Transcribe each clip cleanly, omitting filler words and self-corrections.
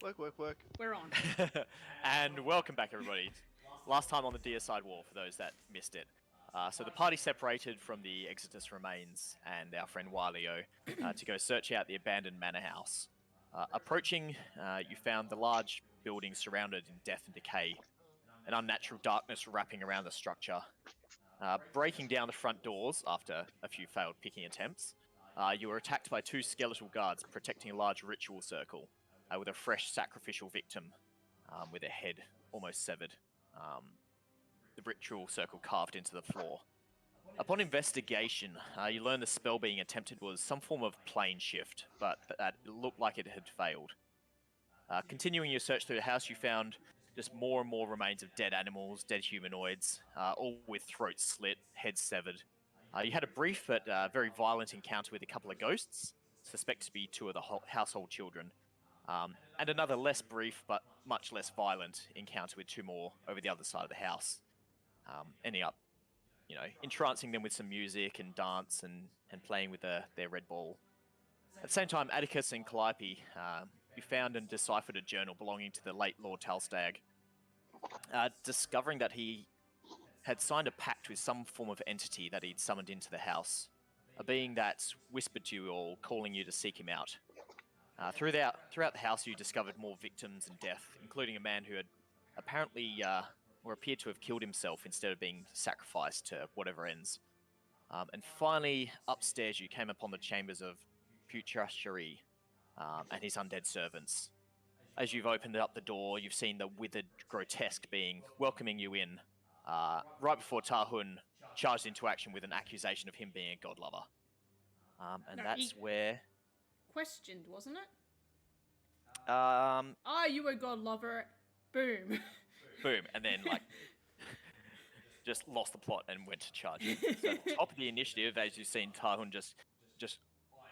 Work. We're on. And welcome back, everybody. Last time on the Deicide War, for those that missed it. So the party separated from the Exodus remains and our friend Walio to go search out the abandoned manor house. Approaching, you found the large building surrounded in death and decay, an unnatural darkness wrapping around the structure. Breaking down the front doors after a few failed picking attempts, you were attacked by two skeletal guards protecting a large ritual circle with a fresh sacrificial victim with a head almost severed. The ritual circle carved into the floor. Upon investigation, you learned the spell being attempted was some form of plane shift, but that it looked like it had failed. Continuing your search through the house, you found just more and more remains of dead animals, dead humanoids, all with throats slit, heads severed. You had a brief but very violent encounter with a couple of ghosts, suspected to be two of the household children, and another less brief but much less violent encounter with two more over the other side of the house, ending up, entrancing them with some music and dance and playing with their red ball. At the same time, Atticus and Calliope, you found and deciphered a journal belonging to the late Lord Talstag, discovering that he had signed a pact with some form of entity that he'd summoned into the house, a being that whispered to you all, calling you to seek him out. Throughout the house, you discovered more victims and death, including a man who had apparently or appeared to have killed himself instead of being sacrificed to whatever ends. And finally, upstairs, you came upon the chambers of Future Shari and his undead servants. As you've opened up the door, you've seen the withered grotesque being welcoming you in, right before Tarhun charged into action with an accusation of him being a god lover. And No, that's where... Questioned, wasn't it? Boom, Are you a god lover? Boom. and then, just lost the plot and went to charge him. So at the top of the initiative, as you've seen Tarhun just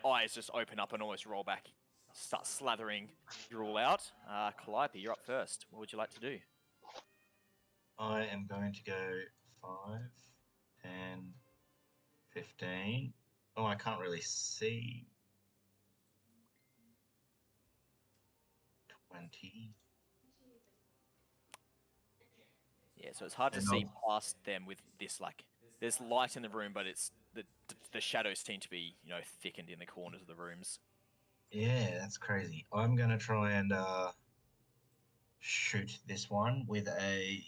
eyes just open up and almost roll back, start slathering you all out. Calliope, you're up first. What would you like to do? I am going to go 5, 10, 15. Oh, I can't really see. 20. Yeah, so it's hard to see past them with this, there's light in the room, but it's the shadows seem to be, thickened in the corners of the rooms. Yeah, that's crazy. I'm going to try and shoot this one with a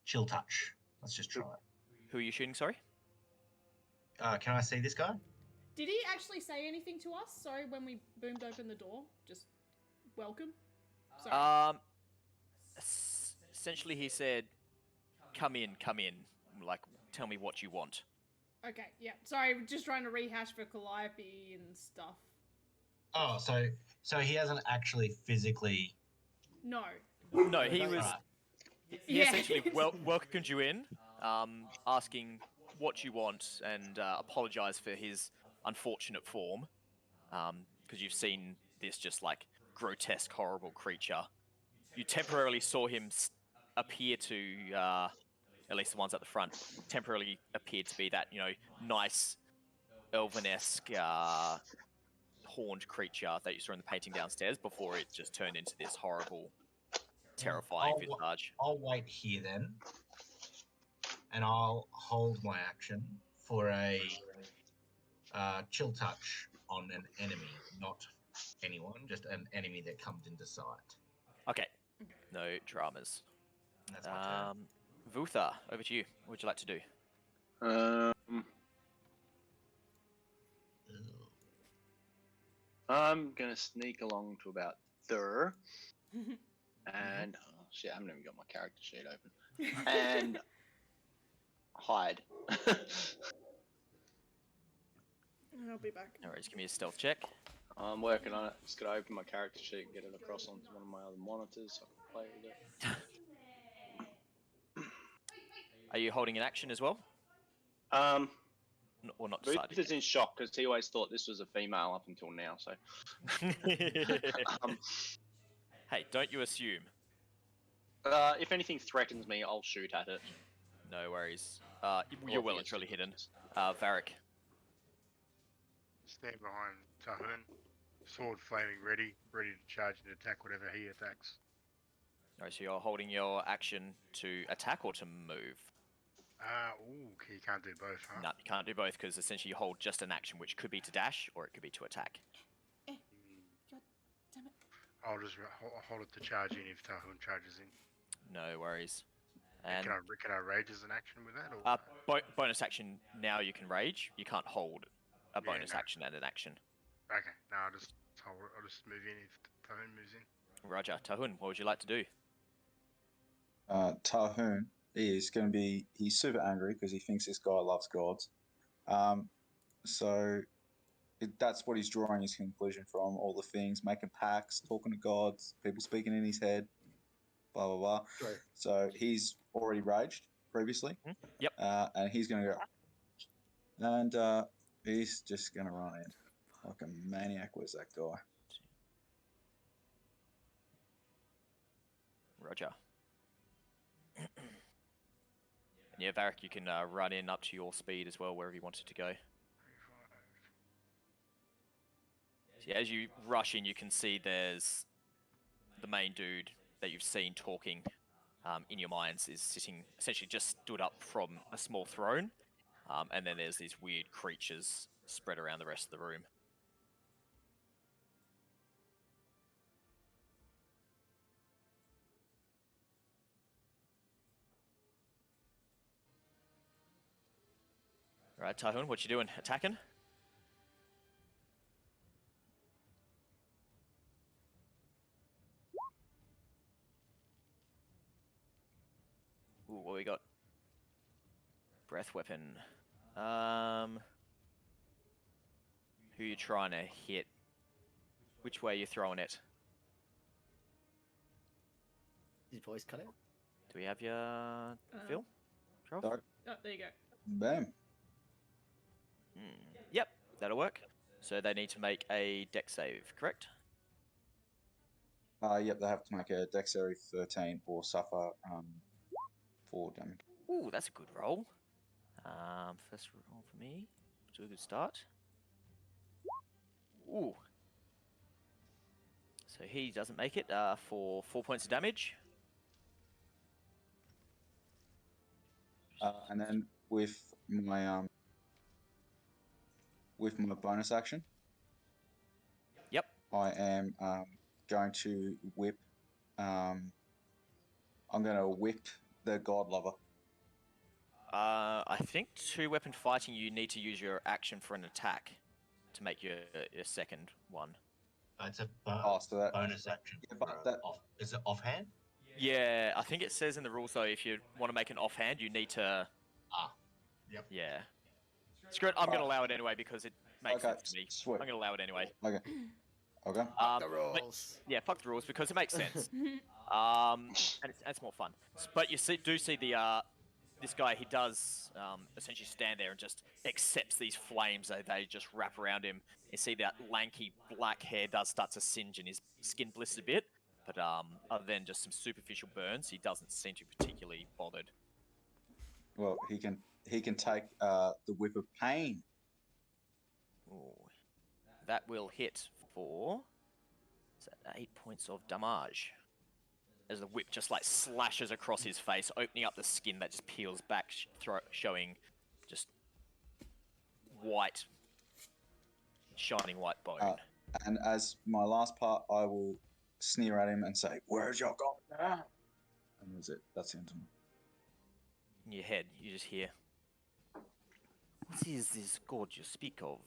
chill touch. Let's just try it. Who are you shooting, sorry? Can I see this guy? Did he actually say anything to us? Sorry, when we boomed open the door? Just welcome? Sorry. Essentially he said, come in, tell me what you want. Okay, yeah. Sorry, just trying to rehash for Calliope and stuff. Oh, so he hasn't actually physically... No. No, he was... He essentially welcomed you in, asking what you want and apologise for his unfortunate form, because you've seen this just grotesque, horrible creature. You temporarily saw him appear to, at least the ones at the front, temporarily appeared to be that, nice, elven-esque, horned creature that you saw in the painting downstairs before it just turned into this horrible, terrifying visage. I'll wait here then, and I'll hold my action for a chill touch on an enemy, not anyone, just an enemy that comes into sight. Okay, no dramas. That's my turn. Vutha, over to you. What would you like to do? I'm gonna sneak along to about there, and oh shit, I haven't even got my character sheet open, and hide. I'll be back. No worries, give me a stealth check. I'm working on it. Just gotta open my character sheet and get it across onto one of my other monitors so I can play with it. Are you holding an action as well? Or not decided? Vutha's in shock because he always thought this was a female up until now. So, hey, don't you assume? If anything threatens me, I'll shoot at it. No worries. You're well and truly hidden. Vharik. Stay behind Tarhun. sword flaming ready to charge and attack whatever he attacks. Alright, so you're holding your action to attack or to move? You can't do both, huh? No, you can't do both because essentially you hold just an action, which could be to dash or it could be to attack. Mm, God damn it. I'll just hold it to charge in if Tarhun charges in. No worries. And And can I rage as an action with that? Or? bonus action now you can rage. You can't hold a Yeah, bonus no. action and an action. Okay, no, I'll just move in if Tarhun moves in. Roger. Tarhun, what would you like to do? Tarhun is going to be, he's super angry because he thinks this guy loves gods. So that's what he's drawing his conclusion from, all the things, making pacts, talking to gods, people speaking in his head, blah, blah, blah. Right. So he's already raged previously. Yep. And he's going to go. And he's just going to run in. Like a maniac was that guy. Roger. Yeah, Vharik, you can run in up to your speed as well, wherever you wanted to go. So yeah, as you rush in, you can see there's the main dude that you've seen talking in your minds is sitting, essentially just stood up from a small throne, and then there's these weird creatures spread around the rest of the room. Right, Tarhun, what you doing? Attacking? Ooh, what we got? Breath weapon. Who you trying to hit? Which way you throwing it? His voice cut out. Do we have your Phil? Troll? Sorry. Oh, there you go. Bam. Yep, that'll work. So they need to make a dex save, correct? Yep, they have to make a dexterity 13 or suffer 4 damage. Ooh, that's a good roll. First roll for me. To a good start. Ooh. So he doesn't make it for 4 points of damage. And then with my bonus action, Yep. I am going to whip. I'm going to whip the God Lover. I think 2-weapon fighting, you need to use your action for an attack to make your second one. It's a So that bonus action. Yeah, but that- Is it offhand? Yeah, I think it says in the rules though, if you want to make an offhand, you need to. Yep. Yeah. Screw it. I'm going to allow it anyway because it makes Okay, sense to me. sweet. I'm going to allow it anyway. Okay. Okay. The But- rules. Yeah, fuck the rules because it makes sense. And it's more fun. But you do see the this guy. He does essentially stand there and just accepts these flames. They just wrap around him. You see that lanky black hair does start to singe and his skin blisters a bit. But other than just some superficial burns, he doesn't seem to be particularly bothered. Well, he can take the whip of pain. Ooh. That will hit for 8 points of damage. As the whip just like slashes across his face, opening up the skin that just peels back, showing just white, shining white bone. And as my last part, I will sneer at him and say, "Where's your God?" And that's it. That's the end of it. In your head, you just hear, "What is this god you speak of?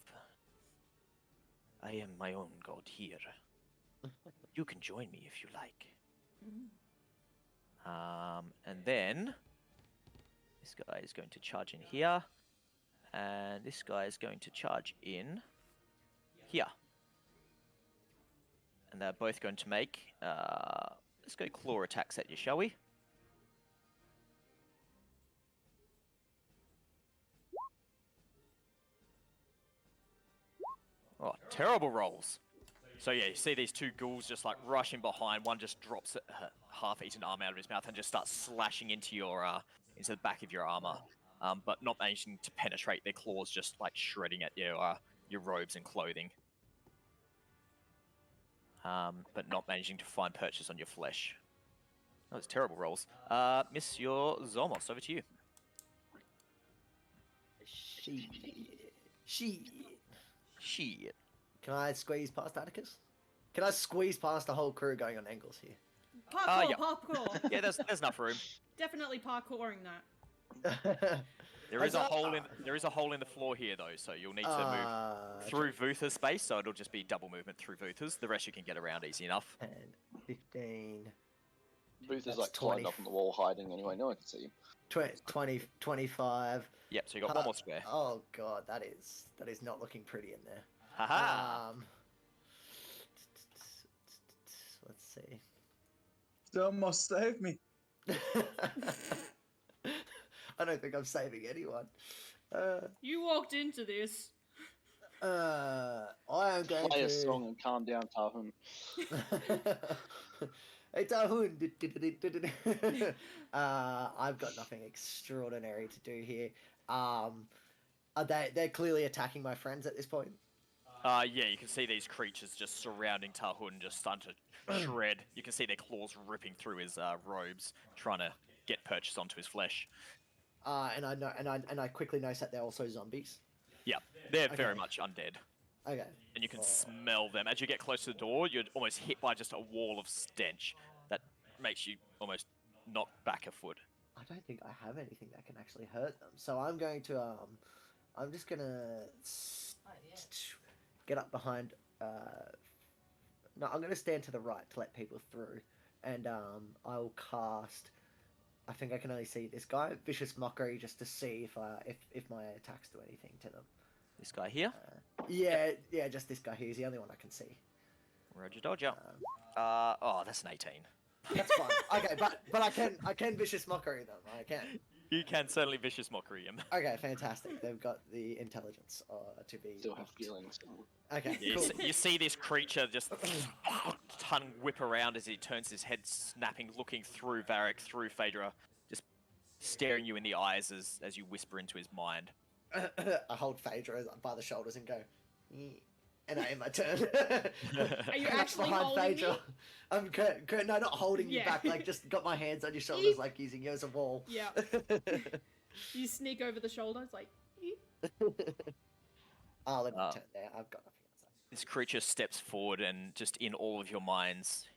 I am my own god here. You can join me if you like." And then this guy is going to charge in here, and this guy is going to charge in here. And they're both going to make, let's go claw attacks at you, shall we? Oh, terrible rolls. So yeah, you see these two ghouls just like rushing behind. One just drops a half-eaten arm out of his mouth and just starts slashing into your into the back of your armor, but not managing to penetrate. Their claws just like shredding at your robes and clothing. but not managing to find purchase on your flesh. Oh, it's terrible rolls. Miss your Zolmos, over to you. Shit. Can I squeeze past Atticus? Can I squeeze past the whole crew going on angles here? Parkour, yeah. parkour. Yeah, there's enough room. Definitely parkouring that. There is a hole in the floor here though, so you'll need to move through Vutha's space, so it'll just be double movement through Vutha's. The rest you can get around easy enough. 10, 15, Booth is That's like climbed 20. up on the wall hiding anyway, no one can see him. 20, 25. Yep, so you got one more square. Oh god, that is not looking pretty in there. Haha! Let's see. Almost saved me. I don't think I'm saving anyone. You walked into this. I am going Play to a song and calm down, Tarhun. Hey Tarhun. I've got nothing extraordinary to do here. They're clearly attacking my friends at this point. Yeah, you can see these creatures just surrounding Tarhun, just starting to shred. You can see their claws ripping through his robes, trying to get purchase onto his flesh. And I know, and I quickly notice that they're also zombies. Yeah, they're Okay. very much undead. Okay. And you can smell them. As you get close to the door, you're almost hit by just a wall of stench that makes you almost knock back a foot. I don't think I have anything that can actually hurt them. So I'm going to I'm just gonna get up behind. No, I'm gonna stand to the right to let people through, and I'll cast. I think I can only see this guy, Vicious Mockery, just to see if my attacks do anything to them. This guy here. Yeah, just this guy here. He's the only one I can see. Roger Dodger. Oh, that's an 18. That's fine. Okay, but I can Vicious Mockery them. I can. You can certainly Vicious Mockery him. Okay, fantastic. They've got the intelligence to be. Still have knocked. feelings. Okay, Yeah, cool. you see this creature just tongue whip around as he turns his head, snapping, looking through Vharik, through Phaedra, just staring you in the eyes as you whisper into his mind. I hold Phaedra by the shoulders and go, "Yeah," and I end my turn. Are you That's actually behind holding me? I'm no, not holding you Yeah. back. Like just got my hands on your shoulders, like using you as a wall. Yeah. You sneak over the shoulder. It's like, "Eep." I'll let me turn there. I've got nothing else. This creature steps forward and just in all of your minds,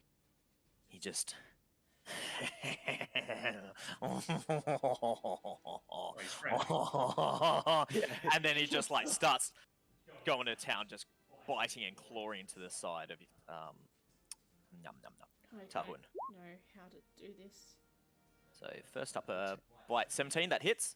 he just... and then he just like starts going to town, just biting and clawing into the side of num num num. I Tarhun. don't know how to do this. So first up a bite 17, that hits.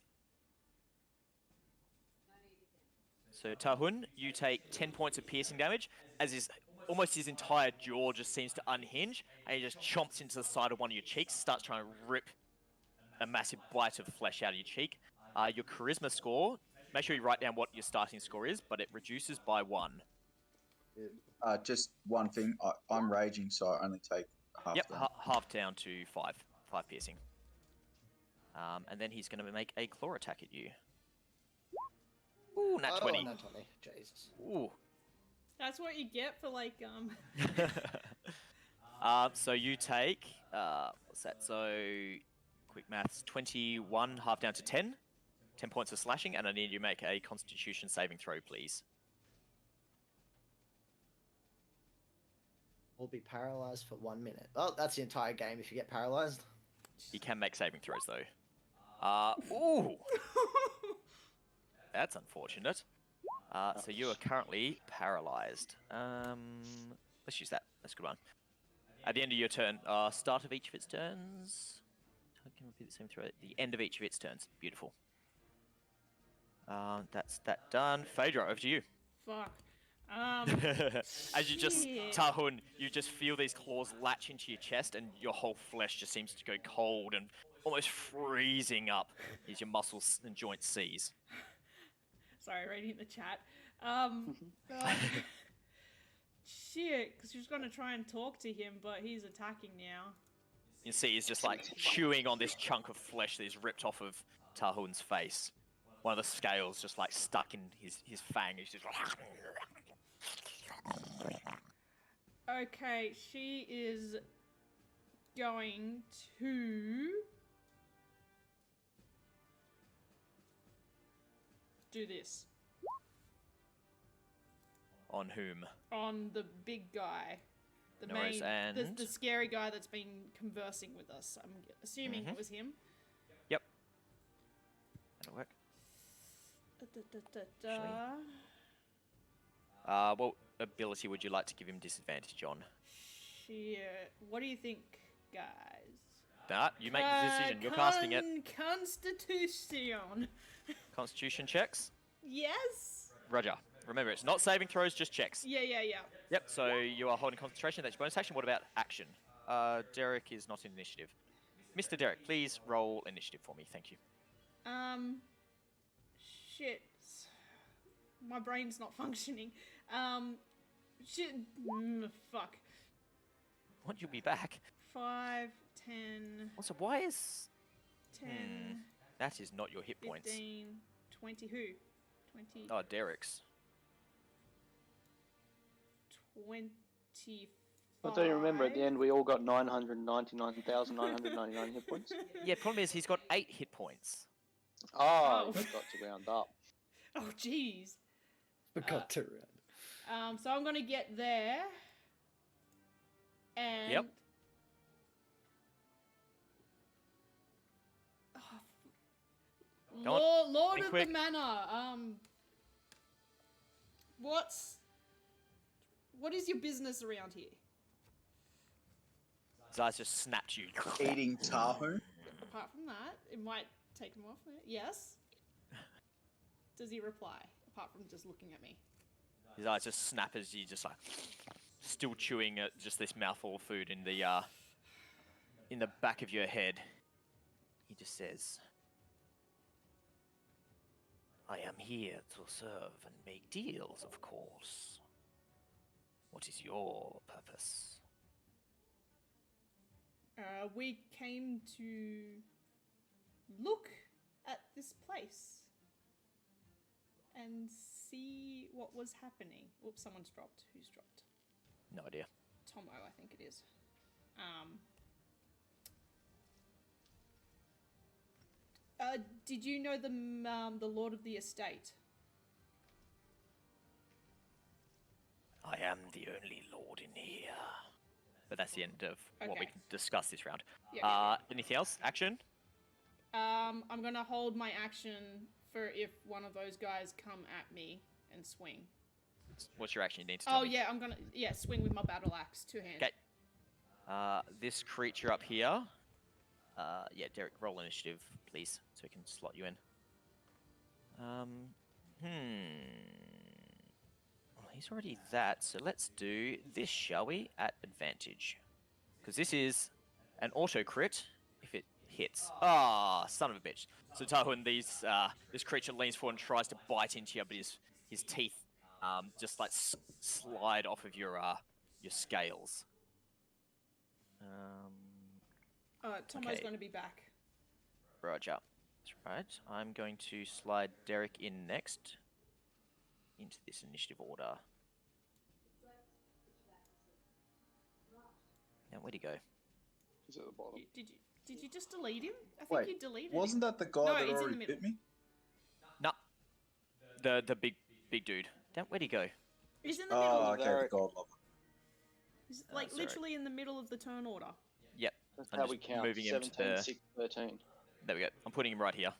So Tarhun, you take 10 points of piercing damage as almost his entire jaw just seems to unhinge, and he just chomps into the side of one of your cheeks, starts trying to rip a massive bite of flesh out of your cheek. Your charisma score, make sure you write down what your starting score is, but it reduces by 1. Just one thing. I'm raging, so I only take half. Yep, down. half down to 5 piercing. And then he's going to make a claw attack at you. Ooh, nat 20. Nat 20. Jesus. Ooh. That's what you get for like So you take what's that? So quick maths, 21 half down to 10. 10 points of slashing, and I need you to make a Constitution saving throw, please. We'll be paralyzed for 1 minute. Oh, that's the entire game if you get paralyzed. You can make saving throws though. Ooh, that's unfortunate. So you are currently paralyzed. Let's use that. That's a good one. At the end of your turn, start of each of its turns. I can repeat the same throw at the end of each of its turns. Beautiful. That's that done. Phaedra, over to you. fuck. As you just, Shit. Tarhun, you just feel these claws latch into your chest and your whole flesh just seems to go cold and almost freezing up as your muscles and joints seize. Sorry, reading the chat. Shit, because she was gonna try and talk to him, but he's attacking now. You see he's just like chewing on this chunk of flesh that is ripped off of Tarhun's face. One of the scales just like stuck in his fang. He's just like... Okay, she is going to do this On whom? on the big guy. The No worries, main, and- the scary guy that's been conversing with us. I'm assuming it was him. Yep. That'll work. What ability would you like to give him disadvantage on? Shit. What do you think, guys? Nah, you make the decision. You're casting it. Constitution. Constitution checks. Yes. Roger. Remember, it's not saving throws, just checks. Yeah. Yep, so you are holding concentration. That's your bonus action. What about action? Derek is not in initiative. Mr. Derek, please roll initiative for me. Thank you. Shit. My brain's not functioning. Shit. Fuck. Won't you be back? 5, 10, Also, why is... 10, That is not your hit 15, points. 20. Who? 20. Oh, Derek's. 25. But do you remember at the end we all got 999,999 hit points? Yeah, problem is he's got 8 hit points. Oh, Oh. you forgot to round up. Oh, jeez. Forgot to run. So I'm gonna get there. And. Yep. Go on. Lord Be of quick. the Manor. What is your business around here? His eyes just snapped you. Eating Tarhun. Apart from that, it might take him off. Yes. Does he reply? Apart from just looking at me. His eyes just snap as you just like still chewing at just this mouthful of food in the back of your head. He just says, "I am here to serve and make deals, of course. What is your purpose?" We came to look at this place and see what was happening. Oops, someone's dropped. Who's dropped? No idea. Tomo, I think it is. Did you know the Lord of the Estate? I am the only lord in here. But that's the end of what we Okay. can discuss this round. Yeah. Anything else? Action? I'm gonna hold my action for if one of those guys come at me and swing. What's your action you need to tell me? Yeah, I'm gonna swing with my battle axe, 2-hand. Okay. This creature up here. Derek, roll initiative, please, so we can slot you in. Well, he's already that, so let's do this, shall we? At advantage. Because this is an auto crit if it hits. Ah, son of a bitch. So Tarhun, this creature leans forward and tries to bite into you, but his teeth just like slide off of your scales. Tomo's okay. gonna be back. Roger. That's right. I'm going to slide Derek in next into this initiative order. Now, where'd he go? He's at the bottom. Did you just delete him? I think Wait, you deleted Wasn't him. that the guy No, that it's in the already middle. bit me? Nah. The big dude. Damn, where'd he go? He's in the middle. Oh, okay, the Vharik. god lover. He's like sorry. literally in the middle of the turn order. Yep. That's I'm how just we count. moving him to 17, the- 6, 13. There we go. I'm putting him right here.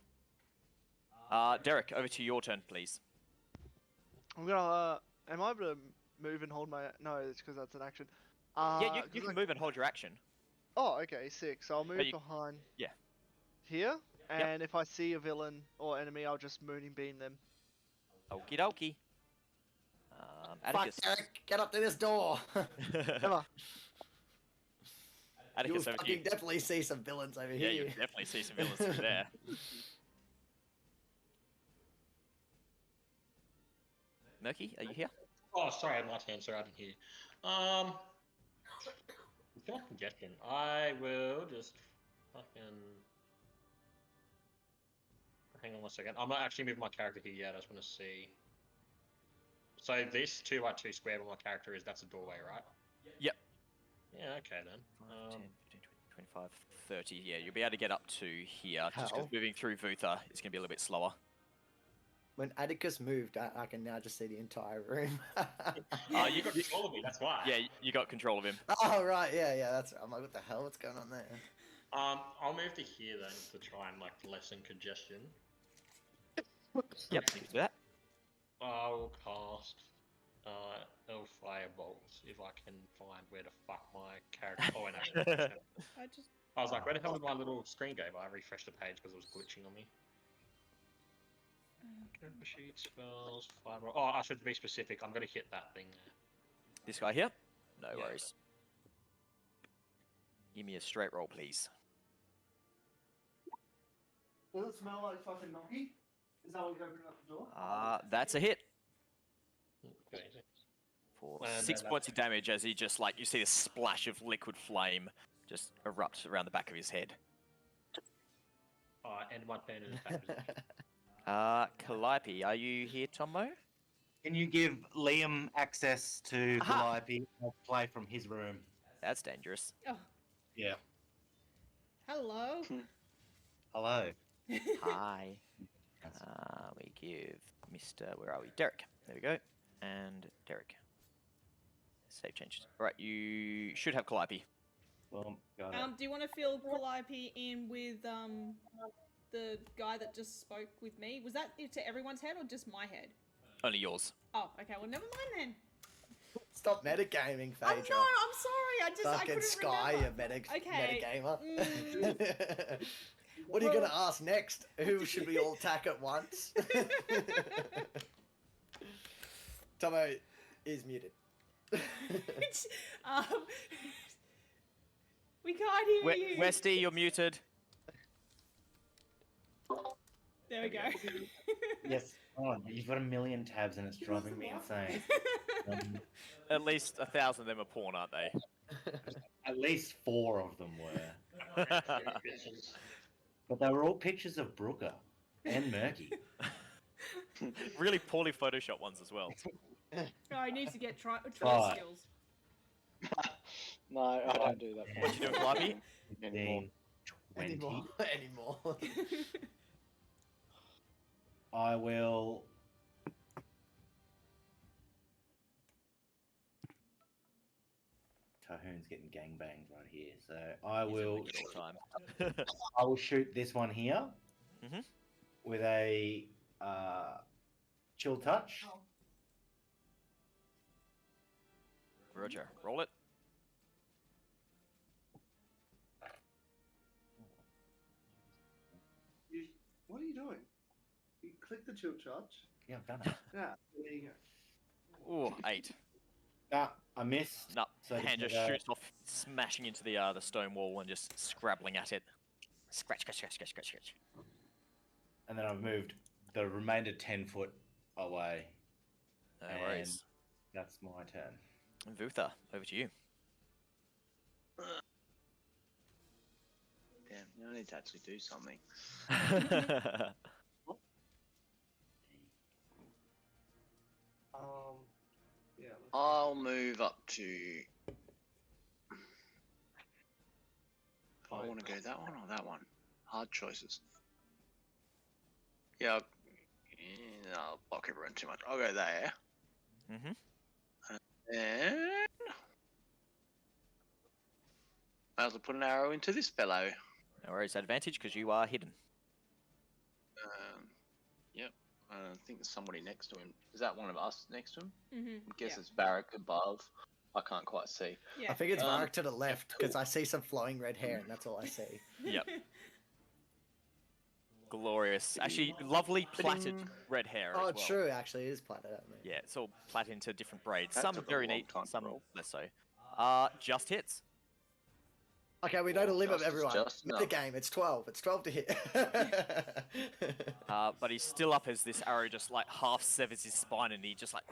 Derek, over to your turn, please. I'm gonna. Am I able to move and hold my? No, it's because that's an action. Yeah, you 'cause can move and hold your action. Oh, okay, sick. So I'll move you- behind. yeah. Here, and if I see a villain or enemy, I'll just mooning beam them. Okie dokie. Fuck, Atticus. Derek, get up to this door. Emma, You'll Atticus, over to you. fucking definitely see some villains over Yeah, here. you'll definitely see some villains through there. Murky, are you here? Oh, sorry, my turn. Sorry, I didn't hear you. If I'm congestion, I will just fucking. Hang on 1 second. I'm not actually moving my character here yet. I just want to see. So this 2x2 square where my character is, that's a doorway, right? Yep. Yeah, okay then. 5, 10, 15, 20, 25, 30. Yeah, you'll be able to get up to here. Just because How? moving through Vutha is going to be a little bit slower. When Atticus moved, I can now just see the entire room. You got control of me, that's why. Yeah, you got control of him. Oh right, yeah. That's. I'm like, what the hell? What's going on there? I'll move to here then to try and like lessen congestion. Yep, you can do that. I'll cast Hellfire bolts if I can find where the fuck my character. Oh, and I was like, where the hell did my little screen go? But I refreshed the page because it was glitching on me. Character sheet, spells, fiber. Oh, I should be specific. I'm gonna hit that thing there. This guy here? No Yeah. worries. Give me a straight roll, please. Does it smell like fucking knocky? Is that what you open up the door? That's a hit. Okay. For And 6 then points of damage as he just, like, you see this splash of liquid flame just erupt around the back of his head. End my turn in attack position. Calliope, are you here, Tommo? Can you give Liam access to Aha. Calliope? I'll play from his room. That's dangerous. Oh, Yeah. hello. Hello. Hi. We give Mr. Where are we? Derek. There we go. And Derek. Save changed. Alright, you should have Calliope. Well, got it. Do you want to fill Calliope in with the guy that just spoke with me? Was that to everyone's head or just my head? Only yours. Oh, okay. Well, never mind then. Stop metagaming, Oh, Phaedra. no, I'm sorry. I Fucking couldn't Sky, remember. you Okay. metagamer. What are you gonna ask next? Who should we all attack at once? Tomo is muted. um, we can't hear you. Westy, you're muted. There we go. Yes. Oh, you've got a million tabs and it's driving me insane. At least 1,000 of them are porn, aren't they? At least 4 of them were. But they were all pictures of Brooker and Murky. Really poorly photoshopped ones as well. Oh, he needs to get troll Right. skills. No, I don't do that. What you doing, Calliope? Anymore. 20. Anymore. I will. Tarhun's getting gangbanged right here, so I He's will. having a good old time. I will shoot this one here Mhm. with a chill touch. Roger, roll it. What are you doing? You click the chill charge. Yeah, I've done it. Yeah, there you go. Ooh, 8. Ah, I missed. No, So hand this just is, shoots off, smashing into the stone wall and just scrabbling at it. Scratch, scratch, scratch, scratch, scratch, scratch. And then I've moved the remainder 10 foot away. No and worries. That's my turn. Vutha, over to you. Damn, you need to actually do something. Yeah. I'll move up to. I want to go that one or that one. Hard choices. Yeah, I'll block everyone too much. I'll go there. Mm-hmm. And I'll put an arrow into this fellow. No worries, advantage because you are hidden. Yep. I think there's somebody next to him. Is that one of us next to him? Mm-hmm. I guess it's Vharik above. I can't quite see. Yeah. I think it's Um, Vharik to the left because I see some flowing red hair and that's all I see. Yep. Glorious. Actually, lovely plaited Ba-ding. red hair Oh, as well. true. Actually, it is plaited. Yeah, it's all plaited into different braids. That Some took a very long neat, time to some roll. less so. Just hits. Okay, we know the limit, Just- everyone. just The enough. game, it's 12. It's 12 to hit. But he's still up as this arrow just like half severs his spine and he just like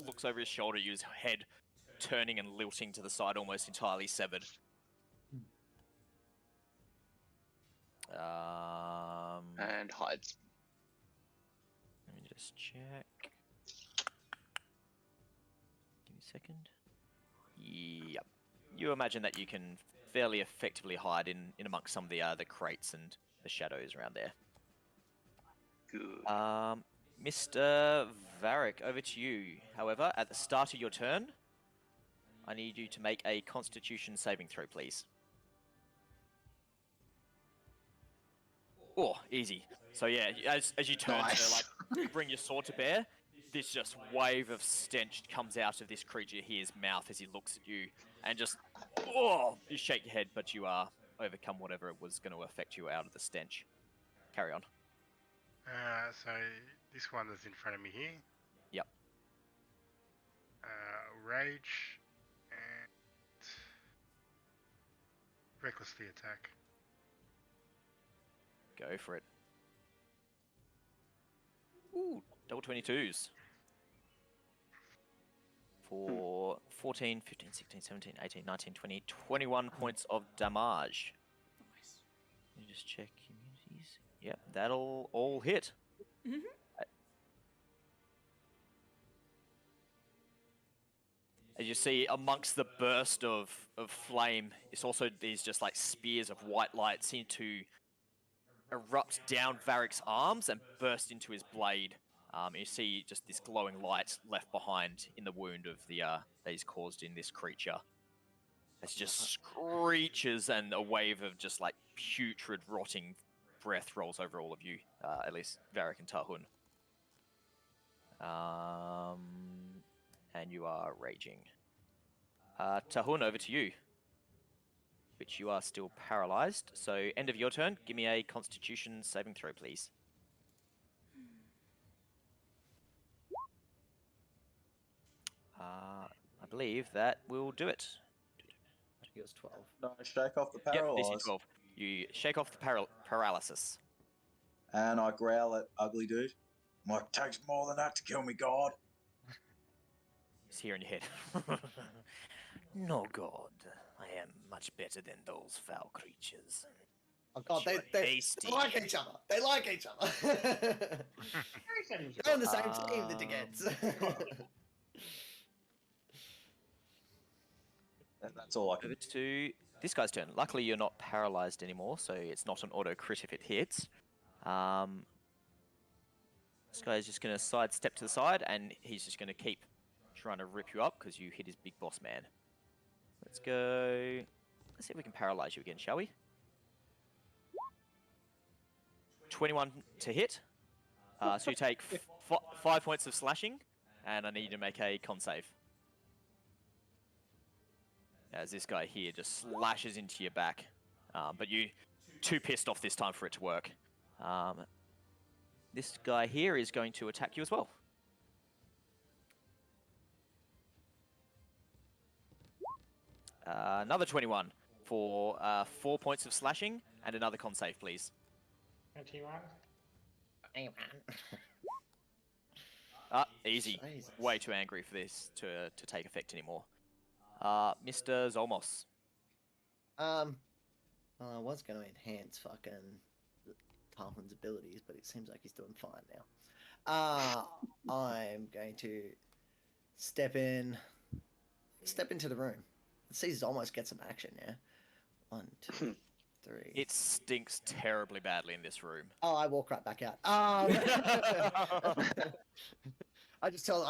looks over his shoulder, his head turning and lilting to the side, almost entirely severed. And hides. Let me just check. Give me a second. Yep. You imagine that you can fairly effectively hide in amongst some of the crates and the shadows around there. Good. Mr. Vharik, over to you. However, at the start of your turn, I need you to make a Constitution saving throw, please. Oh, easy. So yeah, as you turn Nice. to like bring your sword to bear, this just wave of stench comes out of this creature here's mouth as he looks at you, and just you shake your head, but you overcome whatever it was going to affect you out of the stench. Carry on. So this one is in front of me here. Yep. Rage and recklessly attack. Go for it. Ooh, double 22s. For 14, 15, 16, 17, 18, 19, 20, 21 points of damage. Nice. Let me just check immunities. Yep, that'll all hit. Mhm. As you see, amongst the burst of flame, it's also these just like spears of white light seem to erupt down Vharik's arms and burst into his blade. You see just this glowing light left behind in the wound of that he's caused in this creature. It's just screeches and a wave of just like putrid, rotting breath rolls over all of you, at least Vharik and Tarhun. And you are raging. Tarhun, over to you. Which you are still paralyzed. So, end of your turn, give me a Constitution saving throw, please. I believe that will do it. I think it was 12. No, shake off the Yep, paralyze. DC 12. You shake off the paralysis. And I growl at Ugly Dude. Might takes more than that to kill me, God. It's here in your head. No, God. I am much better than those foul creatures. Oh god, You're they hasty. like each other. They like each other. They're on the same team, the dickheads. And that's all I can. Over to this guy's turn. Luckily, you're not paralyzed anymore, so it's not an auto crit if it hits. This guy is just going to sidestep to the side, and he's just going to keep trying to rip you up because you hit his big boss man. Let's go. Let's see if we can paralyze you again, shall we? 21 to hit. So you take 5 points of slashing, and I need you to make a con save. As this guy here just slashes into your back. But you too pissed off this time for it to work. This guy here is going to attack you as well. Another 21 for 4 points of slashing and another con save, please. 21. Easy. Jesus. Way too angry for this to take effect anymore. Mr. Zolmos. Well, I was going to enhance fucking Tarhun's abilities, but it seems like he's doing fine now. I'm going to step into the room. Let's see Zolmos get some action, yeah? 1, 2, 3. It stinks terribly badly in this room. Oh, I walk right back out. I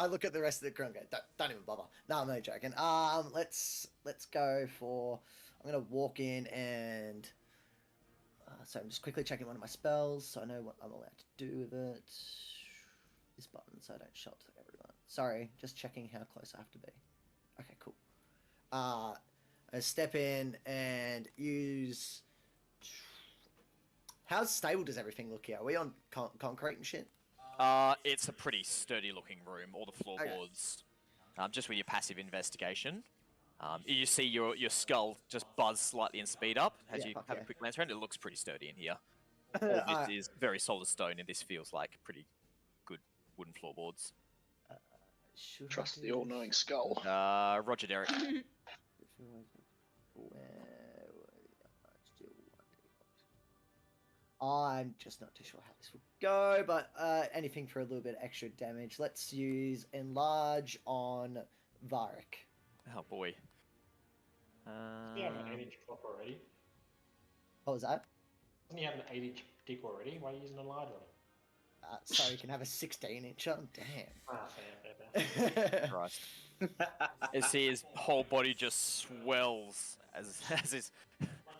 look at the rest of the crew and go, don't even bother. No, I'm not joking. Let's go for, I'm going to walk in and, so I'm just quickly checking one of my spells so I know what I'm allowed to do with it. This button so I don't shout to everyone. Sorry, just checking how close I have to be. Okay, cool. I step in and use, how stable does everything look here? Are we on concrete and shit? It's a pretty sturdy looking room, all the floorboards. Just with your passive investigation. You see your skull just buzz slightly and speed up as you have a quick glance around. It looks pretty sturdy in here. All this is very solid stone, and this feels like pretty good wooden floorboards. Trust the all-knowing skull. Roger Derek. I'm just not too sure how this will go, but anything for a little bit extra damage. Let's use Enlarge on Vharik. Oh boy. Doesn't he have an 8-inch cock already? What was that? Doesn't he have an 8-inch dick already? Why are you using a large one? So you can have a 16-incher. Damn. Ah, fair. Christ. You see his whole body just swells as his.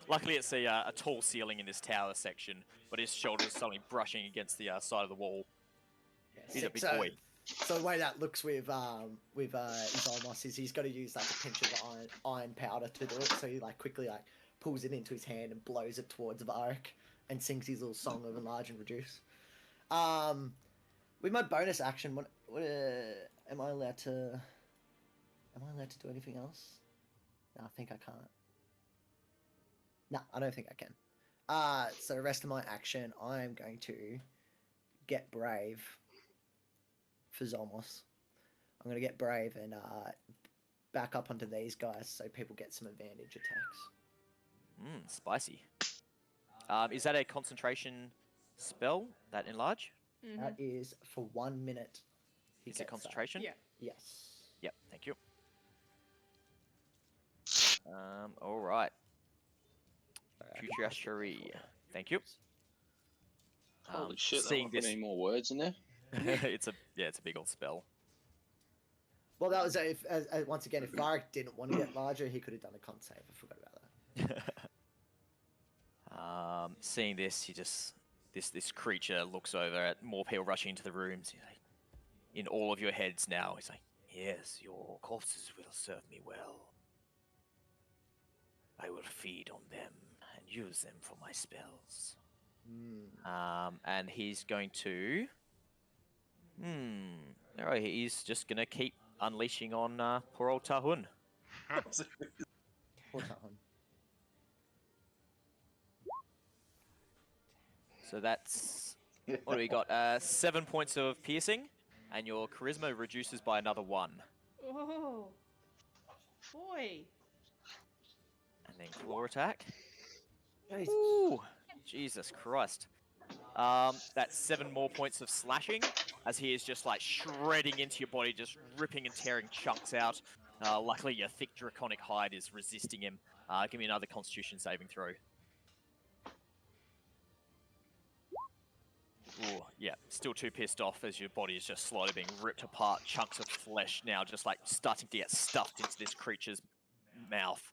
Luckily, it's a tall ceiling in this tower section, but his shoulders suddenly brushing against the side of the wall. He's a big boy. So the way that looks with Zolmos is he's got to use like a pinch of iron powder to do it. So he like quickly like pulls it into his hand and blows it towards Vharik and sings his little song of enlarge and reduce. With my bonus action, what am I allowed to? Am I allowed to do anything else? No, I think I can't. No, I don't think I can. So the rest of my action, I'm going to get brave for Zolmos. I'm going to get brave and back up onto these guys so people get some advantage attacks. Spicy. Is that a concentration spell, that enlarge? Mm-hmm. That is for 1 minute. Is it concentration? Yeah. Yes. Yep, thank you. All right. Future Astery. Thank you. Holy shit! Seeing Put any more words in there? it's a big old spell. Well, that was once again, if Vharik didn't want to get larger, he could have done a con save. I forgot about that. Seeing this, this creature looks over at more people rushing into the rooms. He's like, in all of your heads now, he's like, yes, your corpses will serve me well. I will feed on them and use them for my spells. And he's going to... Alright, he's just going to keep unleashing on poor old Tarhun. Poor Tarhun. So that's... What do we got? 7 points of piercing, and your charisma reduces by another 1. Oh, boy. And then claw attack. Jesus. Ooh, Jesus Christ. That's 7 more points of slashing, as he is just like shredding into your body, just ripping and tearing chunks out. Luckily, your thick draconic hide is resisting him. Give me another Constitution saving throw. Ooh, yeah, still too pissed off as your body is just slowly being ripped apart. Chunks of flesh now just like starting to get stuffed into this creature's mouth.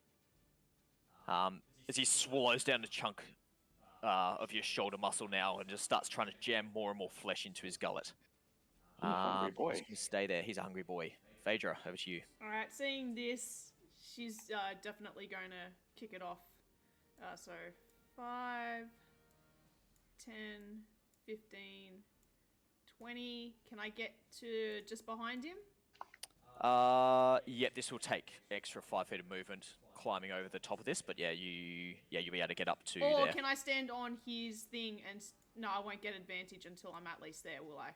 As he swallows down a chunk of your shoulder muscle now and just starts trying to jam more and more flesh into his gullet. Hungry boy. He's gonna stay there. He's a hungry boy. Phaedra, over to you. Alright, seeing this, she's definitely going to kick it off. So 5, 10, 15, 20. Can I get to just behind him? Yeah, this will take extra 5 feet of movement climbing over the top of this, but yeah, you'll be able to get up to Or there. can I stand on his thing and... No, I won't get advantage until I'm at least there, will I?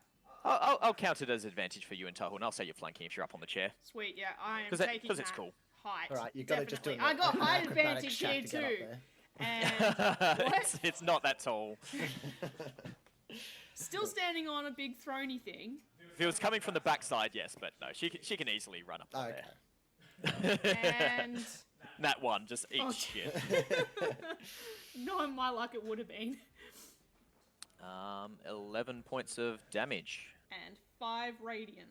I'll count it as advantage for you and Tarhun. I'll say you're flanking if you're up on the chair. Sweet, yeah, I am 'Cause taking it's that cool. height. All right, you got to just do definitely. I got height advantage here too. And what? It's not that tall. Still standing on a big throny thing. If it was coming from the backside, yes, but no, she can easily run up there. And that one, just eat shit. Not my luck, it would have been. 11 points of damage. And 5 radiant.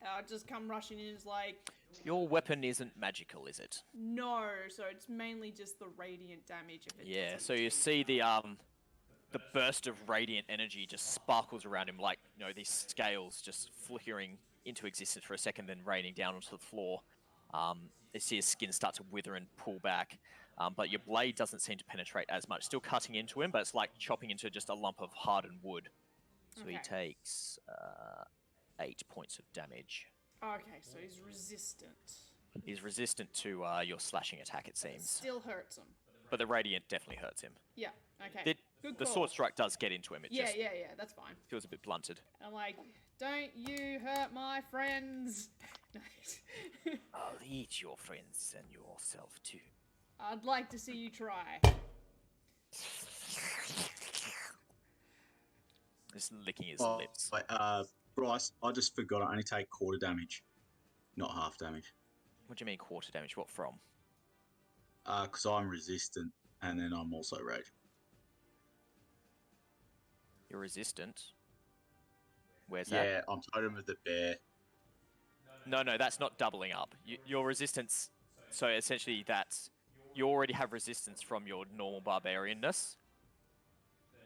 I'll just come rushing in. It's like, Your weapon isn't magical, is it? no, so it's mainly just the radiant damage. If it Yeah. doesn't- So you see the burst of radiant energy just sparkles around him, like these scales just flickering into existence for a second, then raining down onto the floor. You see his skin start to wither and pull back, but your blade doesn't seem to penetrate as much. Still cutting into him, but it's like chopping into just a lump of hardened wood. So he takes 8 points of damage. Okay, so he's resistant. He's resistant to your slashing attack, it seems. Still hurts him. But the radiant definitely hurts him. Yeah, okay. Good The call. sword strike does get into him. It just Yeah, that's fine. feels a bit blunted. I'm like, don't you hurt my friends. I'll eat your friends and yourself too. I'd like to see you try. Just licking his Well, lips. Bryce, I just forgot I only take quarter damage, not half damage. What do you mean quarter damage? What from? Because I'm resistant, and then I'm also rage. You're resistant. Where's that? Yeah, I'm Totem of the Bear. No, that's not doubling up. Your resistance. So essentially, that's you already have resistance from your normal barbarianness.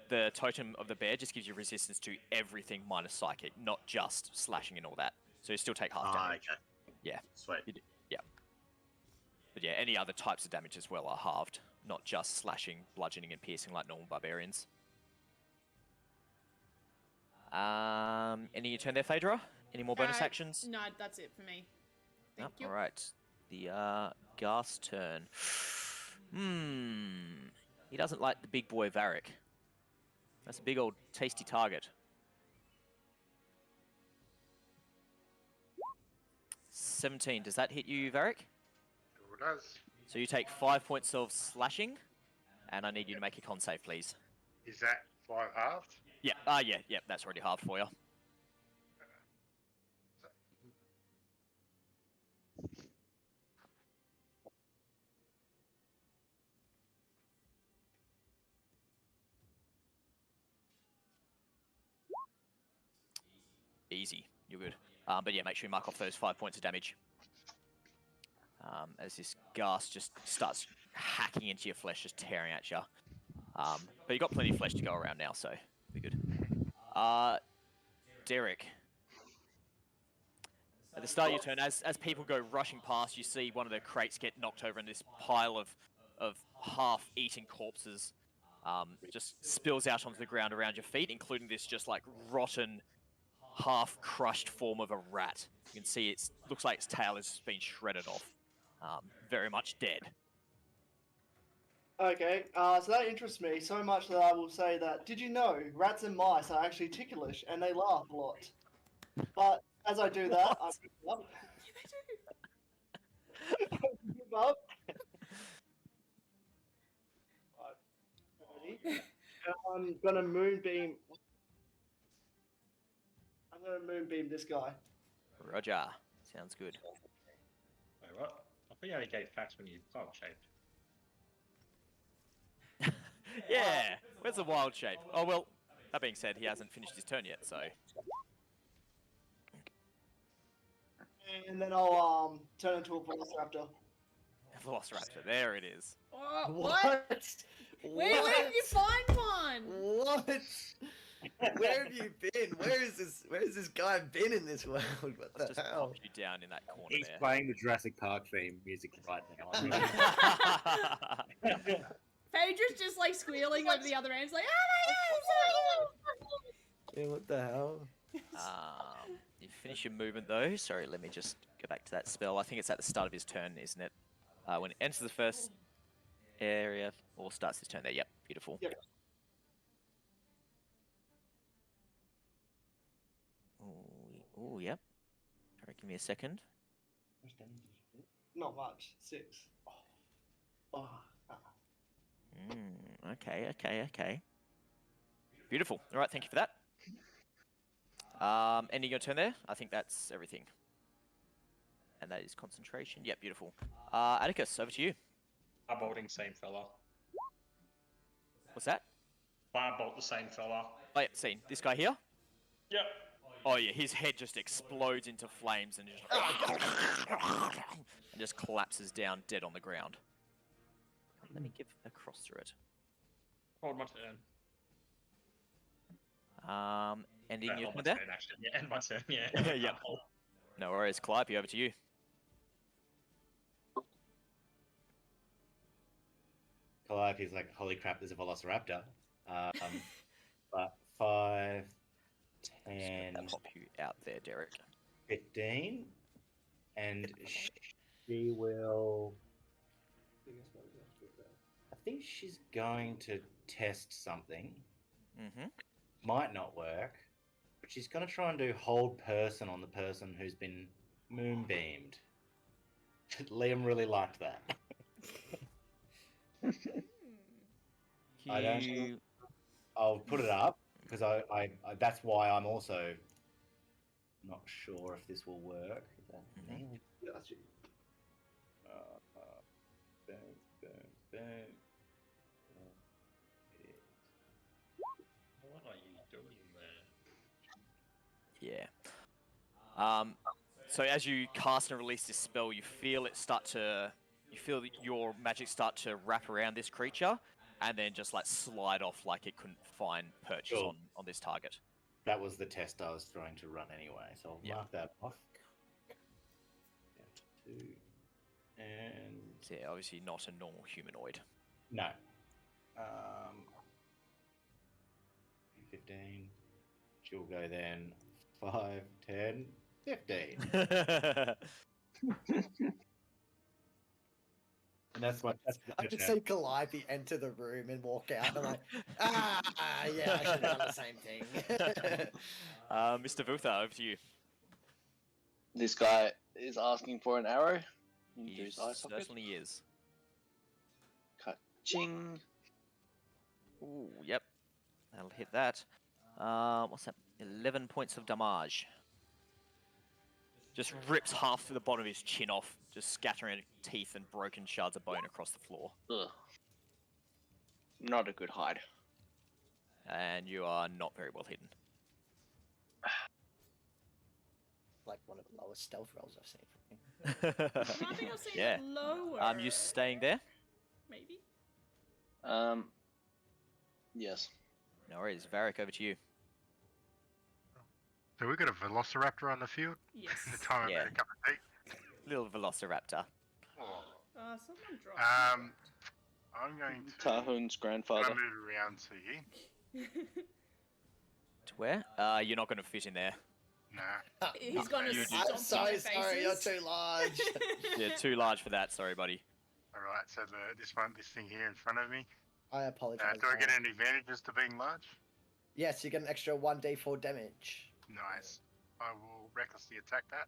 The Totem of the Bear just gives you resistance to everything minus psychic, not just slashing and all that. So you still take half damage. Okay. Yeah. Sweet. Yeah. But yeah, any other types of damage as well are halved, not just slashing, bludgeoning, and piercing like normal barbarians. Any your turn there, Phaedra? Any more bonus actions? No, that's it for me. Thank you. All right. The Ghast's turn. He doesn't like the big boy Vharik. That's a big old tasty target. 17. Does that hit you, Vharik? Sure does. So you take 5 points of slashing, and I need you to make a con save, please. Is that 5 halved? Yeah. Yeah. That's already halved for you. Easy. You're good. But yeah, make sure you mark off those 5 points of damage. As this ghast just starts hacking into your flesh, just tearing at you. But you've got plenty of flesh to go around now, so be good. Derek. At the start of your turn, as people go rushing past, you see one of the crates get knocked over and this pile of half-eaten corpses just spills out onto the ground around your feet, including this just like rotten, half-crushed form of a rat. You can see it looks like its tail has been shredded off. Very much dead. Okay, so that interests me so much that I will say that, did you know rats and mice are actually ticklish and they laugh a lot? But as I do that, I give up. Give up. Right. Ready? I'm gonna moonbeam. I'm gonna moonbeam this guy. Roger. Sounds good. Wait, what? I thought you only gave facts when you wild shaped. Yeah. Where's the wild shape? Oh well. That being said, he hasn't finished his turn yet, so. And then I'll turn into a velociraptor. Velociraptor. There it is. Oh, what? Where did you find one? What? Where have you been? Where is this guy been in this world? What the Let's just hell? pop you down in that corner He's there. playing the Jurassic Park theme music right now. Phaedra's just like squealing over the other end. It's like, Yeah, what the hell? You finish your movement though. Sorry, let me just go back to that spell. I think it's at the start of his turn, isn't it? When it enters the first area or starts his turn there. Yep, beautiful. Yep. Oh, yep. Sorry, give me a second. Not much. 6. Oh. Okay. Beautiful. All right, thank you for that. Ending your turn there. I think that's everything. And that is concentration. Yep, beautiful. Atticus, over to you. Firebolt same fella. What's that? Firebolt the same fella. Oh, yeah, seen. This guy here? Yep. Oh, yeah, his head just explodes into flames and just collapses down dead on the ground. Let me give a cross through it. Hold my turn. Ending your Hold my turn there? turn, actually. Yeah, end my turn, yeah. Yep. No worries. Calliope, over to you. Calliope's like, holy crap, there's a Velociraptor. But 5, 10, Pop you out there, Derek. 15, and she will. I think she's going to test something. Mm-hmm. Might not work, but she's going to try and do hold person on the person who's been moonbeamed. Liam really liked that. I don't. I'll put it up because I that's why I'm also Not sure if this will work. Is that me? Got you. Boom, boom, boom. What are you doing there? Yeah. So as you cast and release this spell, you feel your magic start to wrap around this creature, and then just like slide off like it couldn't find purchase Cool. on this target. That was the test I was trying to run anyway, so I'll Yeah. mark that off. Down to 2. And So yeah, obviously not a normal humanoid. no. 15. She'll go then 5, 10, 15. And that's what I can see Calliope enter the room and walk out, and I'm like, yeah, I should have done the same thing. Mr. Vutha, over to you. This guy is asking for an arrow into He his eye socket. certainly is. Ching. Ooh, yep. That'll hit that. What's that? 11 points of damage. Just rips half of the bottom of his chin off, just scattering teeth and broken shards of bone across the floor. Ugh. Not a good hide. And you are not very well hidden. Like one of the lowest stealth rolls I've seen from him. I think I've seen Yeah. it lower. You staying there? Maybe. Yes. No worries. Vharik, over to you. So we got a Velociraptor on the field. Yes. The time I Yeah. made a cup of tea. Little Velociraptor. Oh. Someone dropped. I'm going to. Tarhun's Can I grandfather. move around to here? To where? You're not going to fit in there. Nah. He's gonna You stomp I'm in so their sorry, you're faces. too large. You're too large for that. Sorry, buddy. All right. So this thing here in front of me. I apologize. Do I get Aaron. any advantages to being large? Yes, you get an extra 1d4 damage. Nice. I will recklessly attack that.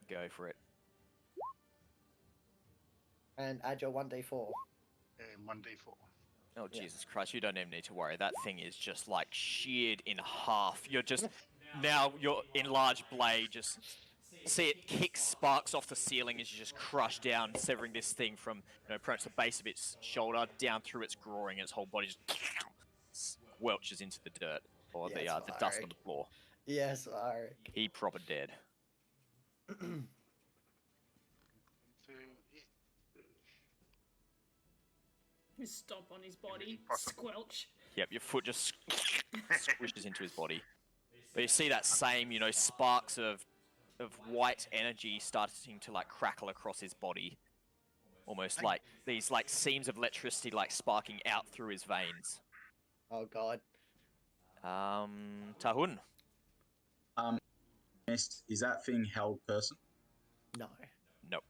Go for it. And add your 1d4. And 1d4. Oh, Yeah. Jesus Christ. You don't even need to worry. That thing is just like sheared in half. You're just. Now your enlarged blade just. See it kick sparks off the ceiling as you just crush down, severing this thing from, pretty much the base of its shoulder down through its groin, and its whole body just squelches into the dirt or Yes, the dust Vharik. on the floor. Yes, Vharik. He proper dead. So, You stomp on his body, Possible. squelch. Yep, your foot just squishes into his body. But you see that same, sparks of white energy starting to like crackle across his body. Almost like these like seams of electricity like sparking out through his veins. Oh god. Tarhun. Is that thing held person? No. Nope.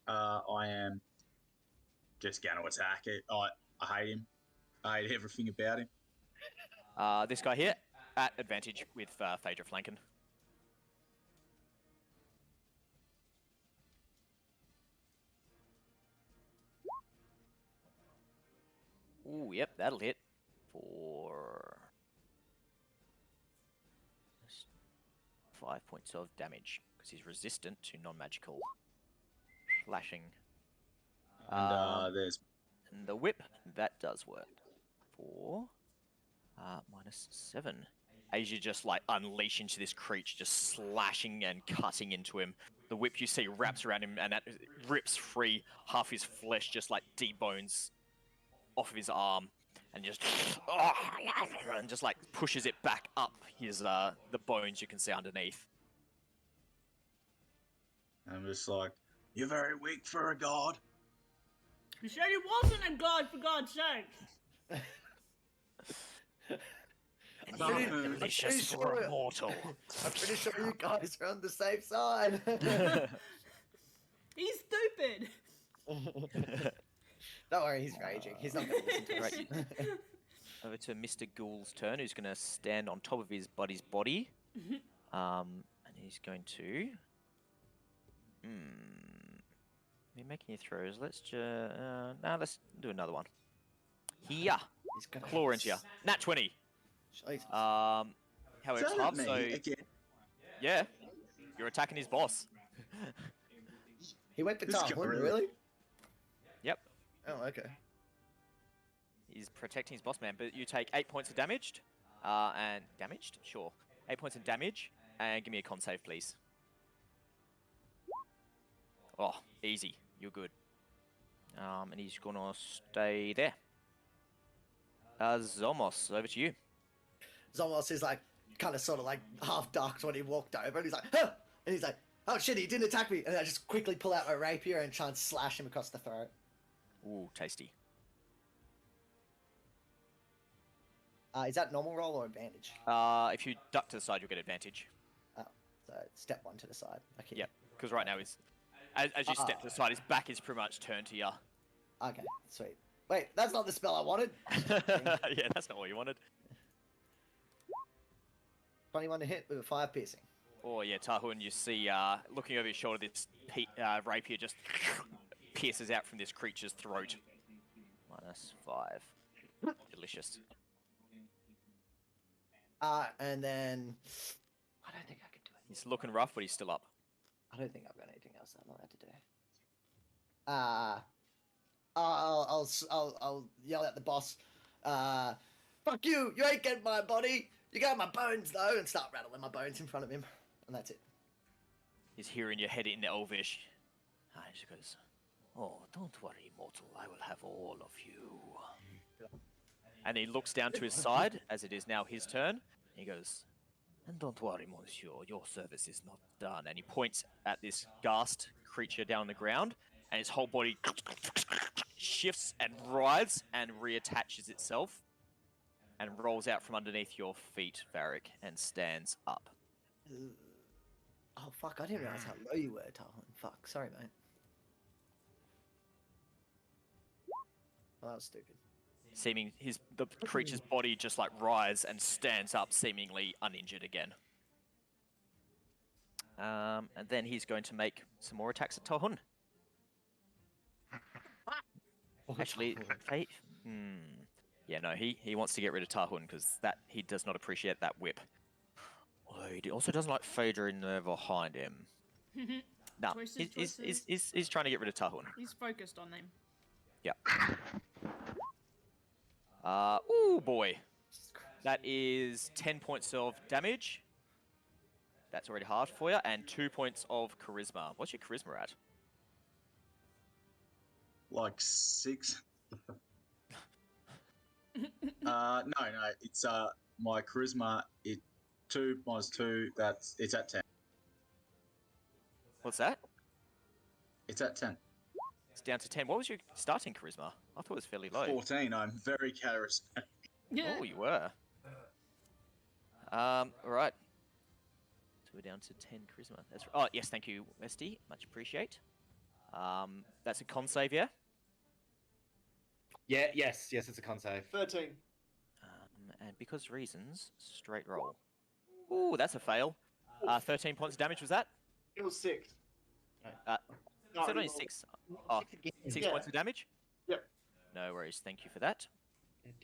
I am just going to attack it. I hate him. I hate everything about him. This guy here at advantage with Phaedra flanking. Ooh, yep, that'll hit for 5 points of damage because he's resistant to non-magical slashing. And there's And the whip, that does work for -7. As you just like unleash into this creature, just slashing and cutting into him. The whip you see wraps around him and that rips free half his flesh, just like debones off of his arm, and just like pushes it back up his the bones you can see underneath. I'm just like, you're very weak for a god. You said he wasn't a god, for God's sake. And I'm you're pretty- delicious for a mortal. I'm pretty sure you guys are on the safe side. He's stupid. Don't worry, he's raging. He's not going to listen to us. Right. Over to Mr. Ghoul's turn, who's going to stand on top of his buddy's body. And he's going to... You're making your throws. Let's just... let's do another one. Here. He's gonna Claw into you. Nat 20. Jesus. How it's Is that halved, me so again? yeah, you're attacking his boss. He went for This guy Tarhun, really- really? Yep, Oh, okay. he's protecting his boss man, but you take 8 points of damage. And damaged? Sure. 8 points of damage, and give me a con save, please. Oh, easy. You're good. And he's gonna stay there. Zolmos, over to you. Zolmos is like, kind of sort of like half ducked when he walked over, and he's like, huh! And he's like, oh shit, he didn't attack me. And I just quickly pull out my rapier and try and slash him across the throat. Ooh, tasty. Is that normal roll or advantage? If you duck to the side, you'll get advantage. Oh, so step 1 to the side. Okay. Yep, because right now he's... As you step to the side, his back is pretty much turned to you. Okay, sweet. Wait, that's not the spell I wanted. Yeah, that's not what you wanted. 21 to hit with a 5 piercing. Oh yeah, Tarhun, you see, looking over your shoulder, this rapier just pierces out from this creature's throat. -5. Delicious. And then I don't think I can do it. He's looking rough, but he's still up. I don't think I've got anything else I'm allowed to do. I'll yell at the boss. Fuck you! You ain't getting my body. You got my bones though, and start rattling my bones in front of him, and that's it. He's hearing your head in Elvish. And he goes, "Oh, don't worry, mortal. I will have all of you." And he looks down to his side, as it is now his turn. He goes, "And don't worry, monsieur, your service is not done." And he points at this ghast creature down the ground, and his whole body shifts and writhes and reattaches itself, and rolls out from underneath your feet, Vharik, and stands up. Oh fuck! I didn't realize how low you were, Tarhun. Fuck, sorry, mate. Oh, that was stupid. Seeming the creature's body just like writhes and stands up, seemingly uninjured again. And then he's going to make some more attacks at Tarhun. Actually, yeah, no, he wants to get rid of Tarhun because he does not appreciate that whip. Although he also doesn't like Phaedra in there behind him. No, he's trying to get rid of Tarhun. He's focused on them. Yeah. Ooh boy, that is 10 points of damage. That's already hard for you, and 2 points of charisma. What's your charisma at? Like 6. No, it's my charisma. 2 minus 2. It's at 10. What's that? It's at 10. It's down to 10. What was your starting charisma? I thought it was fairly low. 14. I'm very charismatic. Yeah. Oh, you were. Alright. So we're down to 10 charisma. Oh, yes, thank you, Westy. Much appreciate. That's a con save, yeah? Yes, it's a con save. 13. And because reasons, straight roll. Ooh, that's a fail. 13 points of damage, was that? It was 6. Is it only 6? Oh, 6 points of damage? Yep. No worries, thank you for that.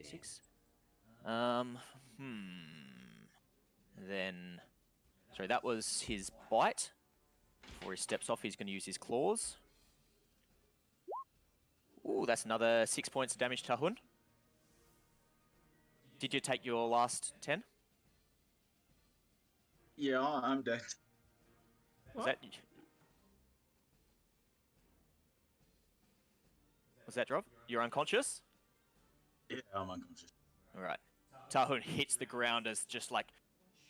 6. Then... Sorry, that was his bite. Before he steps off, he's going to use his claws. Ooh, that's another 6 points of damage, Tarhun. Did you take your last 10? Yeah, I'm dead. Was that... Was that Drov? You're unconscious? Yeah, I'm unconscious. Alright. Tarhun hits the ground as just like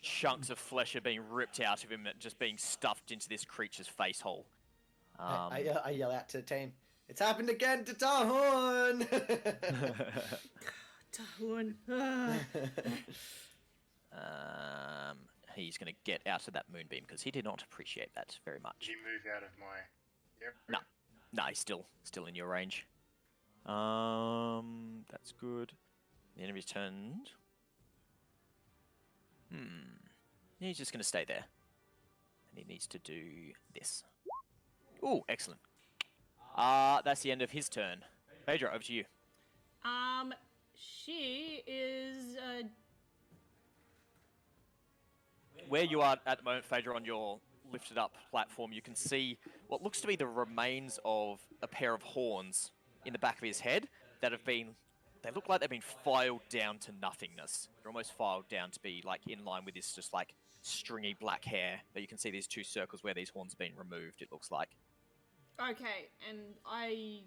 chunks of flesh are being ripped out of him and just being stuffed into this creature's face hole. I yell out to the team, "It's happened again to Tarhun!" Tarhun. He's going to get out of that moonbeam because he did not appreciate that very much. You move out of my... Yep. No, he's still in your range. That's good. The enemy's turned. He's just going to stay there. And he needs to do this. Ooh, excellent. That's the end of his turn. Phaedra, over to you. she is. Where you are at the moment, Phaedra, on your lifted up platform, you can see what looks to be the remains of a pair of horns in the back of his head that have been. They look like they've been filed down to nothingness. They're almost filed down to be like in line with this just like stringy black hair. But you can see these two circles where these horns have been removed, it looks like. Okay, and I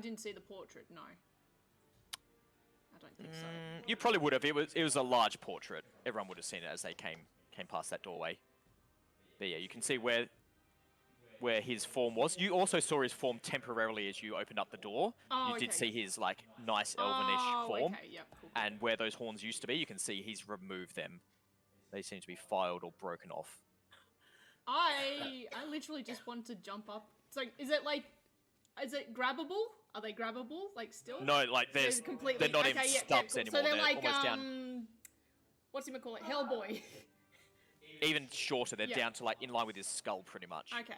didn't see the portrait, no. I don't think so. You probably would have. It was a large portrait. Everyone would have seen it as they came past that doorway. But yeah, you can see where his form was. You also saw his form temporarily as you opened up the door. Oh, you did okay. see his like nice elvenish form. Okay, yep, cool. And where those horns used to be, you can see he's removed them. They seem to be filed or broken off. I literally just want to jump up. It's like, is it grabbable? Are they grabbable? Like still? No, like they're not in stubs cool. anymore. So they're like almost down. What's he call it? Hellboy. Even shorter. They're Yeah. down to like in line with his skull, pretty much. Okay.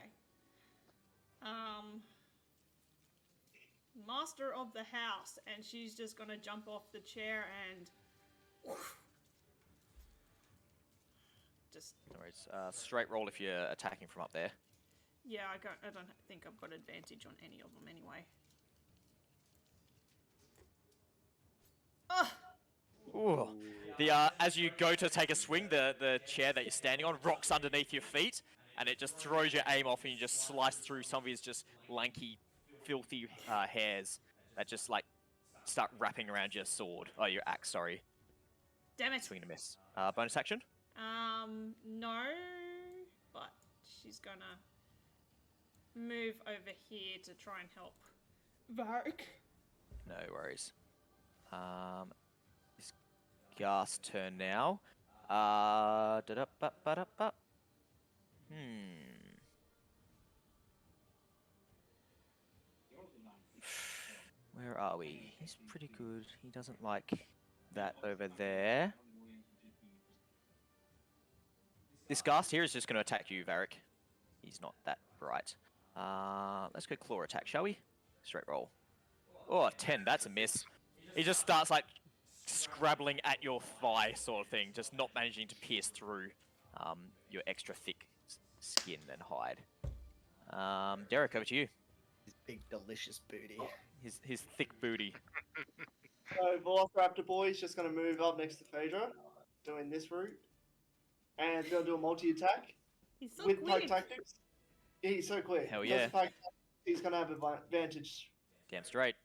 Master of the house, and she's just gonna jump off the chair and just. No worries. Straight roll if you're attacking from up there. Yeah, I don't think I've got advantage on any of them anyway. Oh! Ooh. As you go to take a swing, the chair that you're standing on rocks underneath your feet, and it just throws your aim off, and you just slice through some of his just lanky, filthy hairs that just like start wrapping around your sword. Oh, your axe, sorry. Damn it. Swing and a miss. Bonus action? No, but she's gonna move over here to try and help Vharik. No worries. It's Ghast's turn now. Where are we? He's pretty good. He doesn't like that over there. This Ghast here is just going to attack you, Vharik. He's not that bright. Let's go claw attack, shall we? Straight roll. Oh, 10. That's a miss. He just starts like scrabbling at your thigh, sort of thing, just not managing to pierce through your extra thick skin and hide. Derek, over to you. His big delicious booty. His thick booty. So Velociraptor boy's just gonna move up next to Phaedra, doing this route, and he's gonna do a multi-attack He's so with quick. Pike Tactics. Yeah, he's so quick. Hell Because yeah. of Pike Tactics, he's gonna have advantage. Damn straight.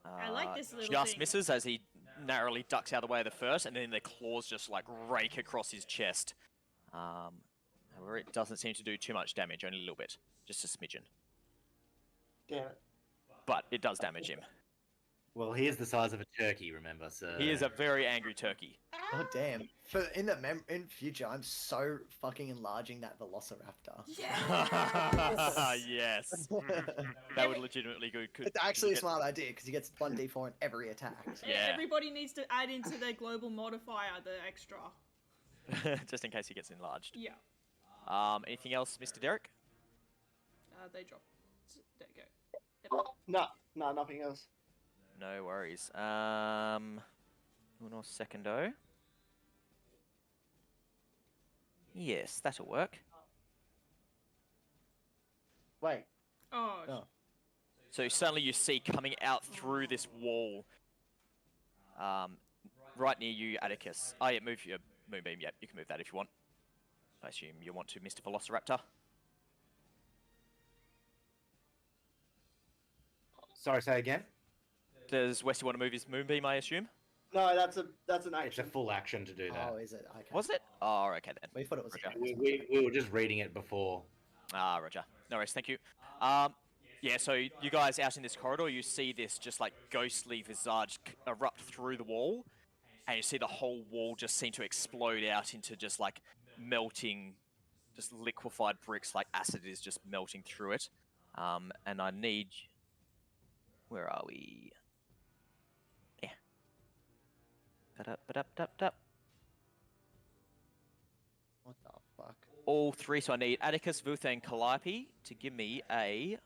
I like this little Just thing. misses as he narrowly ducks out of the way of the first, and then the claws just like rake across his chest. However, it doesn't seem to do too much damage, only a little bit, just a smidgen. Damn it. But it does damage him. Well, he is the size of a turkey, remember, so... He is a very angry turkey. Oh damn! In future, I'm so fucking enlarging that Velociraptor. Yes. That would legitimately good. It's actually a smart idea because he gets 1d4 in every attack. Yeah. Everybody needs to add into their global modifier the extra. Just in case he gets enlarged. Yeah. Anything else, Mr. Derek? They drop. There you go. No, nothing else. No worries. Uno secundo. Yes, that'll work. Wait. Oh. Oh. So suddenly you see coming out through this wall, right near you, Atticus. Oh yeah, move your moonbeam. Yep, you can move that if you want. I assume you want to, Mr. Velociraptor. Sorry, say again? Does Westy want to move his moonbeam, I assume? No, that's an It's a action. full action to do that. Oh, is it? Okay. Was it? Oh, okay then. We thought it was. Roger. We were just reading it before. Roger. No worries, thank you. Yeah, so you guys out in this corridor, you see this just like ghostly visage erupt through the wall, and you see the whole wall just seem to explode out into just like melting, just liquefied bricks, like acid is just melting through it. And I need... Where are we? Yeah. What the fuck? all three, so I need Atticus, Vutha, and Calliope to give me a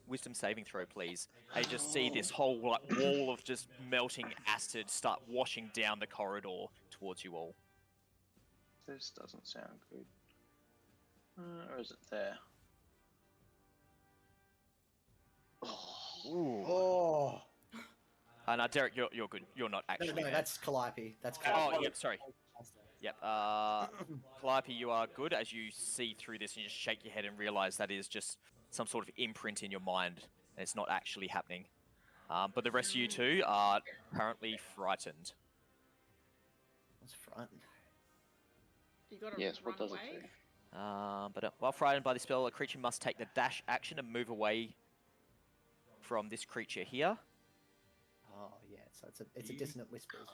wisdom saving throw, please. I just see this whole like wall of just melting acid start washing down the corridor towards you all. This doesn't sound good. Or is it there? Ooh. Oh. Now, Derek, you're good. You're not actually. No, there. that's Calliope. That's Calliope. Oh, yep. Sorry. Yep. Calliope, you are good as you see through this and you just shake your head and realize that is just some sort of imprint in your mind and it's not actually happening. But the rest of you two are apparently frightened. What's frightened? You gotta Yes, run what does away. it do? But while frightened by the spell, a creature must take the dash action and move away from this creature here. Oh yeah, so it's a dissonant whispers.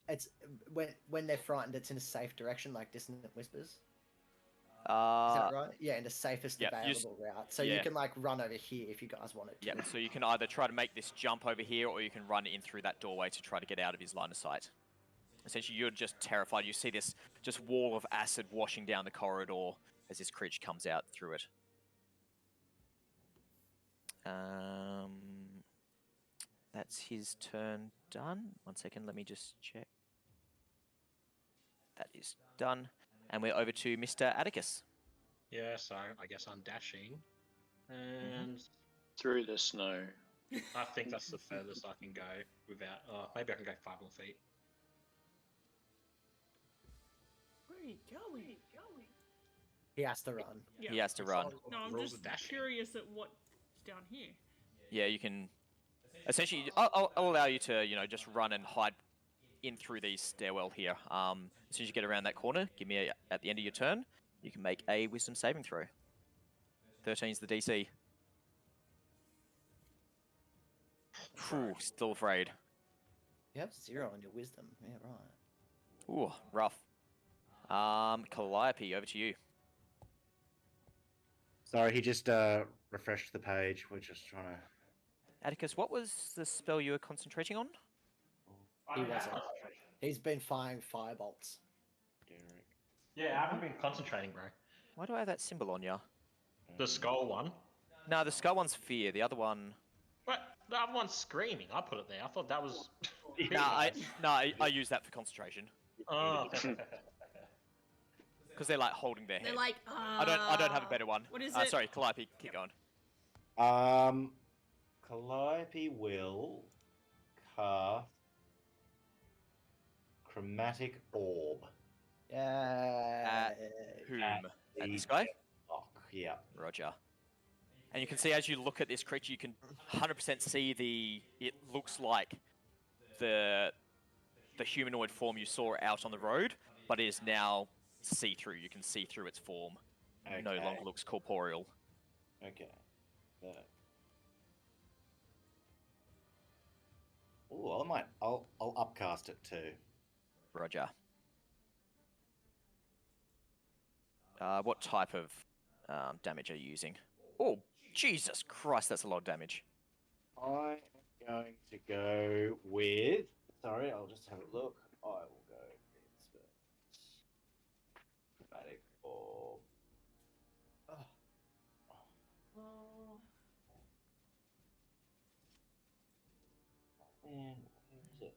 It's when they're frightened, it's in a safe direction, like dissonant whispers. Is that right? Yeah, in the safest available route. So you can like run over here if you guys wanted to. Yeah, so you can either try to make this jump over here or you can run in through that doorway to try to get out of his line of sight. Essentially, you're just terrified. You see this just wall of acid washing down the corridor as this creature comes out through it. That's his turn done. 1 second, let me just check. That is done. And we're over to Mr. Atticus. Yeah, so I guess I'm dashing. And Through the snow. I think that's the furthest I can go without... maybe I can go 5 more feet. Where are you going? He has to run. Yeah. He has to run. No, I'm Rules just of dashing. curious at what's down here. Yeah, you can... Essentially, I'll allow you to, just run and hide in through these stairwell here. As soon as you get around that corner, give me at the end of your turn, you can make a wisdom saving throw. 13's the DC. Phew, still afraid. You have 0 on your wisdom. Yeah, right. Ooh, rough. Calliope, over to you. Sorry, he just refreshed the page. We're just trying to... Atticus, what was the spell you were concentrating on? He wasn't. He's been firing firebolts. Derek. Yeah, I haven't been concentrating, bro. Why do I have that symbol on ya? The skull one. No, the skull one's fear. The other one... What? The other one's screaming. I put it there. I thought that was... I use that for concentration. Oh. Because they're like holding their head. They're like, I don't have a better one. What is it? Sorry, Calliope, keep going. Calliope will cast Chromatic Orb. Yeah. Whom? At At the this guy? Lock. Yeah. Roger. And you can see as you look at this creature, you can 100% see it looks like the humanoid form you saw out on the road, but it is now see-through. You can see through its form. Okay. No longer looks corporeal. Okay. Oh, I'll upcast it too. Roger. What type of damage are you using? Oh, Jesus Christ, that's a lot of damage. I am going to go with... Sorry, I'll just have a look. I will go with Chromatic Orb. And where is it?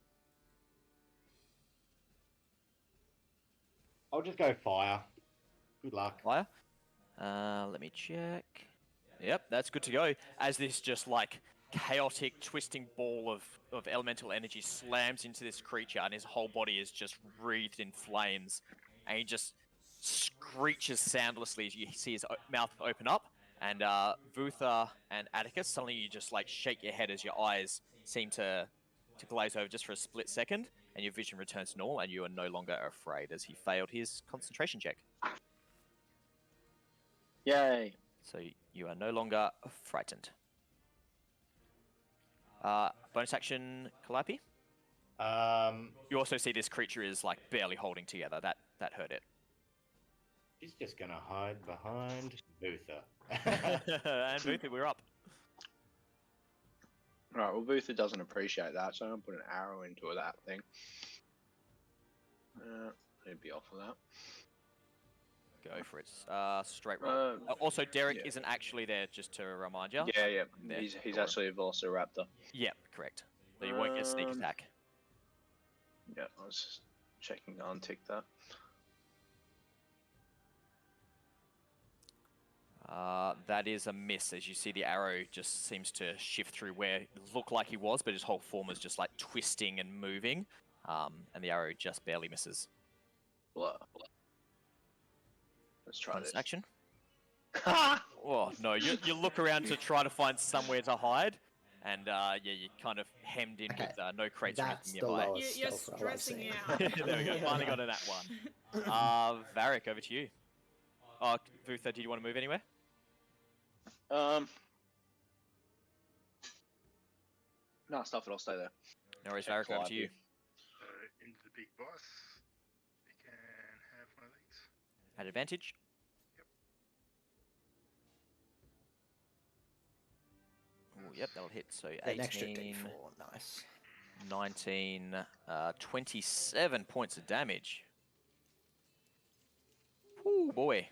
I'll just go fire. Good luck. Fire? Let me check. Yep, that's good to go. As this just like chaotic twisting ball of elemental energy slams into this creature and his whole body is just wreathed in flames. And he just screeches soundlessly as you see his mouth open up. And Vutha and Atticus, suddenly you just like shake your head as your eyes seem to glaze over just for a split second. And your vision returns to normal and you are no longer afraid as he failed his concentration check. Yay. So you are no longer frightened. Bonus action, Calliope. You also see this creature is like barely holding together. That hurt it. He's just gonna hide behind Vutha. And Vutha, we're up. Right, well, Vutha doesn't appreciate that, so I'm going to put an arrow into that thing. He'd be off of that. Go for it. Straight roll. Also, Derek yeah. isn't actually there, just to remind you. Yeah. There. He's actually a Velociraptor. Yep, correct. So you won't get sneak attack. Yeah, I was just checking to untick that. That is a miss, as you see the arrow just seems to shift through where it looked like he was, but his whole form is just like twisting and moving, and the arrow just barely misses. Blah. Let's try this. Action. Oh, no, you look around to try to find somewhere to hide, and yeah, you're kind of hemmed in with no crates or anything nearby. You're stressing out. There we go, finally got to that one. Vharik, over to you. Vutha, did you want to move anywhere? No, stuff it, I'll stay there. No worries, Vharik, over to you. So, into the big boss. You can have one of these. At advantage. Oh, yep, that'll hit. So An extra 18, D4, nice. 19, 27 points of damage. Oh boy.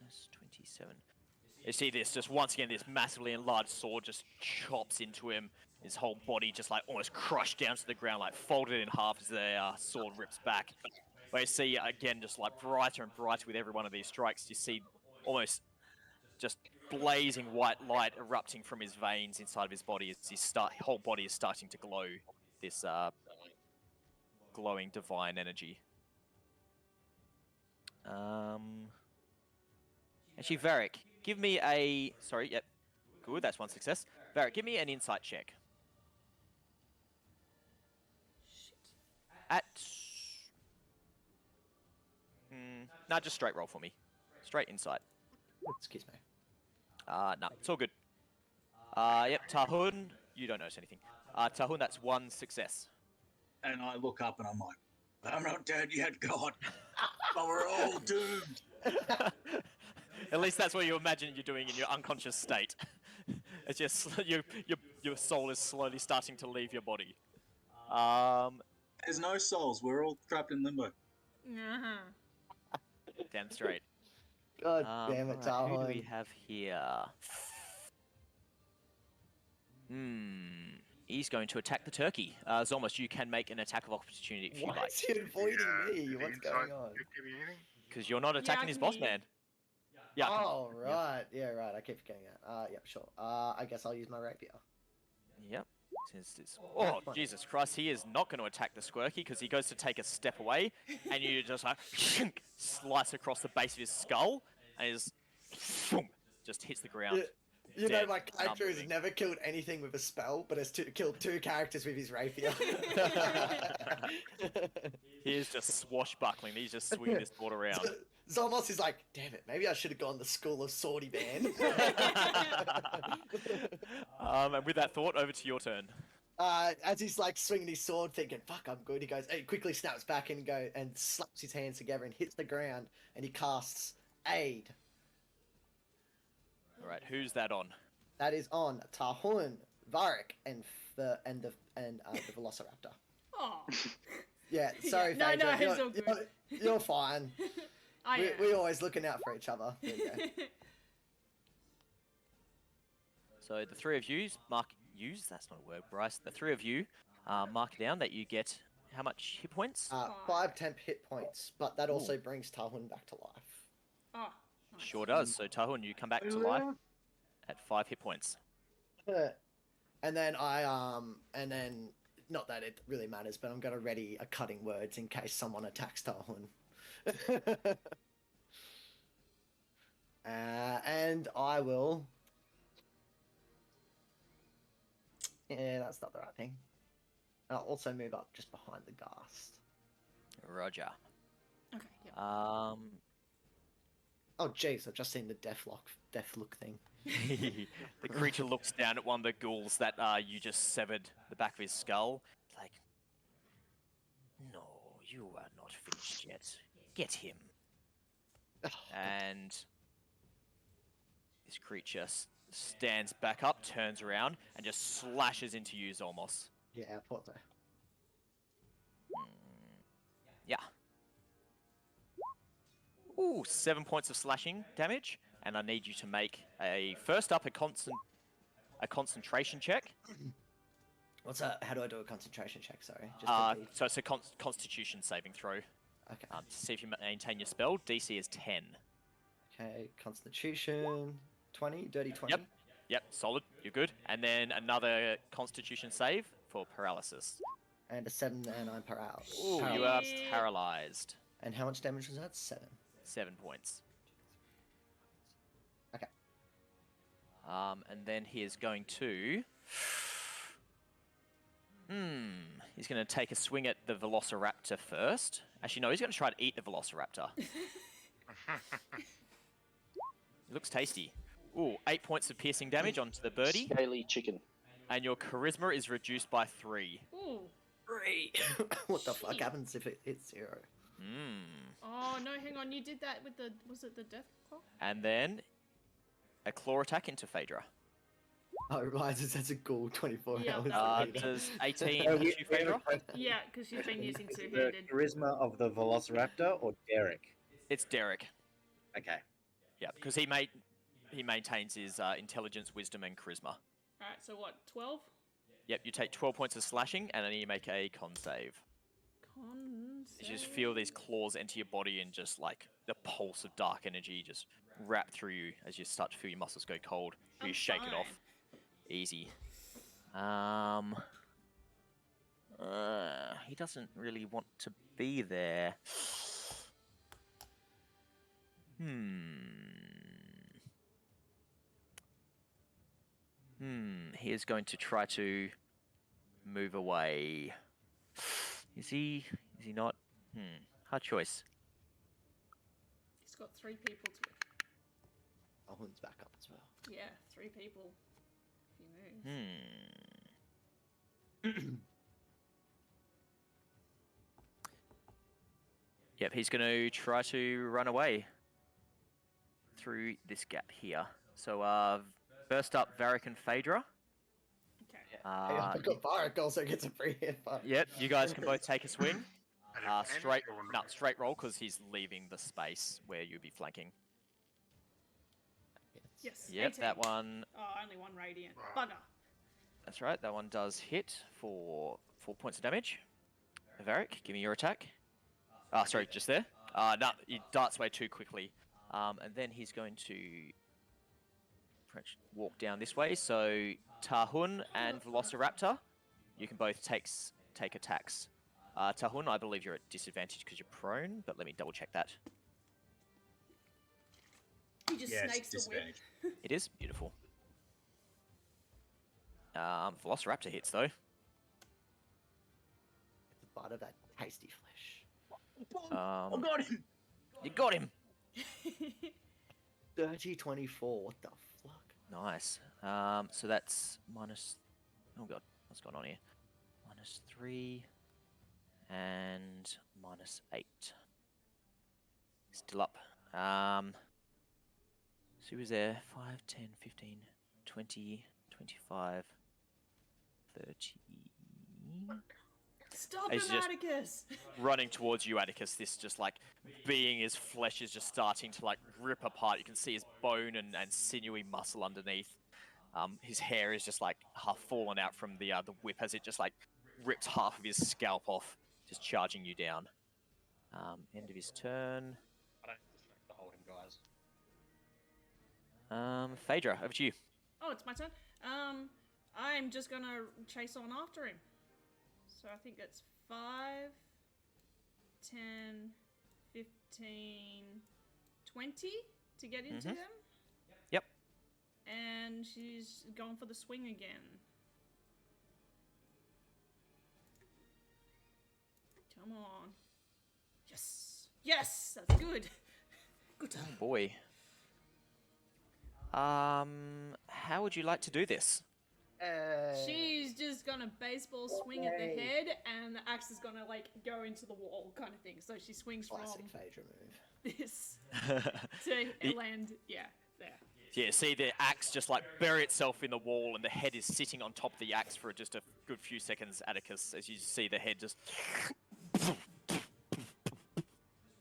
That's 27. You see this, just once again, this massively enlarged sword just chops into him. His whole body just like almost crushed down to the ground, like folded in half as the sword rips back. But you see, again, just like brighter and brighter with every one of these strikes, you see almost just blazing white light erupting from his veins inside of his body as his whole body is starting to glow this glowing divine energy. Actually, Vharik, give me a... Sorry, yep. Good, that's one success. Vharik, give me an insight check. At... Nah, just straight roll for me. Straight insight. Excuse me. No, it's all good. Yep, Tarhun, you don't notice anything. Tarhun, that's one success. And I look up and I'm like, I'm not dead yet, God. But we're all doomed. At least that's what you imagine you're doing in your unconscious state. It's just your soul is slowly starting to leave your body. There's no souls. We're all trapped in limbo. Damn straight. God damn it, Alright, who do we Tarhun. have here? He's going to attack the turkey. Zolmos, you can make an attack of opportunity if you Why like. is he avoiding me? The What's inside going on? could give you anything? Because you're not attacking his can boss you- man. Yeah. Oh, right. Yeah, right. I keep forgetting that. Yep, sure. I guess I'll use my rapier. Yep. Since it's... Oh, Jesus Christ, he is not going to attack the Squirky because he goes to take a step away and you just like slice across the base of his skull and just hits the ground. You know, Dead, my character has numbing. never killed anything with a spell, but has killed two characters with his rapier. He is just swashbuckling. He's just swinging this sword around. Zolmos is like, damn it, maybe I should have gone the school of Swordy Man. And with that thought, over to your turn. As he's like swinging his sword, thinking, "Fuck, I'm good," he goes, he quickly snaps back and slaps his hands together and hits the ground, and he casts Aid. All right, who's that on? That is on Tarhun, Vharik, and the Velociraptor. Oh. Yeah, sorry, No, Phaedra, it's all good. you're fine. We're always looking out for each other. There you go. So the three of you that's not a word, Bryce. The three of you mark down that you get how much hit points? 5 temp hit points, but that also brings Tarhun back to life. Oh, nice. Sure does. So Tarhun, you come back to life at 5 hit points. And then not that it really matters, but I'm gonna ready a cutting words in case someone attacks Tarhun. And I will. Yeah, that's not the right thing. I'll also move up just behind the ghast. Roger. Okay, yep. Oh jeez, I've just seen the death look thing. The creature looks down at one of the ghouls that you just severed the back of his skull. It's like, no, you are not finished yet. Get him. And this creature stands back up, turns around, and just slashes into you, Zolmos. Yeah, I thought so. Ooh, 7 points of slashing damage, and I need you to make a concentration check. What's that? How do I do a concentration check? Sorry. Just So it's a Constitution saving throw. Okay. To see if you maintain your spell. DC is 10. Okay. Constitution 20, dirty 20. Yep, solid. You're good. And then another Constitution save for paralysis. And a 7, and I'm paralyzed. Ooh, you are paralyzed. And how much damage was that? 7. 7 points. Okay. And then he is going to... He's going to take a swing at the Velociraptor first. Actually, no, he's going to try to eat the Velociraptor. It looks tasty. Ooh, 8 points of piercing damage onto the birdie. Scaly chicken. And your charisma is reduced by 3. Ooh. 3. What the fuck happens if it hits 0? Oh, no, hang on. You did that with the... Was it the death claw? And then a claw attack into Phaedra. Oh, it rises as a ghoul 24 Yeah, hours. Does 18 hit you, Phaedra? Yeah, because she's been using The two-handed. charisma of the Velociraptor or Derek? It's Derek. Okay. Yeah, because he maintains his intelligence, wisdom, and charisma. Alright, so what, 12? Yep, you take 12 points of slashing, and then you make a con save. You just feel these claws enter your body, and just like the pulse of dark energy just wrap through you as you start to feel your muscles go cold. You shake it off. Easy. He doesn't really want to be there. He is going to try to move away. Is he not? Hard choice. He's got 3 people to... Tarhun's back up as well. Yeah, 3 people. If you move. Yep, he's going to try to run away through this gap here. So, first up, Vharik and Phaedra. Okay. I got Vharik also gets a free hit. Yep, you guys can both take a swing. Straight straight. roll, because he's leaving the space where you'd be flanking. Yes. Yep, 18. that one. Oh, only 1 radiant. Bugger. That's right, that one does hit for 4 points of damage. Vharik, give me your attack. Sorry, just there. No, he darts away too quickly. And then he's going to walk down this way. So Tarhun and Velociraptor, you can both take attacks. Tarhun, I believe you're at disadvantage because you're prone, but let me double check that. He just snakes the whip. It is beautiful. Velociraptor hits though. It's a bite of that tasty flesh. I got him. You got him. Dirty 24. What the fuck? Nice. So that's minus. Oh god, what's going on here? -3 and -8. Still up. So he was there 5, 10, 15, 20, 25, 30. Stop He's him, just Atticus! running towards you, Atticus. This just like being, his flesh is just starting to like rip apart. You can see his bone and sinewy muscle underneath. His hair is just like half fallen out from the whip as it just like rips half of his scalp off, just charging you down. End of his turn. I don't expect to hold him, guys. Phaedra, over to you. Oh, it's my turn. I'm just gonna chase on after him. So I think that's 5, 10, 15, 20 to get into him. Yep. And she's going for the swing again. Come on. Yes! Yes! That's good! Good time. Oh boy. How would you like to do this? She's just gonna baseball swing at the head, and the axe is gonna like go into the wall, kind of thing. So she swings Classic from Phaedra move. this to land, there. Yeah, see the axe just like bury itself in the wall, and the head is sitting on top of the axe for just a good few seconds, Atticus, as you see the head just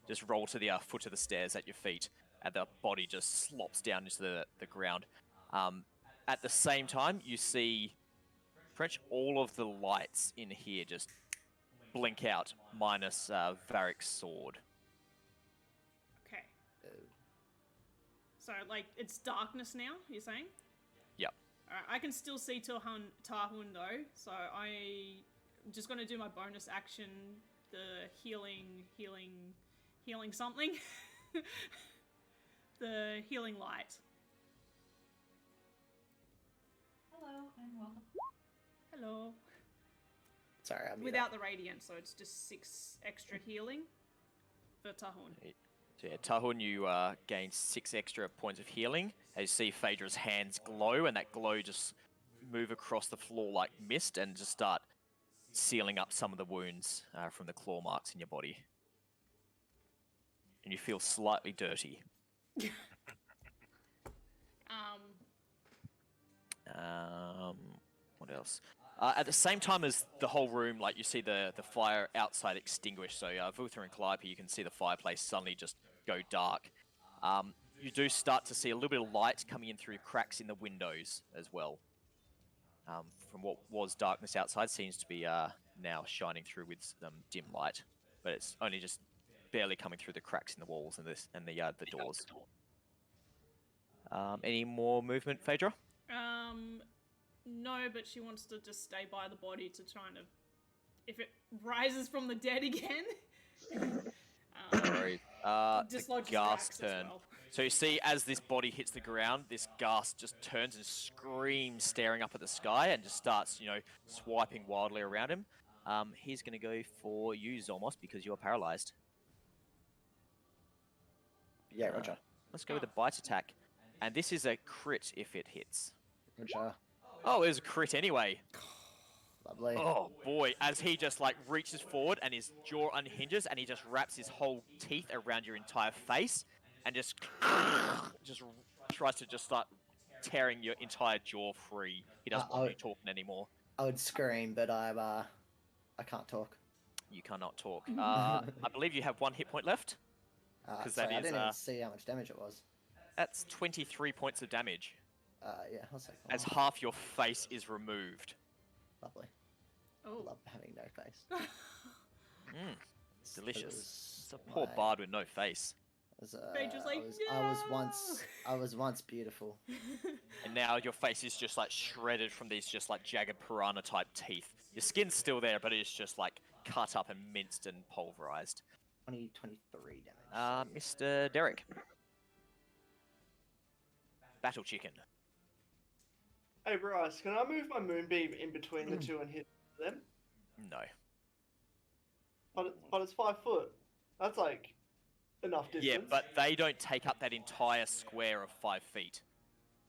just roll to the foot of the stairs at your feet, and the body just slops down into the ground. At the same time, you see French, all of the lights in here just blink out, minus Vharik's sword. Okay. So, like, it's darkness now, you're saying? Yep. Alright, I can still see Tarhun though, so I'm just gonna do my bonus action, the healing something. The healing light. Hello and welcome. Hello. Sorry, I'm Without the radiant, so it's just 6 extra healing for Tarhun. So yeah, Tarhun, you gain 6 extra points of healing. As you see Phaedra's hands glow, and that glow just move across the floor like mist and just start sealing up some of the wounds from the claw marks in your body. And you feel slightly dirty. What else? At the same time as the whole room, like you see the fire outside extinguished. So Vutha and Calliope, you can see the fireplace suddenly just go dark. You do start to see a little bit of light coming in through cracks in the windows as well. From what was darkness outside seems to be now shining through with some dim light, but it's only just barely coming through the cracks in the walls and the doors. Any more movement, Phaedra? No, but she wants to just stay by the body to try and, if it rises from the dead again. Sorry. Dislodge the ghast as turn. well. So you see, as this body hits the ground, this ghast just turns and screams, staring up at the sky, and just starts, swiping wildly around him. He's going to go for you, Zolmos, because you're paralyzed. Yeah, Roger. Let's go with a bite attack. And this is a crit if it hits. Roger. Oh, it was a crit anyway. Lovely. Oh boy, as he just reaches forward and his jaw unhinges and he just wraps his whole teeth around your entire face and just tries to just start tearing your entire jaw free. He doesn't want you talking anymore. I would scream, but I can't talk. You cannot talk. I believe you have 1 hit point left. Sorry, I didn't even see how much damage it was. That's 23 points of damage. Yeah, I'll say. As half your face is removed. Lovely. Oh. Love having no face. Delicious. It's a poor bard with no face. I was once beautiful. And now your face is just shredded from these just jagged piranha type teeth. Your skin's still there, but it's just cut up and minced and pulverized. 23 damage. Mr. Derek. Battle chicken. Hey Bryce, can I move my moonbeam in between the two and hit them? No. But it's 5 foot. That's enough distance. Yeah, but they don't take up that entire square of 5 feet.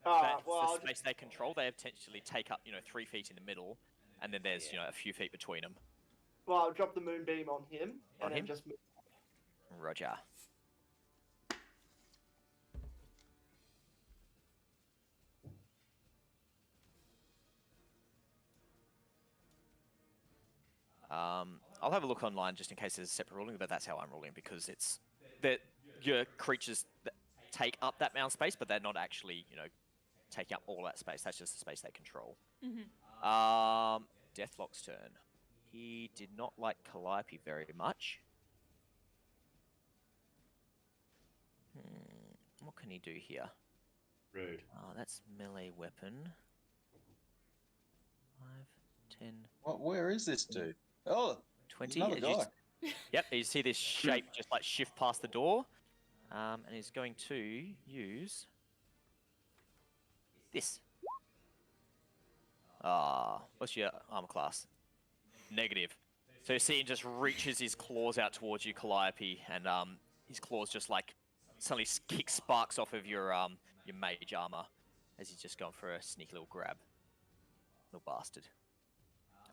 Well, the space they control, they potentially take up, 3 feet in the middle, and then there's, a few feet between them. Well, I'll drop the moonbeam on him, and then just move. Roger. I'll have a look online just in case there's a separate ruling, but that's how I'm ruling, because it's that your creatures that take up that amount of space, but they're not actually, taking up all that space. That's just the space they control. Deathlock's turn. He did not like Calliope very much. What can he do here? Rude. Oh, that's melee weapon. 5, 10. Where is this dude? Oh, 20. another guy. Yep, you see this shape just shift past the door. And he's going to use this. What's your armor class? Negative. So you see he just reaches his claws out towards you, Calliope, and his claws just suddenly kick sparks off of your mage armor as he's just gone for a sneaky little grab. Little bastard.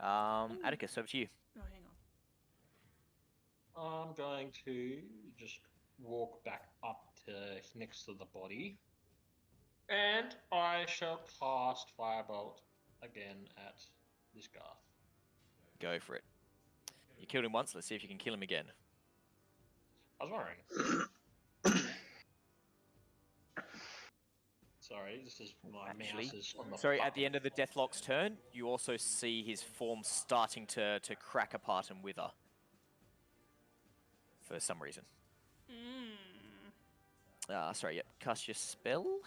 Atticus, over to you. Oh, hang on. I'm going to just walk back up to next to the body, and I shall cast Firebolt again at this guy. Go for it. You killed him once, let's see if you can kill him again. I was wondering. Sorry, this is my Actually, mouse is on the sorry, at button. the end of the Deathlock's turn, you also see his form starting to crack apart and wither. For some reason. Sorry, yep. Cast your spell.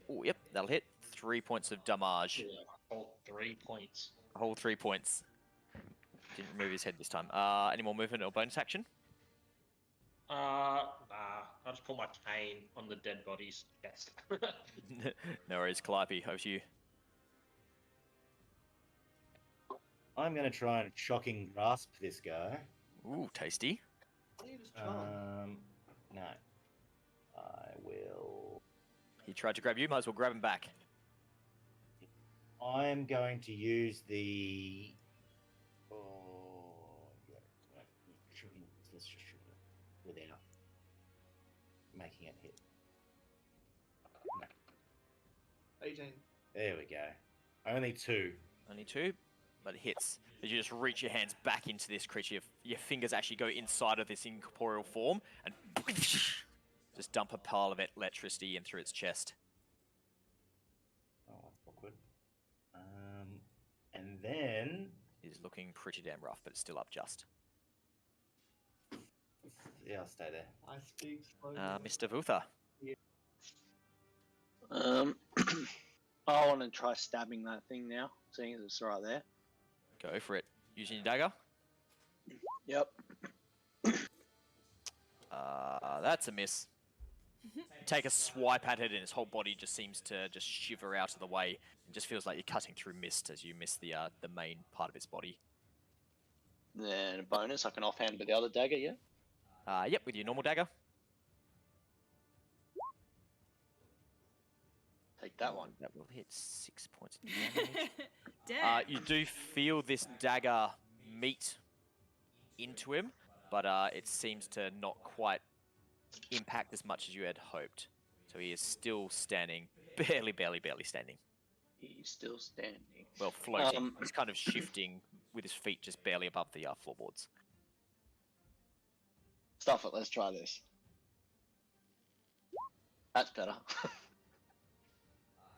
Oh, yep, that'll hit. 3 points of damage. Yeah, whole 3 points. A whole 3 points. Didn't remove his head this time. Any more movement or bonus action? Nah. I just put my cane on the dead body's chest. No worries, Calliope, over to you. I'm going to try and shocking grasp this guy. Ooh, tasty. No. I will. He tried to grab you, might as well grab him back. I'm going to use the. Oh, yeah. Let's just shoot it without making it hit. No. 18. There we go. Only 2. Only 2, but it hits. As you just reach your hands back into this creature, your fingers actually go inside of this incorporeal form and just dump a pile of electricity in through its chest. Oh, awkward. And then He's looking pretty damn rough, but it's still up just. yeah, I'll stay there. I speak slowly. Mr. Vutha. I want to try stabbing that thing now, seeing as it's right there. Go for it. Using your dagger. Yep. That's a miss. Take a swipe at it and its whole body just seems to just shiver out of the way. It just feels like you're cutting through mist as you miss the main part of its body. Then a bonus, I can offhand with the other dagger, yeah? Yep, with your normal dagger. Take that one. That will hit 6 points of damage. Damn. You do feel this dagger meet into him, but it seems to not quite impact as much as you had hoped. So he is still standing, barely standing. He's still standing. Well, floating. He's kind of shifting with his feet just barely above the floorboards. Stuff it, let's try this. That's better.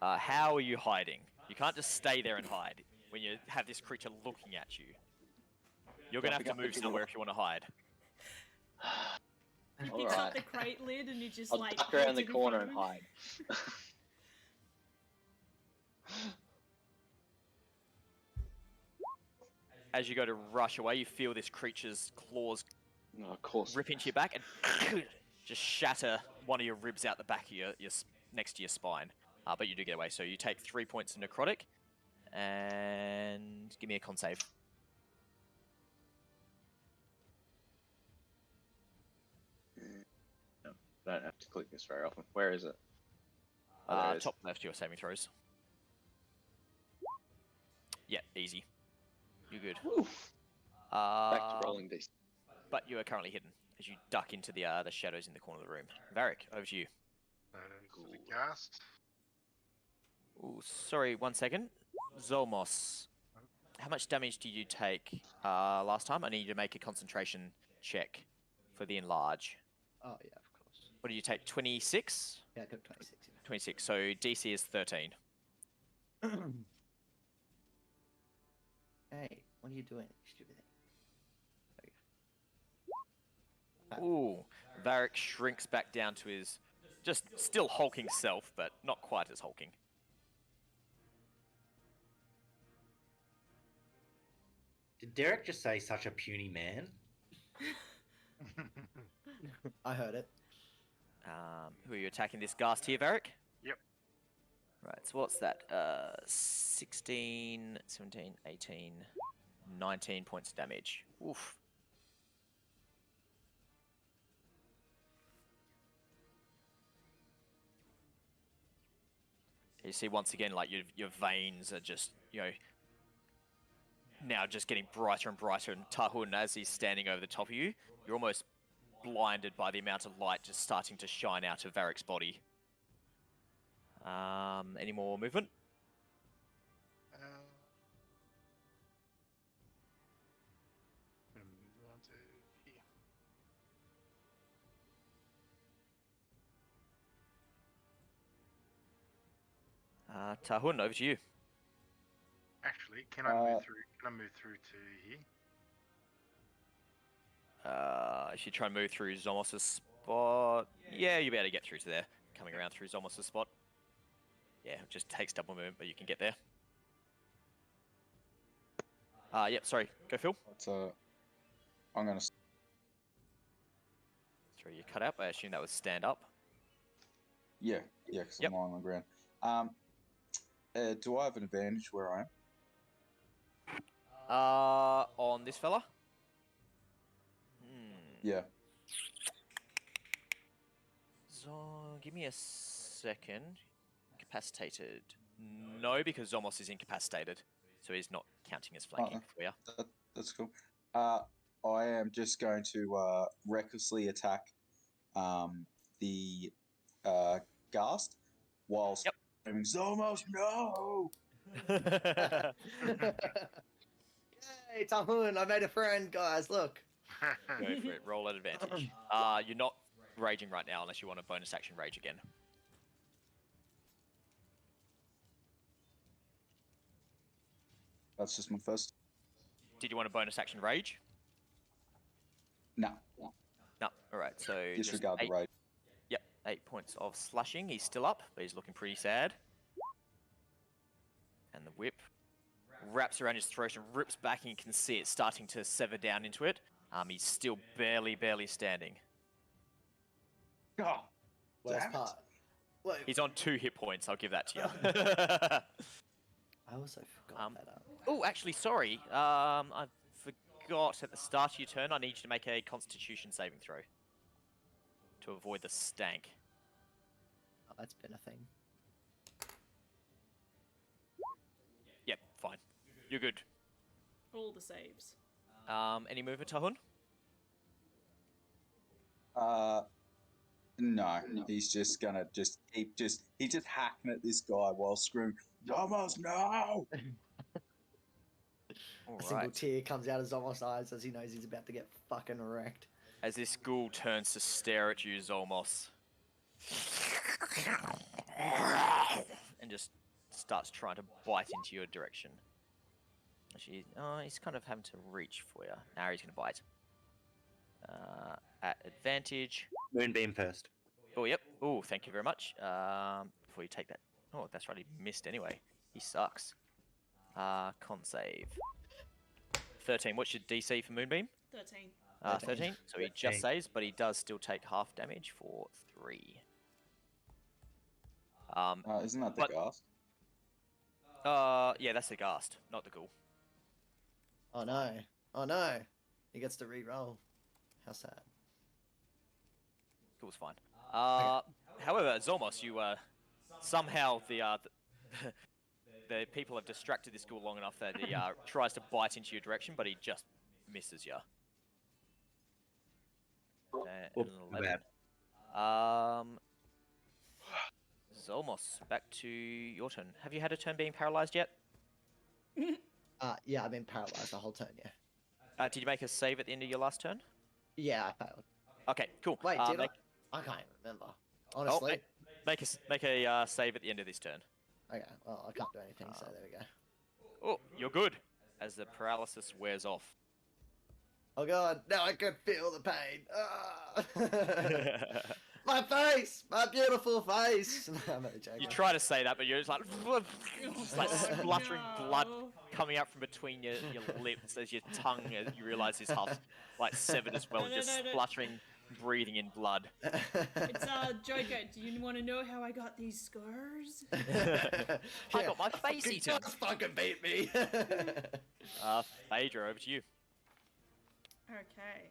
How are you hiding? You can't just stay there and hide when you have this creature looking at you. You're going to have to move somewhere if you want to hide. He All picks right. up the crate lid and you just I'll like duck around holds the it in corner front and of him. hide. As you go to rush away, you feel this creature's claws No, of course. rip into your back and just shatter one of your ribs out the back of your next to your spine. But you do get away, so you take 3 points of necrotic, and give me a con save. No, I don't have to click this very often. Where is it? Oh, there it is. Top left, your saving throws. Yeah, easy. You're good. Woo. Back to rolling these. But you are currently hidden as you duck into the shadows in the corner of the room. Vharik, over to you. So the ghast. Ooh, sorry, 1 second. Zolmos, how much damage did you take last time? I need you to make a concentration check for the enlarge. Oh, yeah, of course. What did you take? 26? Yeah, I got 26. Yeah. 26. So DC is 13. Hey, what are you doing, stupid thing? Ooh, Vharik shrinks back down to his just still hulking self, but not quite as hulking. Did Derek just say such a puny man? I heard it. Who are you attacking this ghast here, Vharik? Yep. Right, so what's that? 16, 17, 18, 19 points of damage. Oof. You see once again, like your veins are just, now just getting brighter and brighter, and Tarhun, as he's standing over the top of you, you're almost blinded by the amount of light just starting to shine out of Varric's body. Any more movement? Move on to here. Tarhun, over to you. Actually, can I move through? Can I move through to here? If you try and move through Zolmos' spot, yeah, you'll be able to get through to there. Coming around through Zolmos' spot. Yeah, it just takes double movement, but you can get there. Yep, sorry. Go, Phil. I'm gonna. Throw your cut up. I assume that was stand up. Yeah, because Yep. I'm lying on the ground. Do I have an advantage where I am? On this fella? Yeah. So, give me a second. Incapacitated. No, because Zolmos is incapacitated. So he's not counting as flanking for you. That's cool. I am just going to recklessly attack the Ghast whilst screaming, Zolmos, no! Yay, Tarhun, I made a friend, guys, look. Go for it. Roll at advantage. You're not raging right now unless you want a bonus action rage again. That's just my first. Did you want a bonus action rage? No. No. Alright, so Disregard the rage. Yep, 8 points of slashing. He's still up, but he's looking pretty sad. And the whip wraps around his throat and rips back, and you can see it starting to sever down into it. He's still barely standing. Oh, Worst part. Wait, He's on 2 hit points, I'll give that to you. I also forgot that up. Oh, actually, sorry. I forgot at the start of your turn, I need you to make a Constitution saving throw. To avoid the stank. Oh, that's been a thing. Yep, fine. You're good. All the saves. Any movement, Tarhun? No. He's just gonna keep he's just hacking at this guy while screaming, Zolmos, no! A single tear comes out of Zolmos' eyes as he knows he's about to get fucking wrecked. As this ghoul turns to stare at you, Zolmos. And just starts trying to bite into your direction. Actually, he's kind of having to reach for you. Now he's going to bite. At advantage. Moonbeam first. Oh, yep. Oh, thank you very much. Before you take that. Oh, that's right. He missed anyway. He sucks. Con save. 13. What's your DC for Moonbeam? 13. 13. So he just saves, but he does still take half damage for 3. Isn't that the Ghast? Yeah, that's the Ghast, not the ghoul. Oh no. Oh no. He gets to re-roll. How sad. Ghoul's fine. However, Zolmos, you somehow the people have distracted this ghoul long enough that he tries to bite into your direction, but he just misses you. Zolmos, back to your turn. Have you had a turn being paralyzed yet? Yeah, I've been paralyzed the whole turn, yeah. Did you make a save at the end of your last turn? Yeah, I failed. Okay, cool. Wait, did I? I can't even remember. Honestly. Make a save at the end of this turn. Okay, well, I can't do anything, so there we go. Oh, you're good. As the paralysis wears off. Oh god, now I can feel the pain. Ah! My face! My beautiful face! I'm only joking. You try to say that, but you're just like spluttering blood coming out from between your lips as your tongue, as you realise is half severed as well, just spluttering, breathing in blood. It's Joker. Do you want to know how I got these scars? I got my face eaten. Just fucking beat me. Phaedra, over to you. Okay.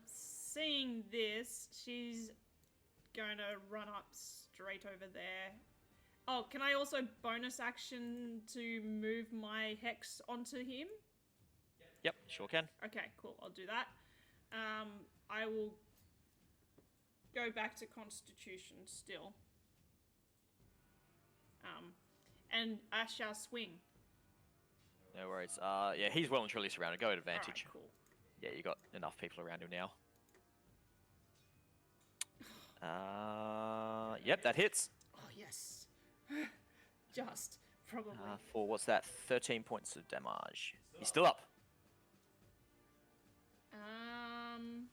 Seeing this, she's going to run up straight over there. Oh, can I also bonus action to move my hex onto him? Yep, sure can. Okay, cool. I'll do that. I will go back to Constitution still. And I shall swing. No worries. Yeah, he's well and truly surrounded. Go at advantage. Alright, cool. Yeah, you got enough people around him now. Yep, that hits. Oh, yes. Just probably. For what's that? 13 points of damage. He's still up. And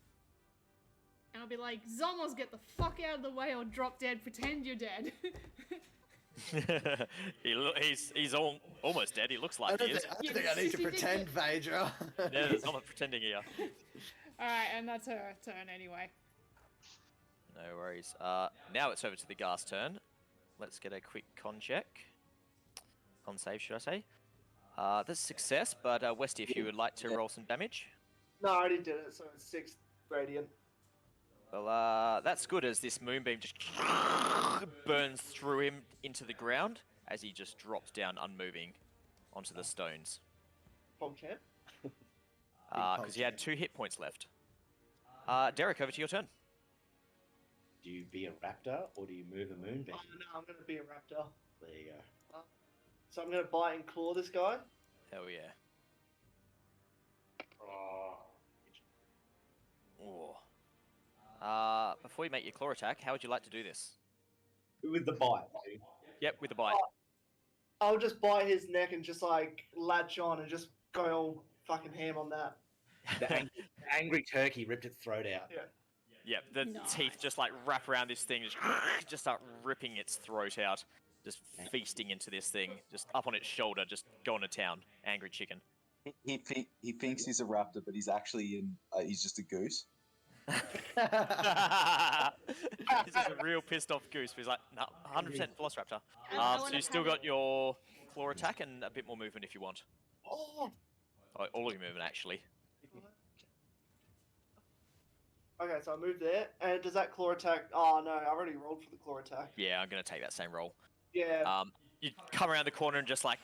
I'll be like, Zolmos, get the fuck out of the way or drop dead. Pretend you're dead. He's almost dead. He looks like he is. I don't think I need to pretend, Phaedra. Yeah, there's not pretending here. Alright, and that's her turn anyway. No worries. Now it's over to the Gas turn. Let's get a quick con check. Con save, should I say? That's a success, but Westy, if you would like to roll some damage. No, I already did it, so it's 6 radiant. Well, that's good as this moonbeam just burns through him into the ground as he just drops down unmoving onto the stones. PogChamp? Because he had 2 hit points left. Derek, over to your turn. Do you be a raptor or do you move a moonbeam? Oh, no, I'm going to be a raptor. There you go. So I'm going to bite and claw this guy. Hell yeah. Oh. Before you make your claw attack, how would you like to do this? With the bite. Yep, with the bite. I'll just bite his neck and just like latch on and just go all fucking ham on that. The angry turkey ripped its throat out. Yeah. Yep, the teeth just like wrap around this thing, just start ripping its throat out, just feasting into this thing, just up on its shoulder, just going to town. Angry chicken. He thinks he's a raptor, but he's actually he's just a goose. He's just a real pissed off goose. He's like, no, 100% Velociraptor. So you still got your claw attack and a bit more movement if you want. Oh. All of your movement actually. Okay, so I moved there, and does that claw attack? Oh no, I already rolled for the claw attack. Yeah, I'm gonna take that same roll. Yeah. You come around the corner and just like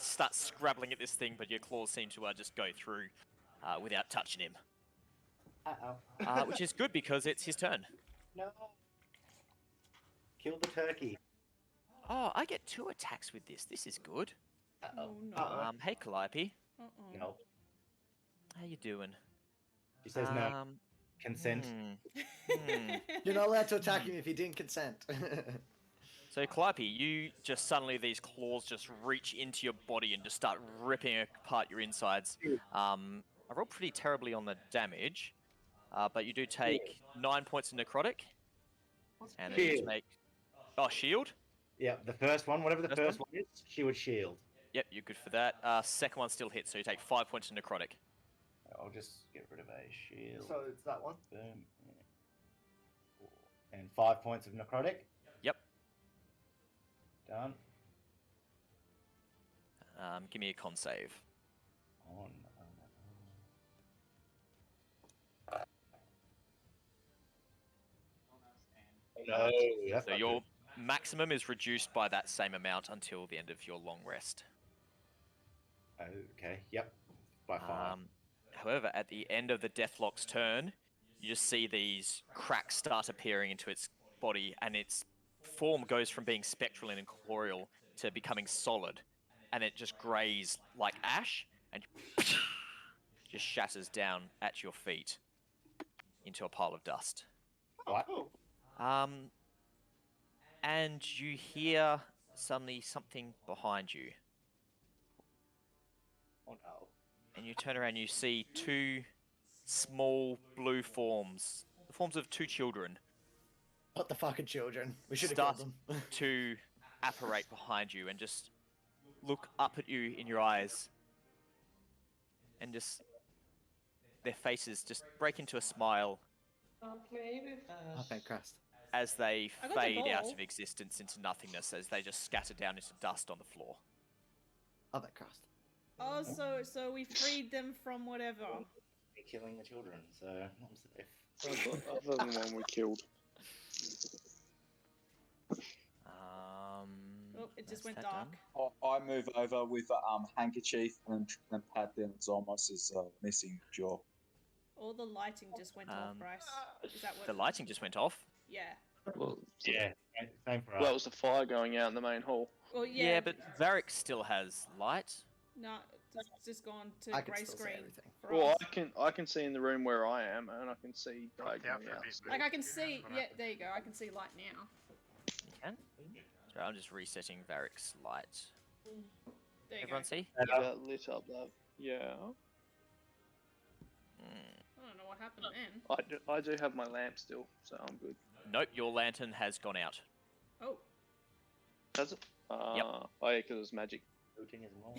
start scrabbling at this thing, but your claws seem to just go through without touching him. Which is good because it's his turn. No. Kill the turkey. Oh, I get 2 attacks with this. This is good. Oh no. Hey Calliope. No. How you doing? She says no. Consent. You're not allowed to attack him if he didn't consent. So Calliope, you just suddenly these claws just reach into your body and just start ripping apart your insides. I rolled pretty terribly on the damage, but you do take 9 points of necrotic. And then you make... Oh, shield? Yeah, the first one, whatever the first one is, she would shield. Yep, you're good for that. Second one still hits, so you take 5 points of necrotic. I'll just get rid of a shield. So it's that one. Boom. And 5 points of necrotic. Yep. Done. Give me a con save. No. So your maximum is reduced by that same amount until the end of your long rest. Okay. Yep. By 5. However, at the end of the Deathlock's turn, you just see these cracks start appearing into its body, and its form goes from being spectral and incorporeal to becoming solid, and it just greys like ash, and just shatters down at your feet into a pile of dust. What? And you hear suddenly something behind you. Oh no. And you turn around and you see 2 small blue forms. The forms of 2 children. What the fucking children? We should have Start killed them. to apparate behind you and just look up at you in your eyes. And just... their faces just break into a smile. Oh, thank Christ. As they I got the fade out ball. of existence into nothingness, as they just scatter down into dust on the floor. Oh, thank Christ. Oh, so we freed them from whatever. Killing the children, so I'm safe. Other than the one we killed. Oh, it just that's went that dark. done. I move over with a handkerchief and pat down Zolmos' missing jaw. All the lighting just went off, Bryce. Is that what? The lighting just went off. Yeah. Well, Yeah, same for us. that was the fire going out in the main hall. Well, Yeah, yeah. but Vharik still has light. No, it's just gone to I can grey still see screen. everything. For Well, us. I can see in the room where I am, and I can see Look diagonally out for a out. bit, Like mate. I can see. What Yeah, happened? there you go. I can see light now. can. Sorry, I'm just resetting Vharik's light. There you Everyone go. see? That lit up that. Yeah. I don't know what happened then. I do have my lamp still, so I'm good. Nope, your lantern has gone out. Oh. Does it? Yep. Oh yeah, because it was magic. Looting as well.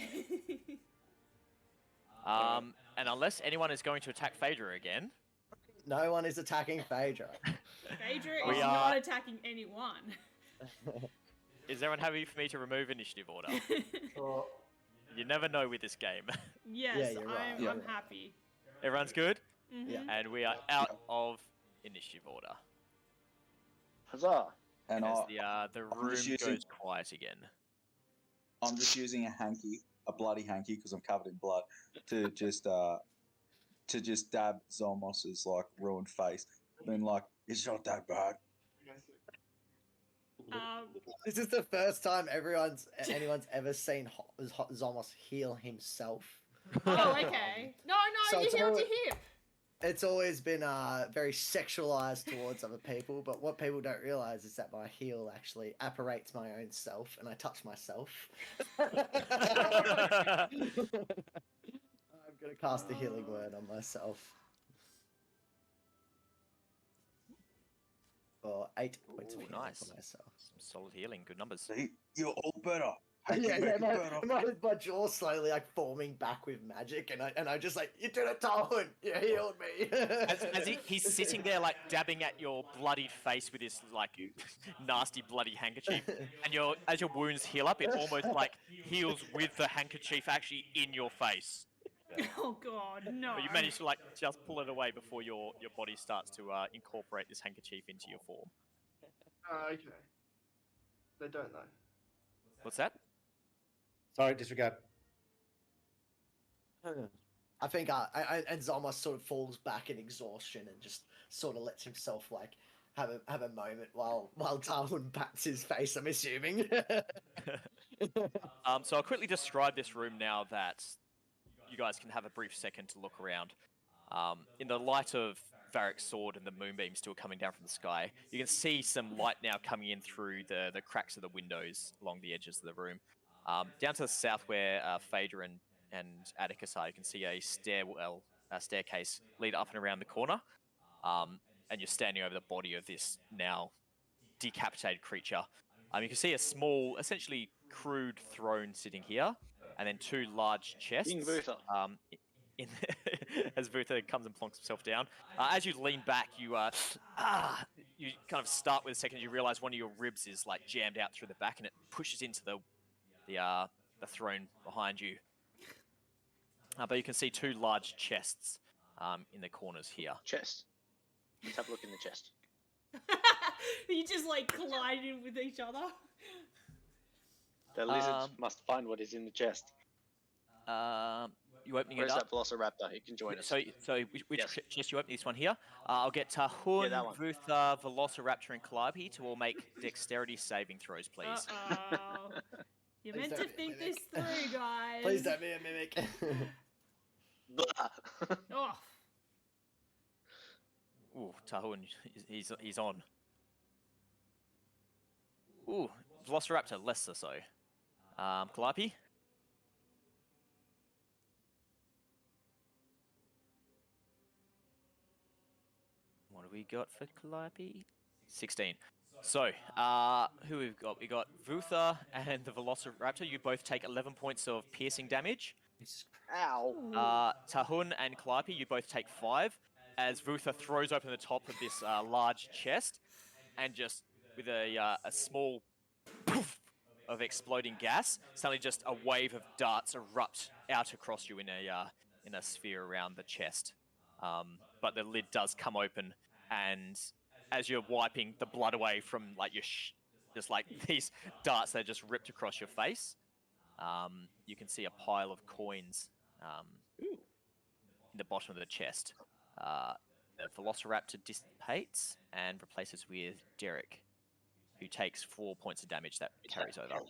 And unless anyone is going to attack Phaedra again, No one is attacking Phaedra. Phaedra We is are- not attacking anyone. is everyone happy for me to remove initiative order? Oh, You never know with this game. Yes, you're right, I'm yeah. happy. Everyone's good? Mhm. And we are out of initiative order. Huzzah! And As I'm the room just using- goes quiet again. I'm just using a hanky, a bloody hanky, because I'm covered in blood, to just dab Zolmos's like ruined face. Being like, it's not that bad. This is the first time anyone's ever seen Zolmos heal himself. Oh, okay. No, So you it's healed all- your hip. It's always been very sexualized towards other people, but what people don't realize is that my heal actually apparates my own self, and I touch myself. I'm gonna cast a healing word on myself. For 8 points of Ooh, healing nice. for myself. Some solid healing, good numbers. See, you're all better. Hanky Yeah, make it my better. jaw slowly like forming back with magic, and I just like, you did it, Tarhun! You healed me! As he's sitting there like dabbing at your bloodied face with his like nasty bloody handkerchief, and as your wounds heal up, it almost like heals with the handkerchief actually in your face. Oh god, no. But you manage to like just pull it away before your body starts to incorporate this handkerchief into your form. Okay. They don't know. What's that? sorry, disregard. I think and Zolmos sort of falls back in exhaustion and just sort of lets himself like have a moment while Tarhun pats his face, I'm assuming. So I'll quickly describe this room now that you guys can have a brief second to look around. In the light of Vharik's sword and the moonbeam still coming down from the sky, you can see some light now coming in through the cracks of the windows along the edges of the room. Down to the south where Phaedra and Atticus are, you can see a staircase lead up and around the corner. And you're standing over the body of this now decapitated creature. You can see a small, essentially crude throne sitting here, and then two large chests. King Vutha. As Vutha comes and plonks himself down. As you lean back, you kind of start with a second. You realize one of your ribs is like jammed out through the back, and it pushes into the throne behind you. But you can see two large chests in the corners here. Chest. Let's have a look in the chest. You just like collided with each other. The lizards must find what is in the chest. You opening Where's it up? that Velociraptor? He can join us. So which Yes. chest you open? This one here. I'll get Tarhun, that one. Vutha, Velociraptor, and Calliope to all make dexterity saving throws, please. Uh-oh. You Please meant to don't be a think this mimic. through, guys. Please don't be a mimic. Blah. Oh, Ooh, Tarhun, he's on. Ooh, Velociraptor, less so. Calliope? What do we got for Calliope? 16. So, who we've got? We got Vutha and the Velociraptor. You both take 11 points of piercing damage. Ow. Tarhun and Calliope, you both take 5. As Vutha throws open the top of this large chest, and just with a small poof of exploding gas, suddenly just a wave of darts erupt out across you in a sphere around the chest. But the lid does come open, and as you're wiping the blood away from like your just like these darts that are just ripped across your face, you can see a pile of coins in the bottom of the chest. The Velociraptor dissipates and replaces with Derek, who takes 4 points of damage that carries over.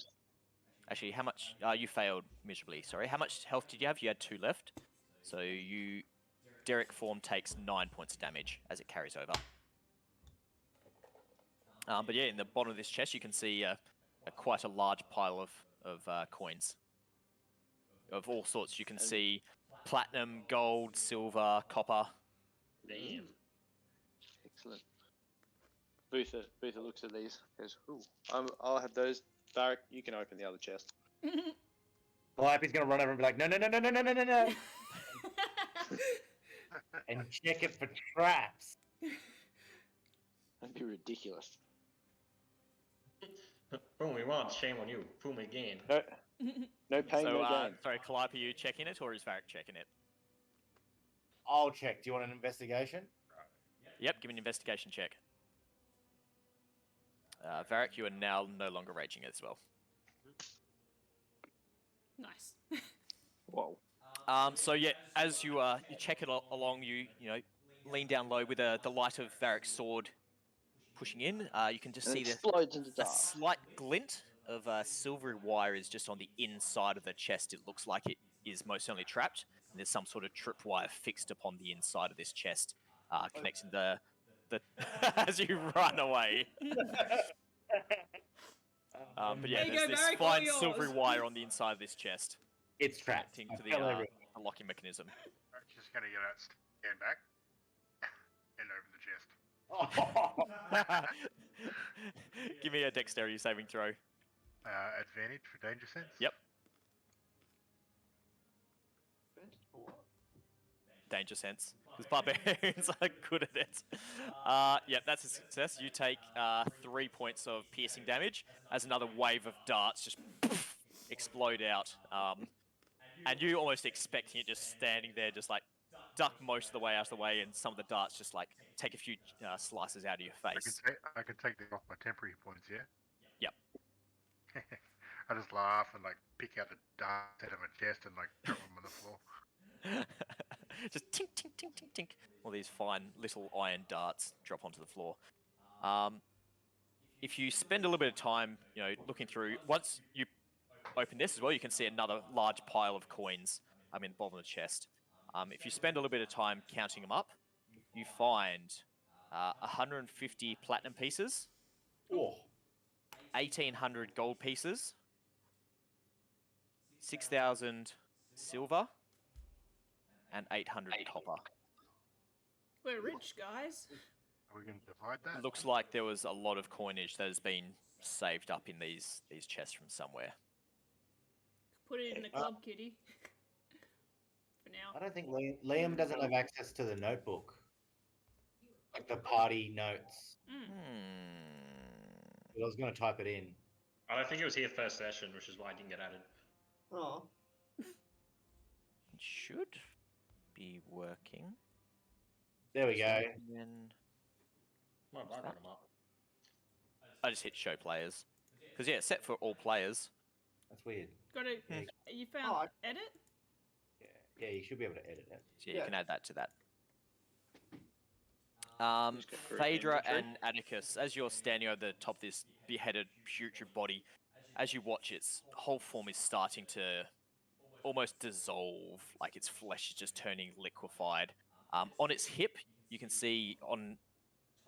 Actually, how much? You failed miserably, sorry. How much health did you have? You had 2 left. So Derek form takes 9 points of damage as it carries over. But yeah, in the bottom of this chest, you can see quite a large pile of coins of all sorts. You can see platinum, gold, silver, copper. Damn. Excellent. Vutha looks at these. Goes, "Ooh, I'll have those. Vharik, you can open the other chest." Calliope's gonna run over and be like, no, no, no, no, no, no, no, no, no, and check it for traps. That'd be ridiculous. Fool me once, shame on you. Fool me again. No pain, So, no gain. sorry, Calliope, are you checking it, or is Vharik checking it? I'll check. Do you want an investigation? Yep, give me an investigation check. Vharik, you are now no longer raging as well. Nice. Whoa. So yeah, as you check it along, you lean down low with the light of Varric's sword pushing in. You can just And see it explodes into a dust. slight glint of silvery wire is just on the inside of the chest. It looks like it is most certainly trapped. And there's some sort of tripwire fixed upon the inside of this chest, connecting the as you run away. But yeah, There you there's go, this Vharik, all fine yours. silvery wire on the inside of this chest, It's trapped. connecting to Tell everyone. the locking mechanism. I'm just gonna get out, stand back, and open the chest. Give me a dexterity saving throw. Advantage for danger sense. Yep. Danger sense. Because barbarians are good at it. Yep, that's a success. You take 3 points of piercing damage as another wave of darts just explode out. And you almost expecting it just standing there, just like duck most of the way out of the way, and some of the darts just like take a few slices out of your face. I can take them off my temporary points, yeah? Yep. I just laugh and like pick out the darts out of my chest and like drop them on the floor. Just tink, tink, tink, tink, tink. All these fine little iron darts drop onto the floor. If you spend a little bit of time, looking through, once you open this as well, you can see another large pile of coins. In the bottom of the chest. If you spend a little bit of time counting them up, you find 150 platinum pieces, 1,800 gold pieces, 6,000 silver, and 800 copper. We're rich, guys. Are we going to divide that? It looks like there was a lot of coinage that has been saved up in these chests from somewhere. Put it in the club, kitty. For now. I don't think Liam doesn't have access to the notebook. Like the party notes. I was going to type it in. I don't think it was here first session, which is why I didn't get added. Oh. It should be working. There we go. Well, I got them up. I just hit show players. Because yeah, it's set for all players. That's weird. Got it. You found edit? Yeah, you should be able to edit it. So yeah, you can add that to that. Phaedra and Atticus, as you're standing over the top of this beheaded, putrid body, as you watch, its whole form is starting to almost dissolve, like its flesh is just turning liquefied. On its hip, you can see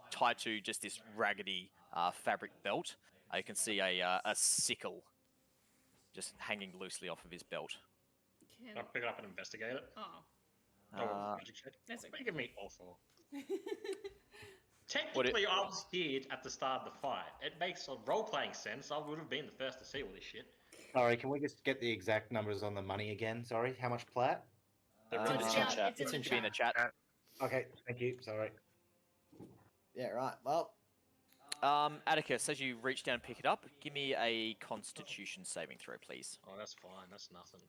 tied to just this raggedy fabric belt, you can see a sickle just hanging loosely off of his belt. Can I pick it up and investigate it? Oh. Magic check. That's okay. What are you giving me awful? Technically, I was here at the start of the fight. It makes a role-playing sense. I would have been the first to see all this shit. Sorry, can we just get the exact numbers on the money again? Sorry, how much plat? They're in the chat. It's in the chat. Okay, thank you. Sorry. Yeah, right. Well, Atticus, as you reach down and pick it up, give me a Constitution saving throw, please. Oh, that's fine. That's nothing.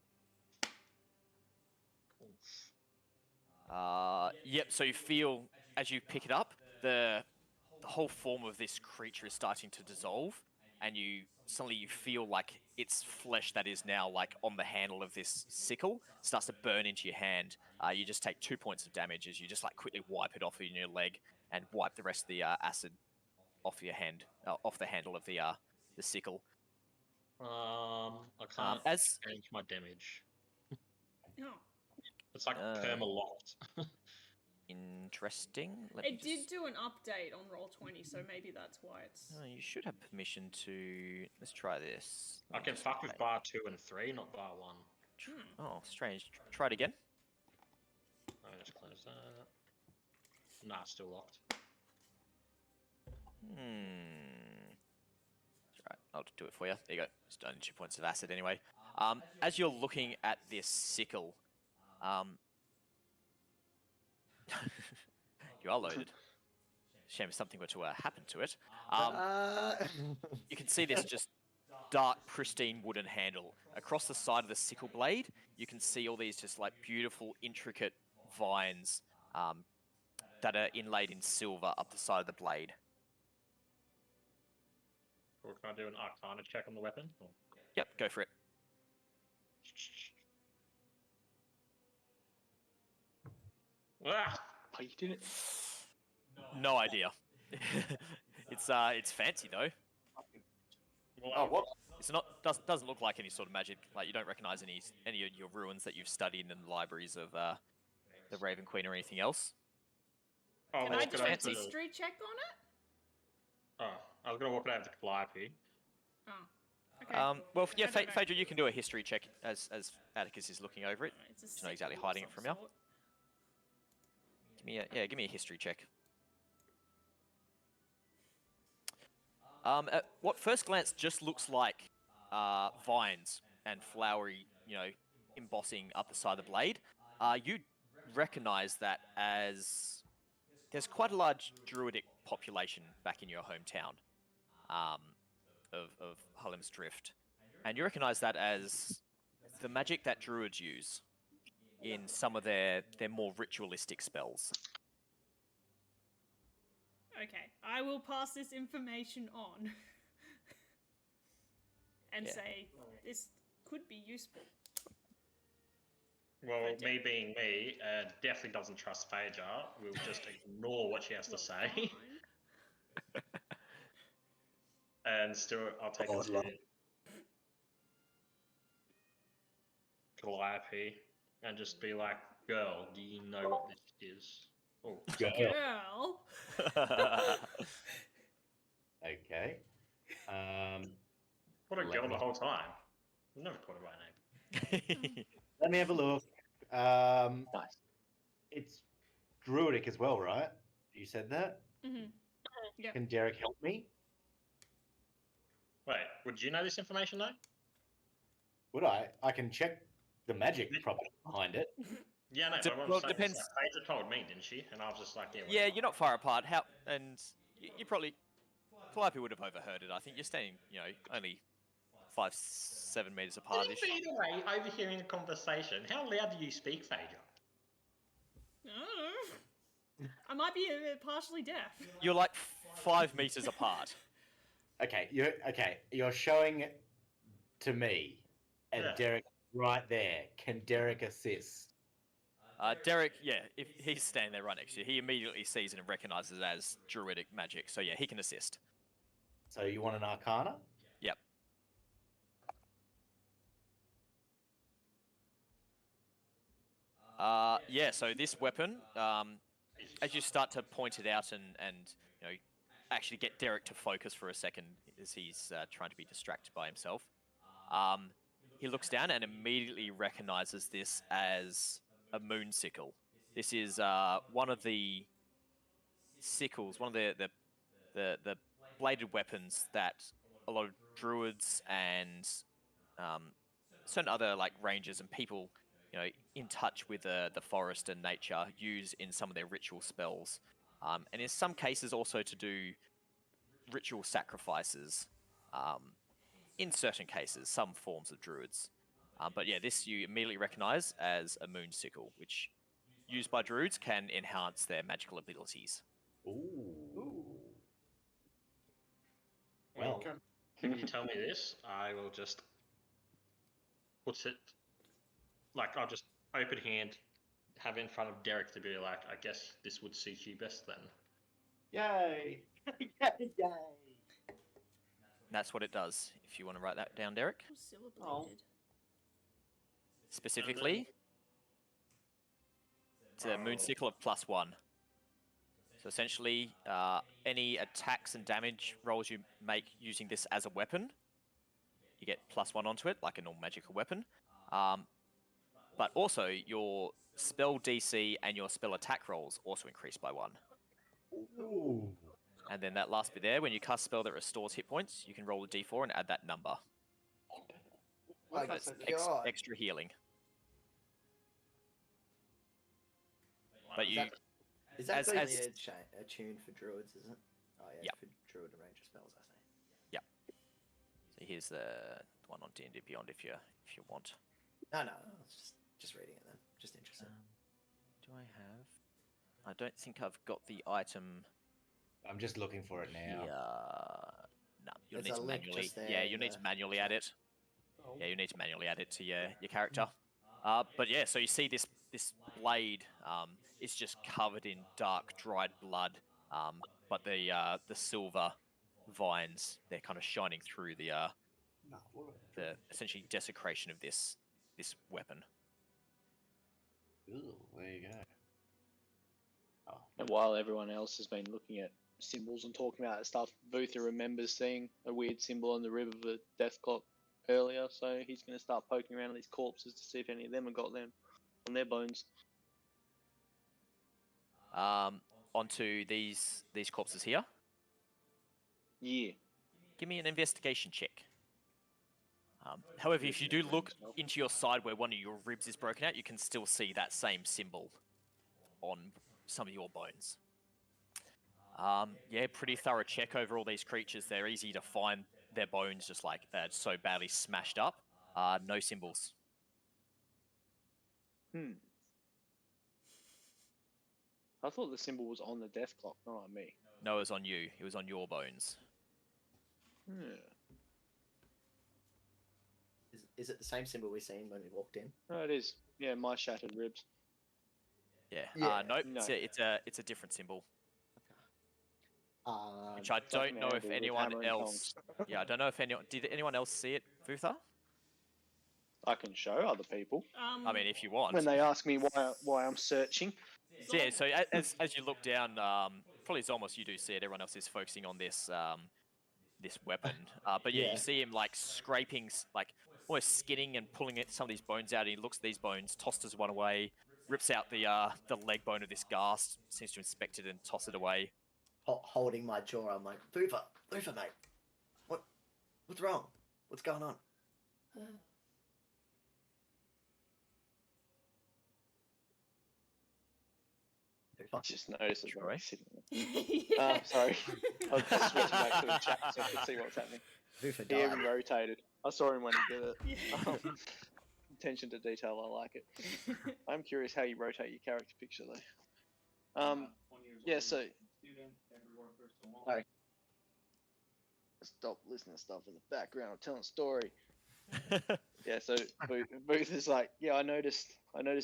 Yep. So you feel as you pick it up, the whole form of this creature is starting to dissolve, and you feel like its flesh that is now like on the handle of this sickle starts to burn into your hand. You just take 2 points of damage as you just like quickly wipe it off in your leg and wipe the rest of the acid off your hand, off the handle of the sickle. I can't change my damage. No. It's like perma-locked. interesting. It did do an update on Roll20, so maybe that's why it's... Oh, you should have permission to... Let's try this. I can fuck with bar 2 and 3, not bar 1. Oh, strange. Try it again. I just close that. Nah, still locked. Right, I'll do it for you. There you go. Just only 2 points of acid anyway. As you're looking at this sickle, you are loaded. Shame if something were to happen to it. You can see this just dark, pristine wooden handle. Across the side of the sickle blade, you can see all these just like beautiful, intricate vines that are inlaid in silver up the side of the blade. Or can I do an Arcana check on the weapon? Or... Yep, go for it. Ah! Oh, you did it. No idea. It's fancy though. Oh, what? It's not doesn't look like any sort of magic. Like you don't recognize any of your ruins that you've studied in the libraries of the Raven Queen or anything else. Oh, Can I do a fancy. history check on it? Oh, I was gonna walk it over to Calliope. Oh, okay. Well, yeah, I don't know. Phaedra, you can do a history check as Atticus is looking over it. It's a She's not exactly sickle of hiding it some from you. sort. Give me a history check. At what first glance just looks like vines and flowery, embossing up the side of the blade. You recognize that as there's quite a large druidic population back in your hometown of Hullim's Drift, and you recognize that as the magic that druids use in some of their more ritualistic spells. Okay, I will pass this information on and say this could be useful. Well, me being me, definitely doesn't trust Phaedra. We'll just ignore what she has to say. And still, I'll take it to Calliope and just be like, girl, do you know what this is? Oh, Girl. Okay. What a girl the whole time. I've never called her by name. Let me have a look. Nice. It's druidic as well, right? You said that? Mm-hmm. Yeah. Can Derek help me? Wait, would you know this information though? Would I? I can check the magic property behind it. Yeah, no, but Well, it depends. Phaedra told me, didn't she? And I was just like, yeah. Yeah, you're not far apart. And you probably Calliope would have overheard it. I think you're standing, only 5-7 meters apart. But either way, overhearing a conversation. How loud do you speak, Phaedra? I don't know. I might be partially deaf. You're like 5 meters apart. Okay, you're showing to me, and Derek right there. Can Derek assist? Derek, if he's standing there right next to you, he immediately sees it and recognizes it as druidic magic. So yeah, he can assist. So you want an Arcana? Yep. Yeah. So this weapon, as you start to point it out and actually get Derek to focus for a second as he's trying to be distracted by himself, he looks down and immediately recognizes this as a moon sickle. This is one of the sickles, one of the bladed weapons that a lot of druids and certain other rangers and people, in touch with the forest and nature use in some of their ritual spells, and in some cases also to do ritual sacrifices. In certain cases, some forms of druids. But yeah, this you immediately recognize as a moon sickle, which, used by druids, can enhance their magical abilities. Ooh. Well, if you tell me this, I will just put it, I'll just open hand, have it in front of Derek to be like, I guess this would suit you best then. Yay! Yay! And that's what it does. If you want to write that down, Derek. Silver bladed. Specifically, It's a moon sickle of +1. So essentially, any attacks and damage rolls you make using this as a weapon, you get +1 onto it, like a normal magical weapon. But also, your spell DC and your spell attack rolls also increase by 1. Ooh. And then that last bit there, when you cast a spell that restores hit points, you can roll a d4 and add that number. Oh, That's God. extra healing. But you, Is that as- only as- a tune for druids, is it? Oh, yeah, Yep. for druid and ranger spells, I say. so here's the one on D&D Beyond if you want. No, it's just reading it then. Just interested. Do I have? I don't think I've got the item I'm just looking for it now. here. No, you'll There's need a to link manually. just there Yeah, in you'll need the to manually add it. Oh. Yeah, you need to manually add it to your character. But yeah, so you see this blade is just covered in dark, dried blood. But the silver vines, they're kind of shining through the essentially desecration of this weapon. Ooh, there you go. Oh, And while everyone else has been looking at symbols and talking about stuff, Vutha remembers seeing a weird symbol on the rib of the death clock earlier, so he's going to start poking around these corpses to see if any of them have got them on their bones. Onto these corpses here. Yeah. Give me an investigation check. However, if you do look into your side where one of your ribs is broken out, you can still see that same symbol on some of your bones. Yeah, pretty thorough check over all these creatures. They're easy to find their bones, just like they're so badly smashed up. No symbols. I thought the symbol was on the death clock, not on me. No, it was on you. It was on your bones. Yeah. Is it the same symbol we seen when we walked in? Oh, it is. Yeah, my shattered ribs. Yeah. Yeah. Nope. No. It's a different symbol. Which I It's like don't an know if anvil with anyone hammer and else. Yeah, I don't know if anyone. Did anyone else see it, Vutha? I can show other people I mean, if you want. when they ask me why I'm searching. So, yeah. So as you look down, probably Zolmos, you do see it. Everyone else is focusing on this this weapon. But yeah, Yeah. you see him like scraping, like almost skinning and pulling some of these bones out. And he looks at these bones, tosses one away, rips out the leg bone of this ghast, seems to inspect it and toss it away. Holding my jaw, I'm like, Vutha, mate. What's wrong? What's going on? I just noticed it. Troy? Sitting there. Sorry. I was just switching back to the chat so I could see what's happening. Vutha He even died. rotated. I saw him when he did it. Yeah. Attention to detail, I like it. I'm curious how you rotate your character picture though. Yeah, so Sorry. stop listening to stuff in the background. I'm telling a story. Yeah, so Booth is like, yeah, I noticed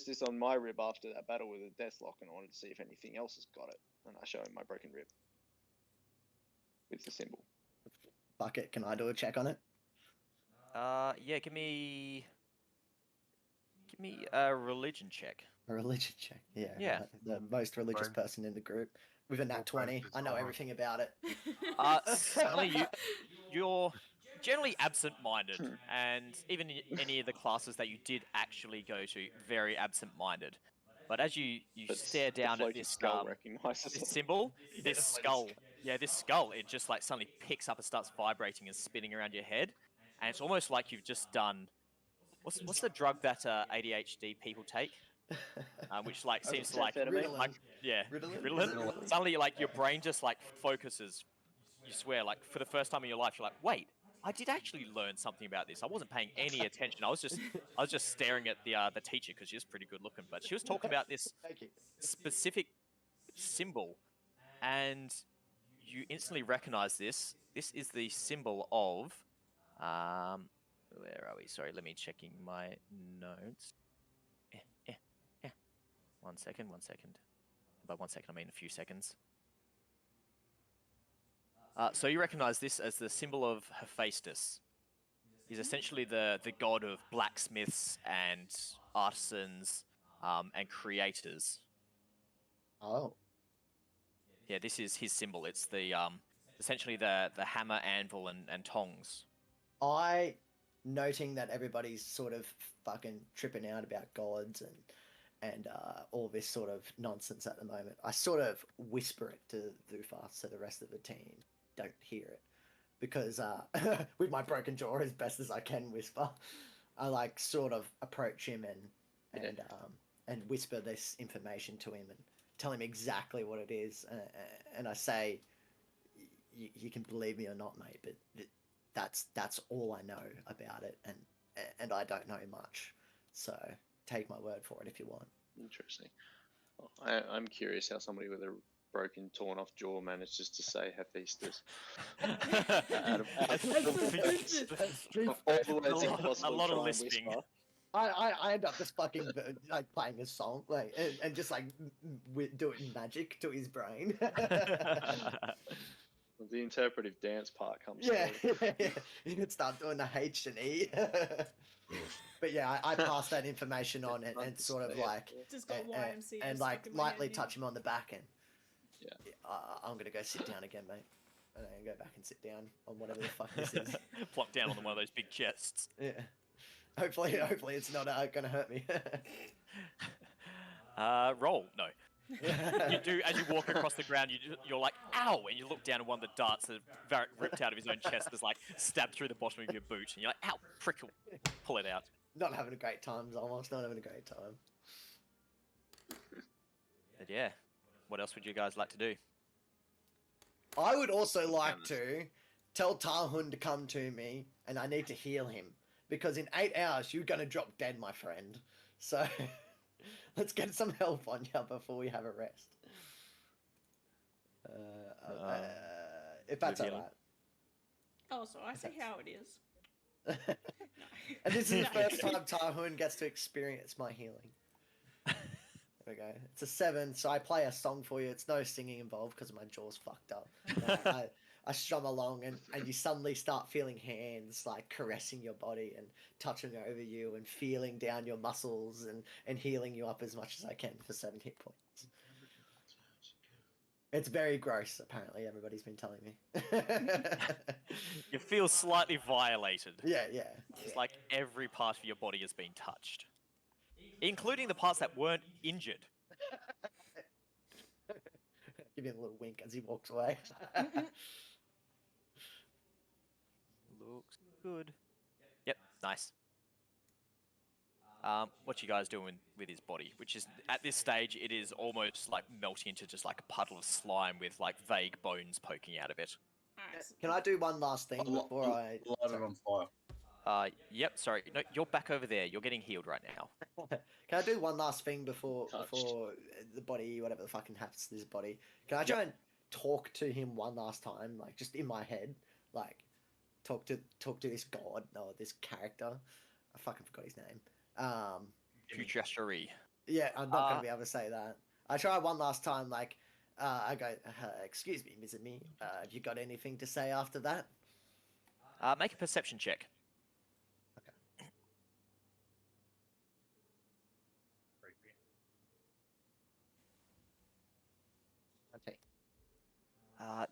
this on my rib after that battle with the Deathlock, and I wanted to see if anything else has got it. And I show him my broken rib with the symbol. Bucket, can I do a check on it? Yeah, give me a religion check. A religion check. Yeah. Yeah. The most religious Fine. person in the group. With a nat 20. I know everything about it. Certainly you're generally absent-minded, and even in any of the classes that you did actually go to, very absent-minded. But as you But stare the down at floating this skull recognizes this it. symbol, this skull, it just like suddenly picks up and starts vibrating and spinning around your head, and it's almost like you've just done. What's the drug that ADHD people take? Which like seems to like Amphetamine? yeah, Ritalin? Ritalin. Suddenly, like your brain just like focuses. You swear, like for the first time in your life, you're like, wait, I did actually learn something about this. I wasn't paying any attention. I was just staring at the teacher because she was pretty good looking, but she was talking about this Thank you. specific symbol, and you instantly recognize this. This is the symbol of, where are we? Sorry, let me checking my notes. One second. By 1 second, I mean a few seconds. So you recognize this as the symbol of Hephaestus. He's essentially the god of blacksmiths and artisans and creators. Oh. Yeah, this is his symbol. It's the essentially the hammer, anvil, and tongs. Noting that everybody's sort of fucking tripping out about gods and all this sort of nonsense at the moment, I sort of whisper it to Vutha so the rest of the team don't hear it. Because with my broken jaw as best as I can whisper, I like sort of approach him and whisper this information to him and tell him exactly what it is. And I say, you can believe me or not, mate, but that's all I know about it, and I don't know much. So take my word for it if you want. Interesting. I'm curious how somebody with a broken, torn off jaw manages to say Hephaestus. A lot of lisping. I end up just fucking like playing a song, like and just like doing magic to his brain. The interpretive dance part comes. Yeah, you could start doing the H and E. But yeah, I pass that information on and sort of like Just got YMCA and stuck like in my lightly head, touch him on the back and yeah, I'm gonna go sit down again, mate. And then go back and sit down on whatever the fuck this is. Plop down on one of those big chests. Yeah. Hopefully it's not gonna hurt me. Roll. No. You do, as you walk across the ground, you're like, ow! And you look down and one of the darts that Vharik ripped out of his own chest is like stabbed through the bottom of your boot. And you're like, ow, prickle. Pull it out. Not having a great time, Zolmos. Not having a great time. But yeah, what else would you guys like to do? I would also like to tell Tarhun to come to me, and I need to heal him. Because in 8 hours, you're going to drop dead, my friend. So, let's get some help on you before we have a rest. If that's alright. Oh, so I see how it is. And this is the first time Tarhun gets to experience my healing. There we go. It's a 7, so I play a song for you. It's no singing involved because my jaw's fucked up. I strum along and you suddenly start feeling hands like caressing your body and touching over you and feeling down your muscles and healing you up as much as I can for 7 hit points. It's very gross, apparently, everybody's been telling me. You feel slightly violated. Yeah. It's like every part of your body has been touched. Including the parts that weren't injured. Give him a little wink as he walks away. Looks good. Yep, nice. What you guys doing with his body? Which is, at this stage, it is almost like melting into just like a puddle of slime with like vague bones poking out of it. Alright. Can I do one last thing before I... Light it on fire. Yep, sorry. No, you're back over there. You're getting healed right now. Can I do one last thing before the body, whatever the fucking happens to this body? Can I try and talk to him one last time, like just in my head, like talk to this god or this character? I fucking forgot his name. Futurashari. Yeah, I'm not gonna be able to say that. I try one last time, like I go, excuse me, Mr. Me, have you got anything to say after that? Make a perception check.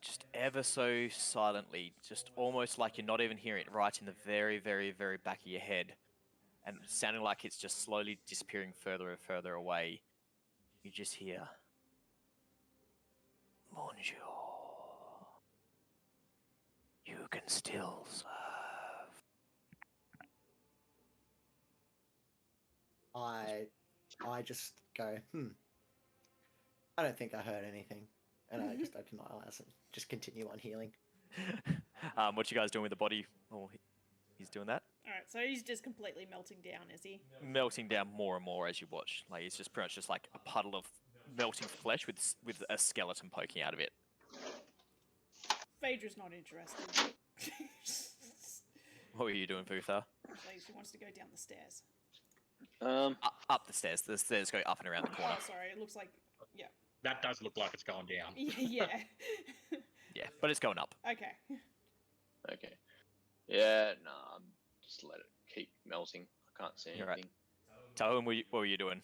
Just ever so silently, just almost like you're not even hearing it, right in the very, very, very back of your head, and sounding like it's just slowly disappearing further and further away. You just hear, "Bonjour. You can still serve." I just go, I don't think I heard anything. And I just open my eyes and just continue on healing. What you guys doing with the body? Oh, he's doing that? Alright, so he's just completely melting down, is he? Melting down more and more as you watch. Like, it's just pretty much just like a puddle of melting flesh with a skeleton poking out of it. Phaedra's not interested. What were you doing, Vutha? She wants to go down the stairs. Up the stairs. The stairs go up and around the corner. Oh, sorry. It looks like... Yeah. That does look like it's going down. Yeah. Yeah, but it's going up. Okay. Okay. Yeah, nah, just let it keep melting. I can't see anything. Right. Tarhun, what were you doing?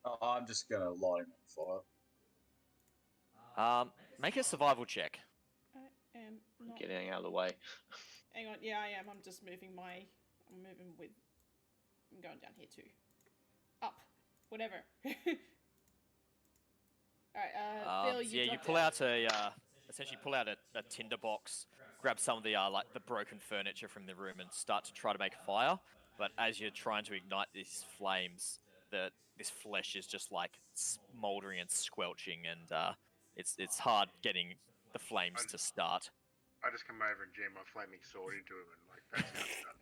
Oh, I'm just gonna light him on fire. Make a survival check. I am not. Getting out of the way. Hang on. Yeah, I am. I'm just moving my. I'm moving with. I'm going down here too. Up. Whatever. Alright, Phil, you pull out essentially pull out a tinder box, grab some of the like the broken furniture from the room, and start to try to make a fire. But as you're trying to ignite these flames, this flesh is just like smoldering and squelching, and it's hard getting the flames to start. I just come over and jam my flaming sword into him, and like that's how it's done.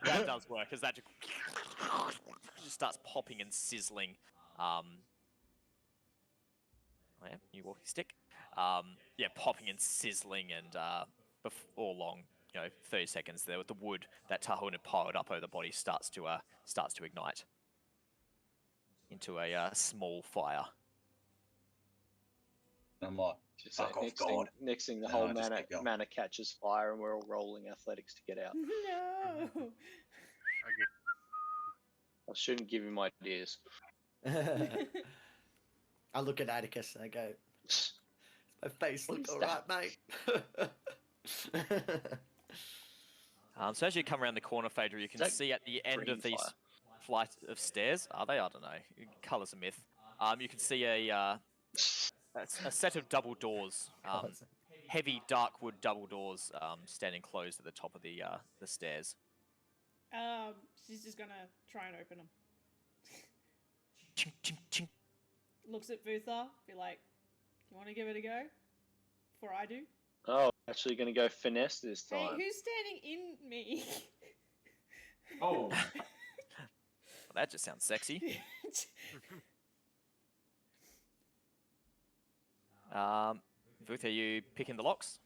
That does work, because that just starts popping and sizzling. Yeah, new walking stick. Yeah, popping and sizzling, and before long, 30 seconds there, with the wood that Tarhun had piled up over the body starts to ignite into a small fire. I'm like, fuck off, God. Next thing, the No, whole I just keep going. manor catches fire, and we're all rolling athletics to get out. No. I shouldn't give him ideas. I look at Atticus and I go, my face looks Please alright, mate. So as you come around the corner, Phaedra, you can see at the end of these flight of stairs, are they? I don't know. Colour's a myth. You can see a set of double doors, heavy dark wood double doors, standing closed at the top of the stairs. She's just gonna try and open them. Chink, chink, chink. Looks at Vutha, be like, "You want to give it a go? Before I do." Oh, actually going to go finesse this time. Hey, who's standing in me? Oh. Well, that just sounds sexy. Vutha, are you picking the locks?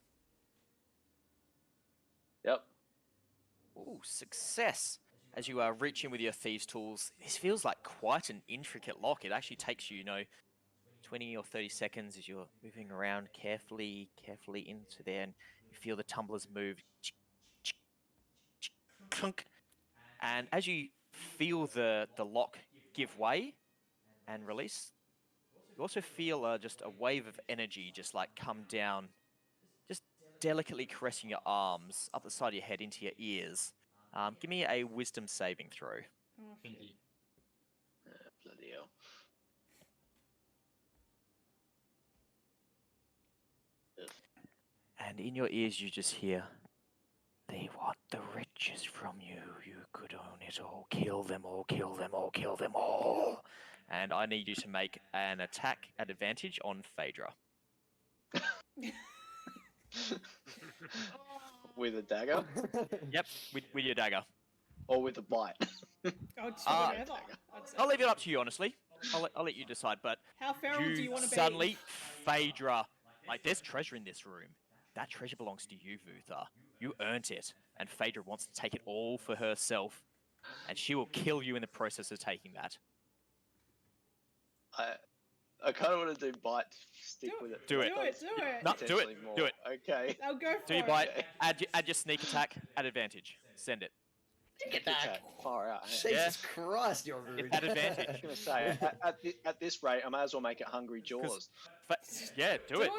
Yep. Ooh, success! As you reach in with your thieves' tools, this feels like quite an intricate lock. It actually takes you, 20 or 30 seconds as you're moving around carefully into there, and you feel the tumblers move. Clunk. And as you feel the lock give way and release, you also feel just a wave of energy just like come down, just delicately caressing your arms up the side of your head into your ears. Give me a wisdom saving throw. Oh, shit. Bloody hell. And in your ears you just hear, "They want the riches from you. You could own it all. Kill them all, kill them all, kill them all." And I need you to make an attack at advantage on Phaedra. With a dagger? Yep, with your dagger. Or with a bite? Oh, just whatever. I'd say. I'll leave it up to you, honestly. I'll let you decide, but How feral do you want to be? suddenly, Phaedra, like, there's treasure in this room. That treasure belongs to you, Vutha. You earned it, and Phaedra wants to take it all for herself, and she will kill you in the process of taking that. I kind of want to do bite, stick with it. Do it. Do it. No, do it. Potentially more. Do it. Okay. I'll go for Do your it. bite. Okay. Add your sneak attack at advantage. Send it. Okay, far out. Jesus Christ, you're rude. It's at advantage. I was going to say, at this rate, I might as well make it Hungry Jaws. Yeah, do it.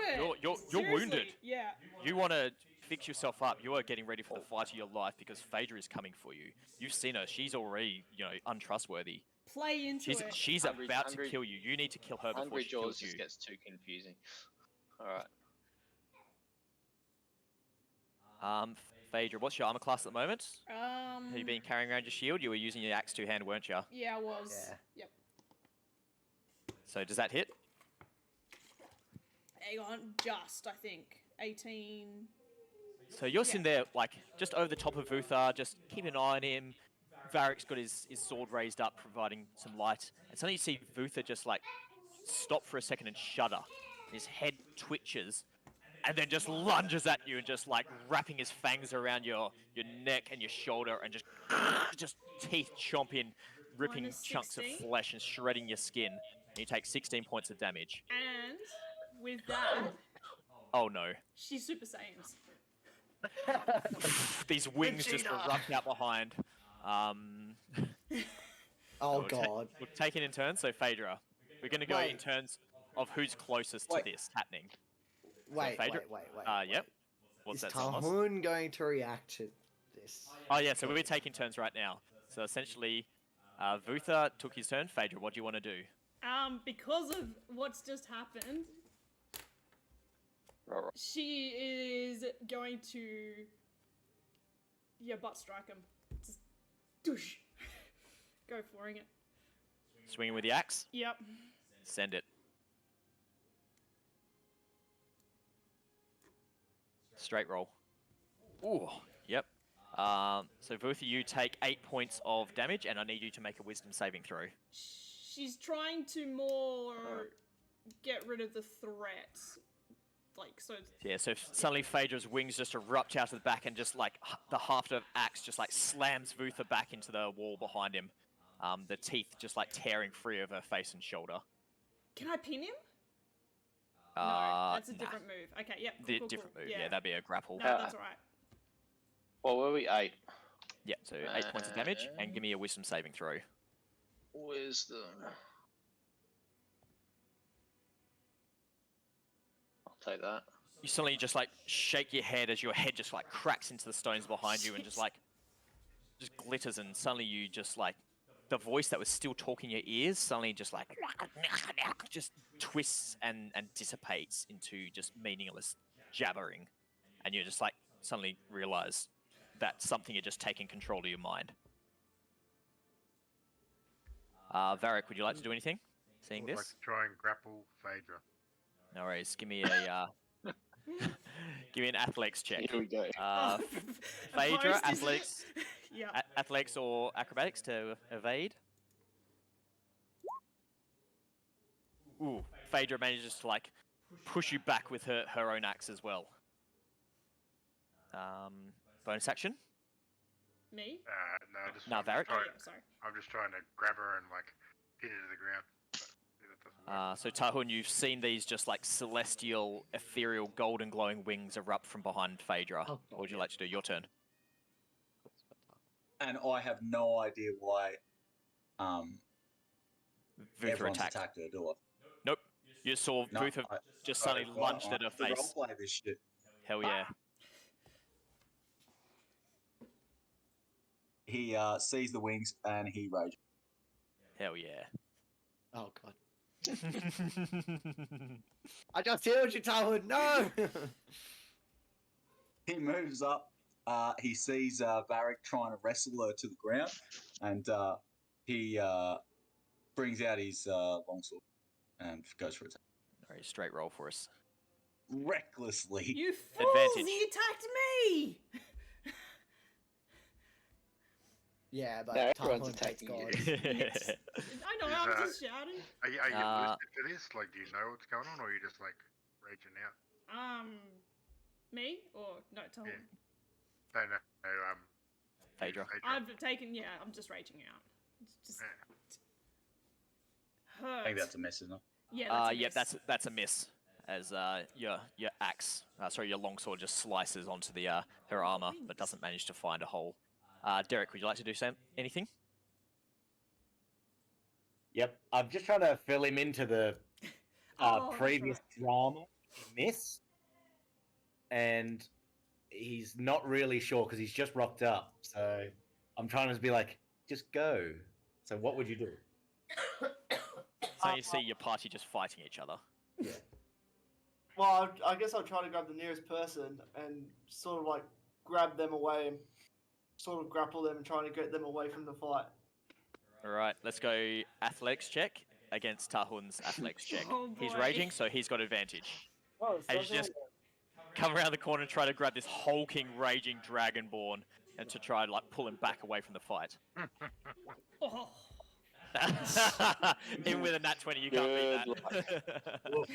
You're Seriously, wounded. Yeah. You want to fix yourself up. You are getting ready for the fight of your life because Phaedra is coming for you. You've seen her. She's already, untrustworthy. Play into it. She's about to kill you. You need to kill her before Hungry she Jaws kills you. just gets too confusing. Alright. Phaedra, what's your armor class at the moment? Have you been Mm. carrying around your shield? You were using your axe two-hand, weren't you? Yeah, I was. Yeah. Yep. So does that hit? Hang on, just I think 18. So you're sitting there, like, just over the top of Vutha, just keep an eye on him. Vharik's got his sword raised up, providing some light. And suddenly you see Vutha just, like, stop for a second and shudder. His head twitches, and then just lunges at you and just, like, wrapping his fangs around your neck and your shoulder and just teeth chomping, ripping Minus chunks of 16. flesh and shredding your skin. And you take 16 points of damage. And with that, Oh no. she's Super Saiyans. These wings just Vegeta. erupt out behind. Oh We'll God. take it in turns, so Phaedra. We're going to go in Wait. terms of who's closest Wait. to this happening. Wait, Phaedra- wait. Yep. What's Is that, Zolmos? Tarhun going to react to this? Oh yeah, so we're taking turns right now. So essentially, Vutha took his turn. Phaedra, what do you want to do? Because of what's just happened, Right, right. she is going to butt strike him. Just douche. Go flooring it. Swinging with the axe? Yep. Send it. Straight roll. Ooh, yep. So Vutha, you take 8 points of damage, and I need you to make a wisdom saving throw. She's trying to more get rid of the threat. Like, so... Yeah, so suddenly Phaedra's wings just erupt out of the back, and just like the haft of axe just like slams Vutha back into the wall behind him. The teeth just like tearing free of her face and shoulder. Can I pin him? No, that's a different move. Okay, yep. Cool, Different cool. move. Yeah, that'd be a grapple. No, that's alright. What were we? 8. Yeah, so 8 points of damage, and give me a wisdom saving throw. Wisdom. I'll take that. You suddenly just like shake your head as your head just like cracks into the stones behind you, and just glitters, and suddenly you just like the voice that was still talking in your ears suddenly just like just twists and dissipates into just meaningless jabbering, and you just like suddenly realize that something had just taken control of your mind. Vharik, would you like to do anything? Seeing I would this? like to try and grapple Phaedra. No worries. Give me a give me an athletics check. Here we go. Phaedra, Host is- athletics, Yeah. athletics or acrobatics to evade. Ooh, Phaedra manages to like push you back with her own axe as well. Bonus action. Me? No, just No, I'm just Vharik? Oh, trying- yeah, sorry. I'm just trying to grab her and like pin her to the ground. But, yeah, that doesn't work. So Tarhun, you've seen these just like celestial, ethereal, golden glowing wings erupt from behind Phaedra. Oh, What would you like to do? Your turn. And I have no idea why Vutha everyone's attacked. attacked her, do I? Nope. You just saw No, Vutha just suddenly lunged at her face. Roleplay this shit. Hell yeah. He sees the wings and he rages. Hell yeah. Oh god. I just healed you, Tarhun. No. He moves up. He sees Vharik trying to wrestle her to the ground, and he brings out his longsword and goes for it. Alright, straight roll for us. Recklessly. You fools! Advantage. He attacked me! Yeah, but No, everyone's Tarhun hates attacking gods. you. Yes. I know, I'm just shouting. Are you listed for this? Like, do you know what's going on, or are you just like raging out? Me? Or, no, tell Yeah. him. No, Phaedra. I've taken, I'm just raging out. It's just hurt. I think that's a miss, isn't it? Yeah, that's a Yep, miss. that's a miss. As your axe, your longsword just slices onto the her armor, but doesn't manage to find a hole. Derek, would you like to do anything? Yep, I'm just trying to fill him into the Oh, that's previous drama in this, and he's not really sure because he's just rocked up. So I'm trying to be like, just go. So what would you do? So you see your party just fighting each other. Yeah. Well, I guess I'll try to grab the nearest person and sort of like grab them away and sort of grapple them and trying to get them away from the fight. All right, let's go athletics check against Tarhun's athletics check. Oh, He's boy. raging, so he's got advantage. Oh, As you just come around the corner and try to grab this hulking, raging Dragonborn and to try and like pull him back away from the fight. Oh. Even with a nat 20, you can't beat that.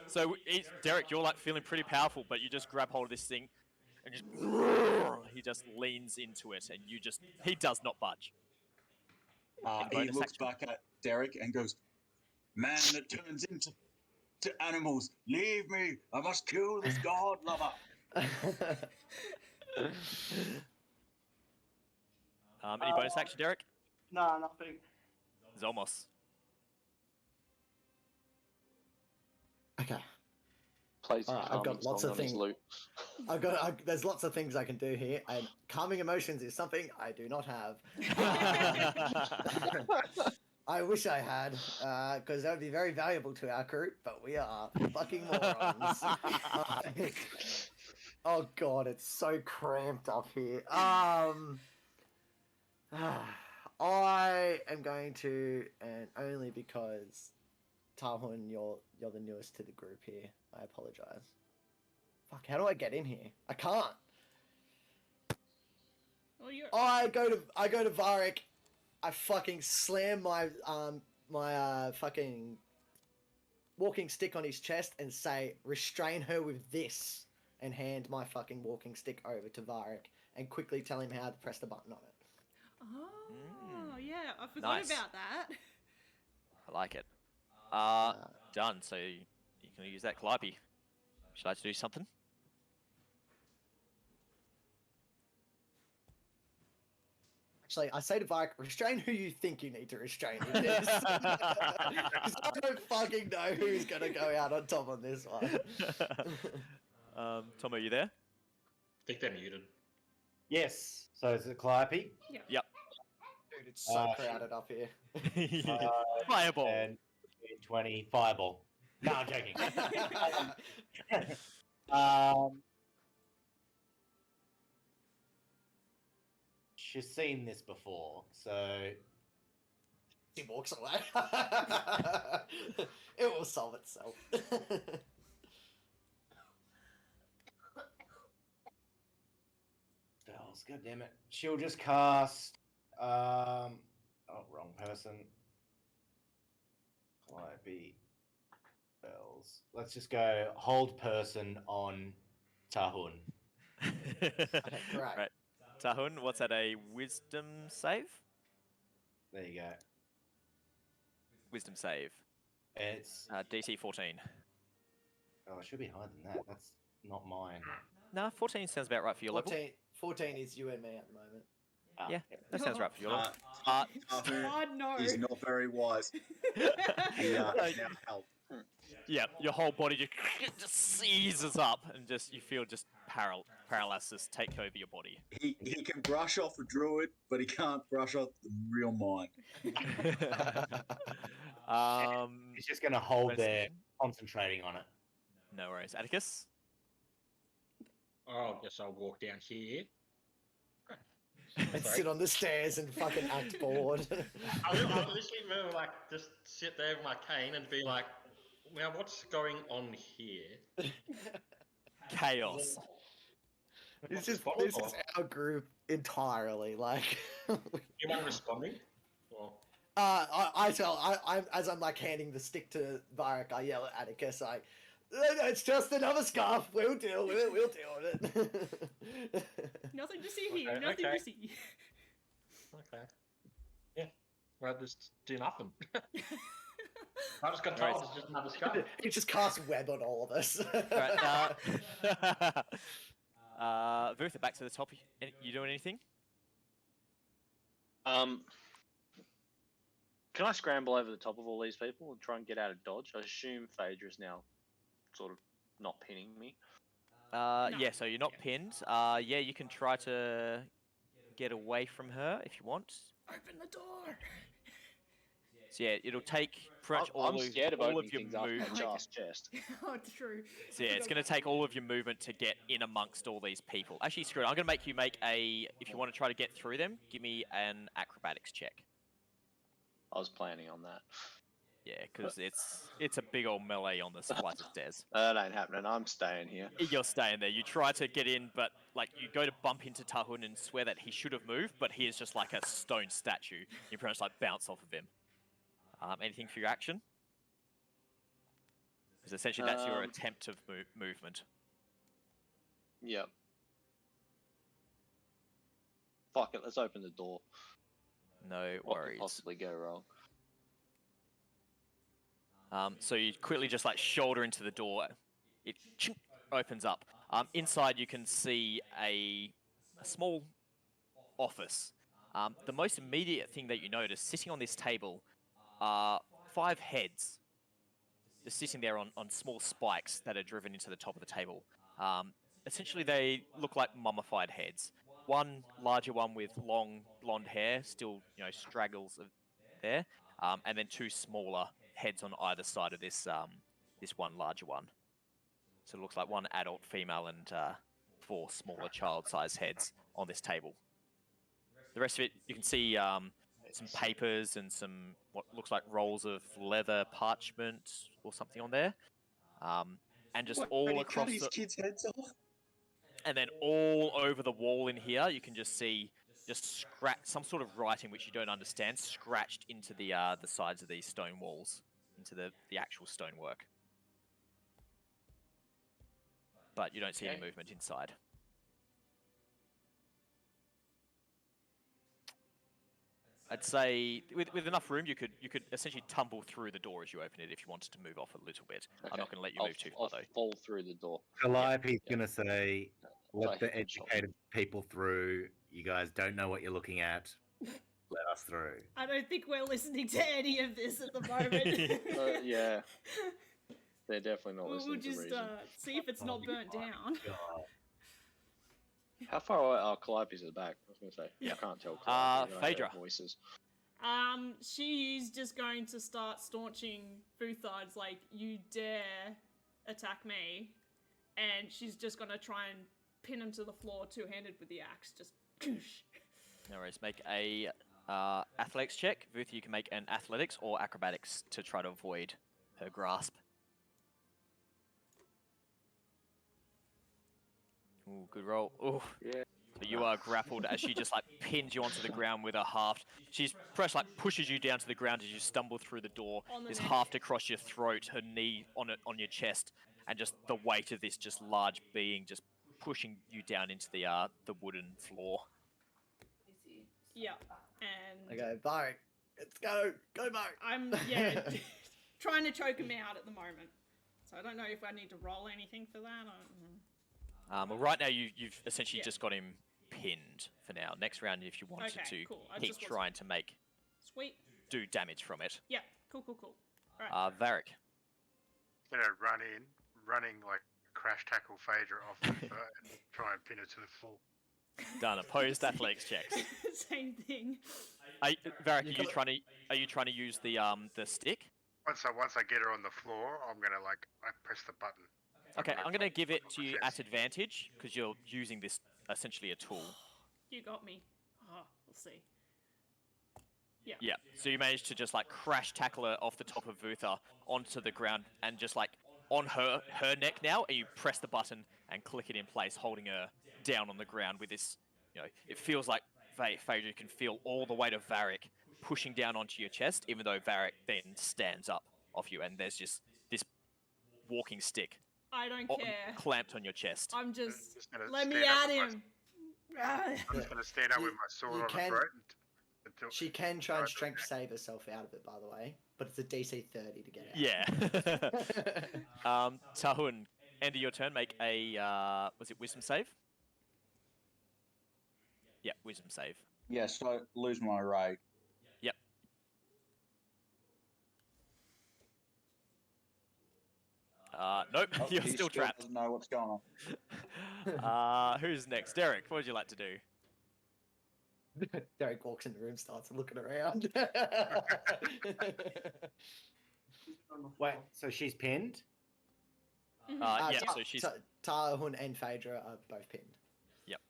So, Derek, you're like feeling pretty powerful, but you just grab hold of this thing and just he just leans into it, and he does not budge. He bonus looks action? back at Derek and goes, "Man that turns into animals, leave me! I must kill this god lover." Any bonus action, Derek? Nah, nothing. Zolmos. Okay. Plays Alright, I've got calming lots song of on his things. loop. There's lots of things I can do here, and calming emotions is something I do not have. I wish I had, because that would be very valuable to our group, but we are fucking morons. Oh god, it's so cramped up here. I am going to, and only because Tarhun, you're the newest to the group here. I apologize. Fuck, how do I get in here? I can't. Well, you're... I go to Vharik. I fucking slam my fucking walking stick on his chest and say, "Restrain her with this," and hand my fucking walking stick over to Vharik and quickly tell him how to press the button on it. Oh, yeah, I forgot Nice. about that. I like it. Done. So you can use that Calliope. Should I do something? Actually, I say to Vharik, restrain who you think you need to restrain in this. 'Cause I don't fucking know who's going to go out on top on this one. Tom, are you there? I think they're muted. Yes. So is it Calliope? Yep. Dude, it's so crowded up here. Fireball. 10, 15, 20, fireball. No, I'm joking. She's seen this before, so He walks away. It will solve itself. spells. God damn it. She'll just cast. Oh, wrong person. Calliope spells. Let's just go hold person on Tarhun. Okay, great. Right. Tarhun, what's that? A wisdom save? There you go. Wisdom save. It's DC 14. oh, it should be higher than that. That's not mine. No, 14 sounds about right for your level. 14 is you and me at the moment. Yeah, that sounds right for your level. God, no. He's not very wise. He now helped. Yeah, your whole body just seizes up, and just you feel just paralysis take over your body. He can brush off a druid, but he can't brush off the real mind. He's just going to hold Rest- there, concentrating on it. No worries, Atticus. Oh, I guess I'll walk down here. And sit on the stairs and fucking act bored. I literally remember, like, just sit there with my cane and be like, now what's going on here? Chaos. This is our group entirely. Like, Anyone responding? Or... as I'm like handing the stick to Vharik, I yell at Atticus like, "It's just another scarf. We'll deal with it. We'll deal with it." Nothing to see here. Okay, Nothing okay. to see. Okay. Yeah. Well, just do nothing. I just got Right. told it's just another scarf. He just casts web on all of us. Right, Vutha, back to the top. You doing anything? Can I scramble over the top of all these people and try and get out of dodge? I assume Phaedra's now sort of not pinning me. Yeah, so you're not pinned. Yeah, you can try to get away from her if you want. Open the door. So yeah, it'll take pretty much I'm scared of all opening of your things after movement. my chest chest. Oh, true. So yeah, it's going to take all of your movement to get in amongst all these people. Actually, screw it. I'm going to make you make a. If you want to try to get through them, give me an acrobatics check. I was planning on that. Yeah, because it's a big old melee on this flight of stairs. That ain't happening. I'm staying here. You're staying there. You try to get in, but like you go to bump into Tarhun and swear that he should have moved, but he is just like a stone statue. You pretty much like bounce off of him. Anything for your action? Because essentially that's your attempt of movement. Yep. Fuck it. Let's open the door. No What worries. could possibly go wrong? So you quickly just like shoulder into the door. It opens up. Inside you can see a small office. The most immediate thing that you notice, sitting on this table, are 5 heads. sitting there on small spikes that are driven into the top of the table. Essentially, they look like mummified heads. One larger one with long blonde hair, still straggles of there, and then two smaller heads on either side of this this one larger one. So it looks like one adult female and 4 smaller child-sized heads on this table. The rest of it, you can see some papers and some what looks like rolls of leather parchment or something on there, and just all across these kids' heads off. and then all over the wall in here, you can just see some sort of writing which you don't understand scratched into the sides of these stone walls, into the actual stonework. But you don't see any movement inside. I'd say with enough room, you could essentially tumble through the door as you open it if you wanted to move off a little bit. Okay. I'm not going to let you move too far though. Fall through the door. Calliope's going to say, "Let the educated people through. You guys don't know what you're looking at. Let us through." I don't think we're listening to any of this at the moment. Yeah. They're definitely not listening to reason. We'll just see if it's not burnt down. God. How far away are Calliope's at the back? I was going to say. I can't tell. Phaedra. Voices. She's just going to start staunching Vutha. It's like, you dare attack me. And she's just going to try and pin him to the floor two-handed with the axe. Just koosh. No worries. Make a athletics check. Vutha, you can make an athletics or acrobatics to try to avoid her grasp. Ooh, good roll. Ooh. Yeah. So you are grappled as she just pins you onto the ground with her haft. She's pressed pushes you down to the ground as you stumble through the door. This haft across your throat, her knee on your chest, and just the weight of this just large being just pushing you down into the wooden floor. Yeah, and I go, Vharik, let's go, Vharik. I'm trying to choke him out at the moment, so I don't know if I need to roll anything for that. Well, right now you've essentially just got him pinned for now. Next round, if you wanted to keep trying to do damage from it. Yeah, cool. Right. Vharik. Running like crash tackle Phaedra off the and try and pin her to the floor. Done. Opposed athletics checks. Same thing. Vharik, are you trying to use the stick? Once I get her on the floor, I'm gonna I press the button. Okay, I'm going to give it to you at advantage, because you're using this essentially a tool. You got me. We'll see. Yeah, so you managed to just crash tackle her off the top of Vutha onto the ground, and just on her neck now, and you press the button and click it in place, holding her down on the ground with this, it feels like Phaedra can feel all the weight of Vharik pushing down onto your chest, even though Vharik then stands up off you, and there's just this walking stick. I don't care. Clamped on your chest. I'm just let me at him. I'm just going to stand up with my sword on her throat. She can try and strength save herself out of it, by the way, but it's a DC 30 to get out. Yeah. Tarhun, end of your turn. Make a was it wisdom save? Yeah, wisdom save. Yeah, so lose my rate. Yep. Nope, you're still trapped. Doesn't know what's going on. Who's next? Derek, what would you like to do? Derek walks in the room, starts looking around. Wait, so she's pinned? Yeah, so she's... Tarhun and Phaedra are both pinned. Yep.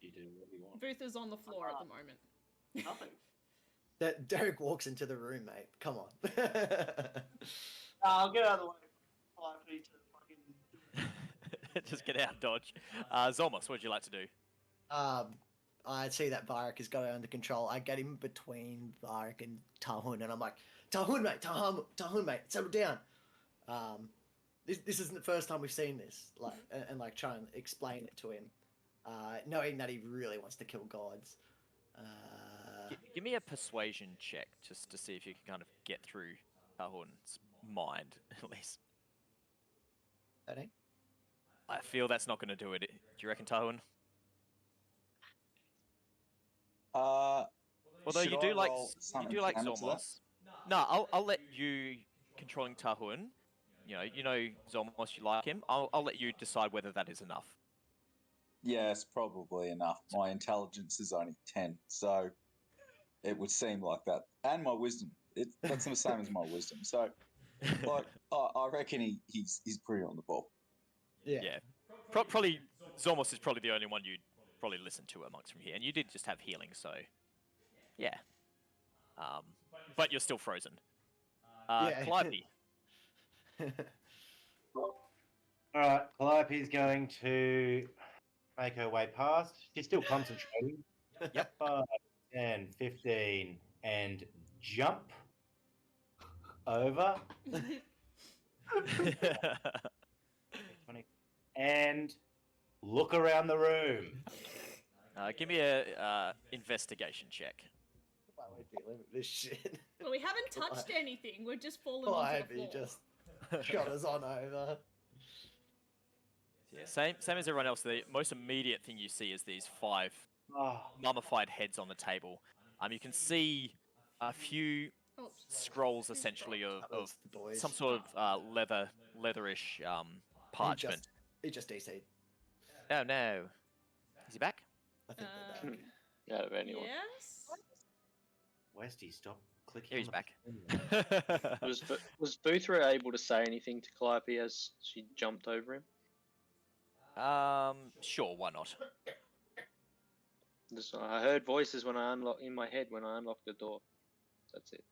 You do what you want. Booth is on the floor at the moment. Nothing. Derek walks into the room, mate. Come on. I'll get out of the way. I need to fucking... Just get out, dodge. Zolmos, what would you like to do? I see that Vharik has got it under control. I get him between Vharik and Tarhun, and I'm like, Tarhun, mate, settle down. This isn't the first time we've seen this. And try and explain it to him, knowing that he really wants to kill gods. Give me a persuasion check, just to see if you can kind of get through Tarhun's mind, at least. 13? I feel that's not going to do it. Do you reckon, Tarhun? Although you do like Zolmos. No, I'll let you controlling Tarhun. You know Zolmos, you like him. I'll let you decide whether that is enough. Yes, probably enough. My intelligence is only 10, so it would seem like that. And my wisdom. That's the same as my wisdom. So, like, I reckon he's pretty on the ball. Yeah. Probably Zolmos is probably the only one you'd probably listen to amongst from here. And you did just have healing, so yeah. But you're still frozen. Yeah. Calliope. Alright, Calliope's going to make her way past. She's still concentrating. Yep. 5, 10, 15, and jump over. 20, and look around the room. Give me a investigation check. Why would we limit this shit? Well, we haven't touched anything. We're just falling onto the Calliope floor. just shot us on over. Yeah, same as everyone else. The most immediate thing you see is these 5 Oh, mummified heads on the table. You can see a few Oh, scrolls, essentially, of That's the boys. some sort of leatherish parchment. He just DC'd. Oh no, is he back? I think they're back. Out of anyone. yes. Westy, stop clicking. Here he's on back. the thing. Was Vutha able to say anything to Calliope as she jumped over him? Sure, why not? I heard voices in my head when I unlocked the door. That's it.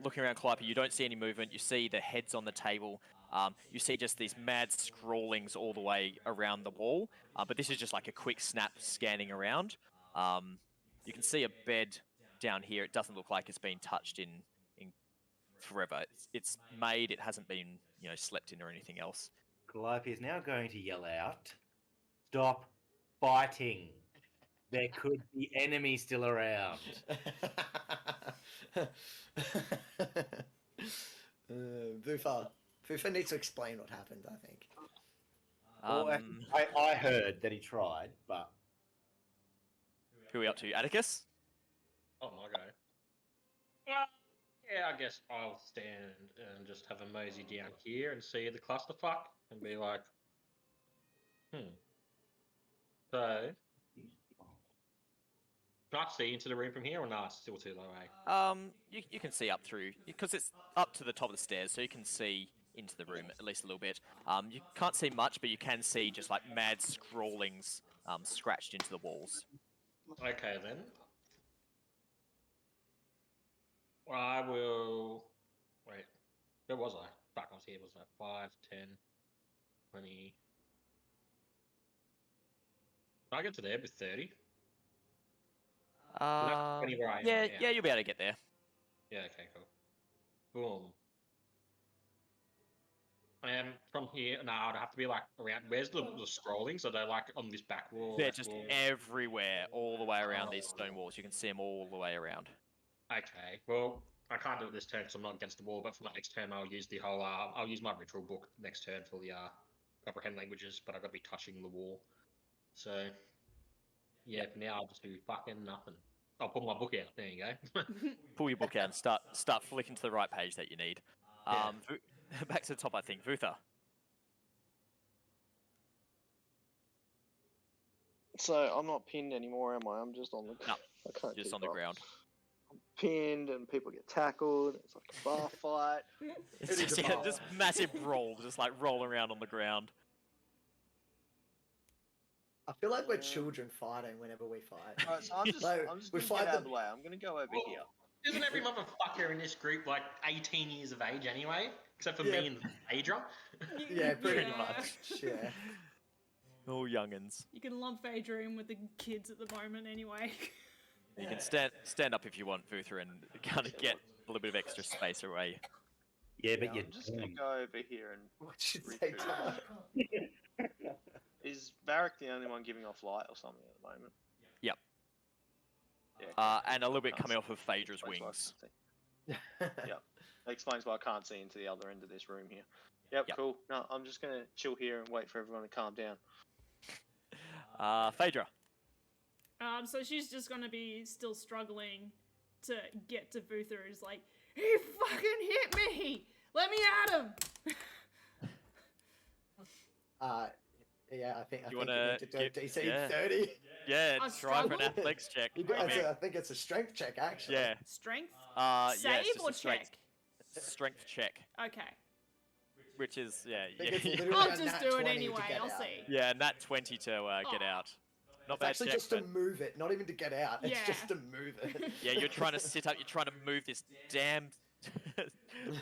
Looking around Calliope, you don't see any movement. You see the heads on the table. You see just these mad scrawlings all the way around the wall. But this is just like a quick snap scanning around. You can see a bed down here. It doesn't look like it's been touched in forever. It's made. It hasn't been slept in or anything else. Calliope is now going to yell out, "Stop fighting! There could be enemies still around." Vutha needs to explain what happened, I think. Well, I heard that he tried, but Who are we up to? Atticus? Oh my god. Well, yeah, I guess I'll stand and just have a mosey down here and see the clusterfuck and be like, So, can I see into the room from here or no? It's still too low, eh? You can see up through, because it's up to the top of the stairs, so you can see into the room at least a little bit. You can't see much, but you can see just like mad scrawlings scratched into the walls. Okay then. Well, I will. Wait, where was I? Fuck, I was here. Was that 5, 10, 20? Can I get to there with 30? That's 20 where I am Yeah, right now. yeah, you'll be able to get there. Yeah, okay, cool. Boom. And from here, no, I'd have to be like around. Where's the scrolling? So they're like on this back wall. They're that just wall? everywhere, all the way around these stone walls. You can see them all the way around. Okay, well, I can't do it this turn because I'm not against the wall, but for my next turn, I'll use the whole. I'll use my ritual book next turn for the comprehend languages, but I've got to be touching the wall. So, yeah, for now I'll just do fucking nothing. I'll pull my book out. There you go. Pull your book out and start flicking to the right page that you need. Yeah. Back to the top, I think. Vutha. So I'm not pinned anymore, am I? I'm just on the. No, I can't just keep on the up. ground. I'm pinned, and people get tackled. It's like a bar fight. It's just massive roll, just like rolling around on the ground. I feel like we're children fighting whenever we fight. Alright, so I'm just we gonna get fight out the- of the way. I'm gonna go over here. Isn't every motherfucker in this group like 18 years of age anyway? Except for Yeah. me and Phaedra? Yeah, pretty Yeah. much. Yeah. All youngins. You can lump Phaedra in with the kids at the moment anyway. You can stand up if you want, Vutha, and kind of get a little bit of extra space away. yeah, but I'm just gonna go over here and. What should say time? Is Vharik the only one giving off light or something at the moment? Yep. Yeah. And a little bit Can't coming see. off of Phaedra's Explains why I wings. can't see. Yep. That explains why I can't see into the other end of this room here. Yep, Yep. cool. No, I'm just gonna chill here and wait for everyone to calm down. Phaedra. So she's just gonna be still struggling to get to Vutha. Is like, he fucking hit me! Let me at him. Yeah, I think You you wanna need to do a give- DC yeah. 30. Yeah, I try for an struggle? athletics check. You got, I mean, I think it's a strength check, actually. yeah. Strength. Yeah, Save it's just or a straight check. strength check, Okay. which is I think yeah. it's literally I'll a just nat do it 20 to anyway. get I'll out. see. Yeah, nat 20 to get Aw. out. Not It's bad actually check, just to but move it, not even to get out. It's Yeah. just to move it. yeah, you're trying to sit up. You're trying to move this damn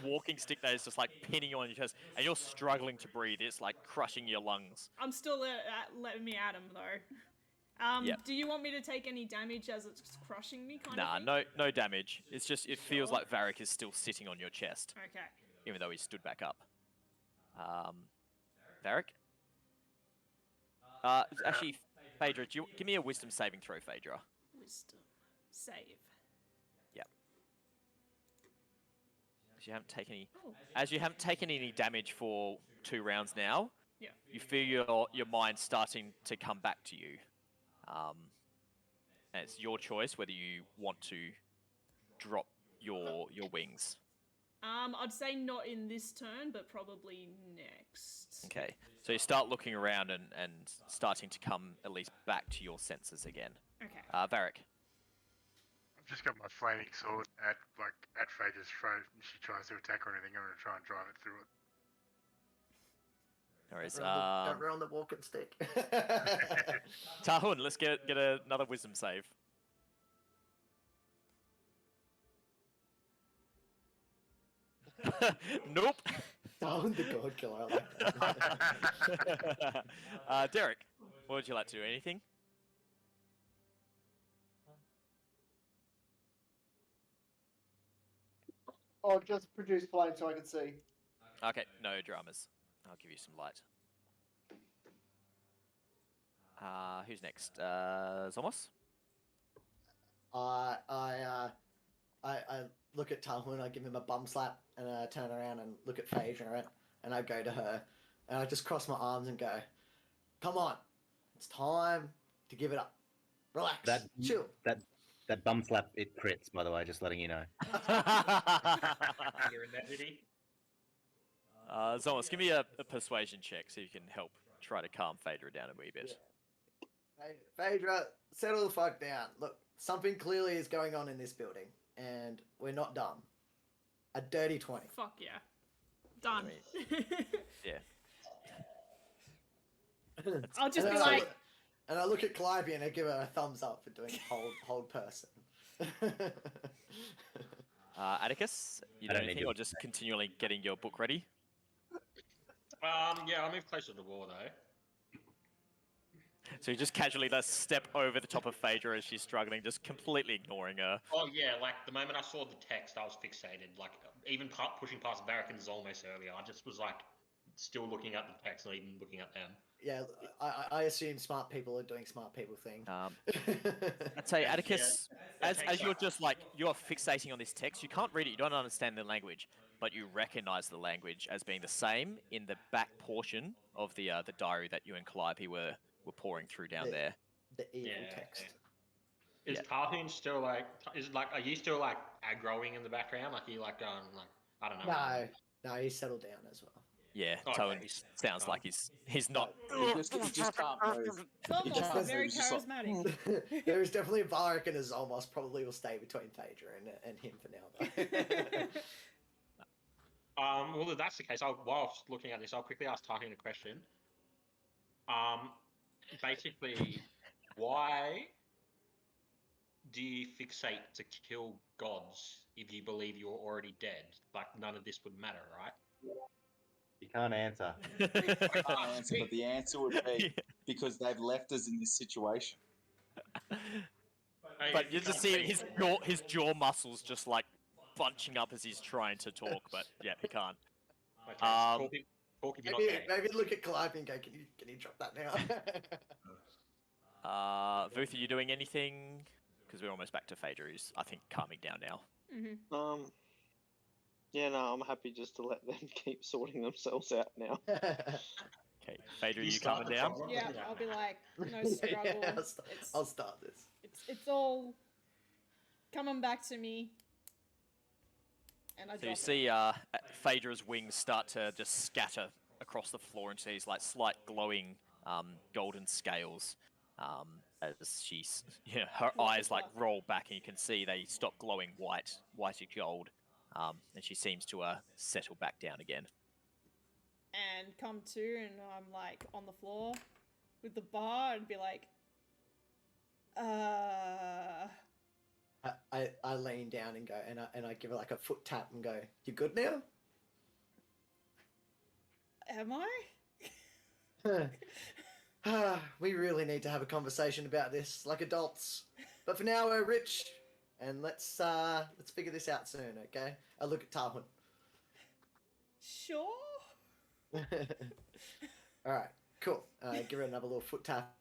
walking stick that is just like pinning you on your chest, and you're struggling to breathe. It's like crushing your lungs. I'm still letting me at him though. Yep. Do you want me to take any damage as it's crushing me? Kind Nah, of thing? no damage. It's just it feels Sure. like Vharik is still sitting on your chest, Okay. even though he stood back up. Vharik. Actually, Phaedra, do you give me a wisdom saving throw, Phaedra? Wisdom save. Yep. As you haven't taken any, Oh. as you haven't taken any damage for 2 rounds now, Yeah. you feel your mind starting to come back to you. And it's your choice whether you want to drop your wings. I'd say not in this turn, but probably next. Okay. So you start looking around and starting to come at least back to your senses again. Okay. Vharik. I've just got my flaming sword at Phaedra's throat, and she tries to attack or anything. I'm gonna try and drive it through it. There is Don't roll the walking stick. Tarhun. Let's get another wisdom save. Nope. Down the god killer. I like that. Derek, what would you like to do? Anything? I'll just produce flame so I can see. Okay, no dramas. I'll give you some light. Who's next? Zolmos? I look at Tarhun, I give him a bum slap, and I turn around and look at Phaedra, and I go to her, and I just cross my arms and go, "Come on, it's time to give it up. Relax, chill." That bum slap, it crits, by the way, just letting you know. You're in that, did he? Zolmos, give me a persuasion check so you can help try to calm Phaedra down a wee bit. Hey, Phaedra, settle the fuck down. Look, something clearly is going on in this building, and we're not dumb. A dirty 20. Fuck yeah. Done. Yeah. I'll just And be I like, look- and I look at Calliope and I give her a thumbs up for doing hold person. Atticus, you I do don't need anything to- or just continually getting your book ready? Yeah, I'll move closer to the wall though. So you just casually step over the top of Phaedra as she's struggling, just completely ignoring her. Oh yeah, like the moment I saw the text, I was fixated. Like even pushing past Vharik and Zolmos earlier, I just was like still looking at the text, not even looking at them. Yeah, I assume smart people are doing smart people thing. I'd say, Atticus, Yeah, as you're just like, you're fixating on this text, you can't read it, you don't understand the language, but you recognize the language as being the same in the back portion of the diary that you and Calliope were pouring through down there. The evil Yeah. text. Is Tarhun still like? Are you still like aggroing in the background? Like you like going like I don't know. No, he's settled down as well. Yeah, Okay. Toan sounds like he's not. He just can't move. Zolmos can't is very move, just like- charismatic. There is definitely a Vharik and a Zolmos probably will stay between Phaedra and him for now. Well, if that's the case, while I was looking at this, I'll quickly ask Tarhun a question. Basically, why do you fixate to kill gods if you believe you're already dead? Like none of this would matter, right? You can't answer. I can't answer, but the answer would be because they've left us in this situation. But you just see his jaw muscles just like bunching up as he's trying to talk, but yeah, he can't. Okay, talk if you're not maybe, gay. maybe look at Calliope and go, can you drop that now? Vutha, you doing anything? Because we're almost back to Phaedra, who's I think calming down now. Mm-hmm. Yeah, no, I'm happy just to let them keep sorting themselves out now. Okay, Phaedra, you start coming the down? problem. Yeah, I'll be like, no struggle. Yeah, It's, I'll start this. it's all coming back to me. And I So you drop see Phaedra's wings start to just scatter across the floor into these like slight glowing golden scales. As she's, her eyes like roll back, and you can see they stop glowing whitey gold, and she seems to settle back down again. and come to, and I'm like on the floor with the bar and be like, I lean down and go, and I give her like a foot tap and go, "You good now?" am I? We really need to have a conversation about this, like adults. But for now, we're rich, and let's figure this out soon, okay? I look at Tarhun. Sure. All right, cool. Give her another little foot tap,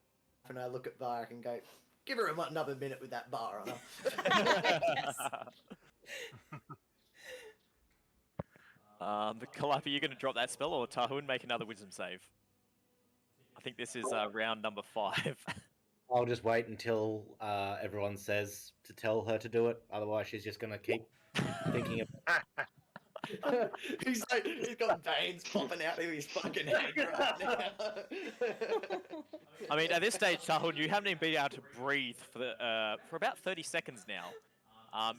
and I look at Vharik and go, "Give her another minute with that bar on her." Calliope, you're going to drop that spell, or Tarhun make another wisdom save? I think this is round number 5. I'll just wait until everyone says to tell her to do it. Otherwise, she's just going to keep thinking of. He's got veins popping out of his fucking head right now. I mean, at this stage, Tarhun, you haven't even been able to breathe for about 30 seconds now.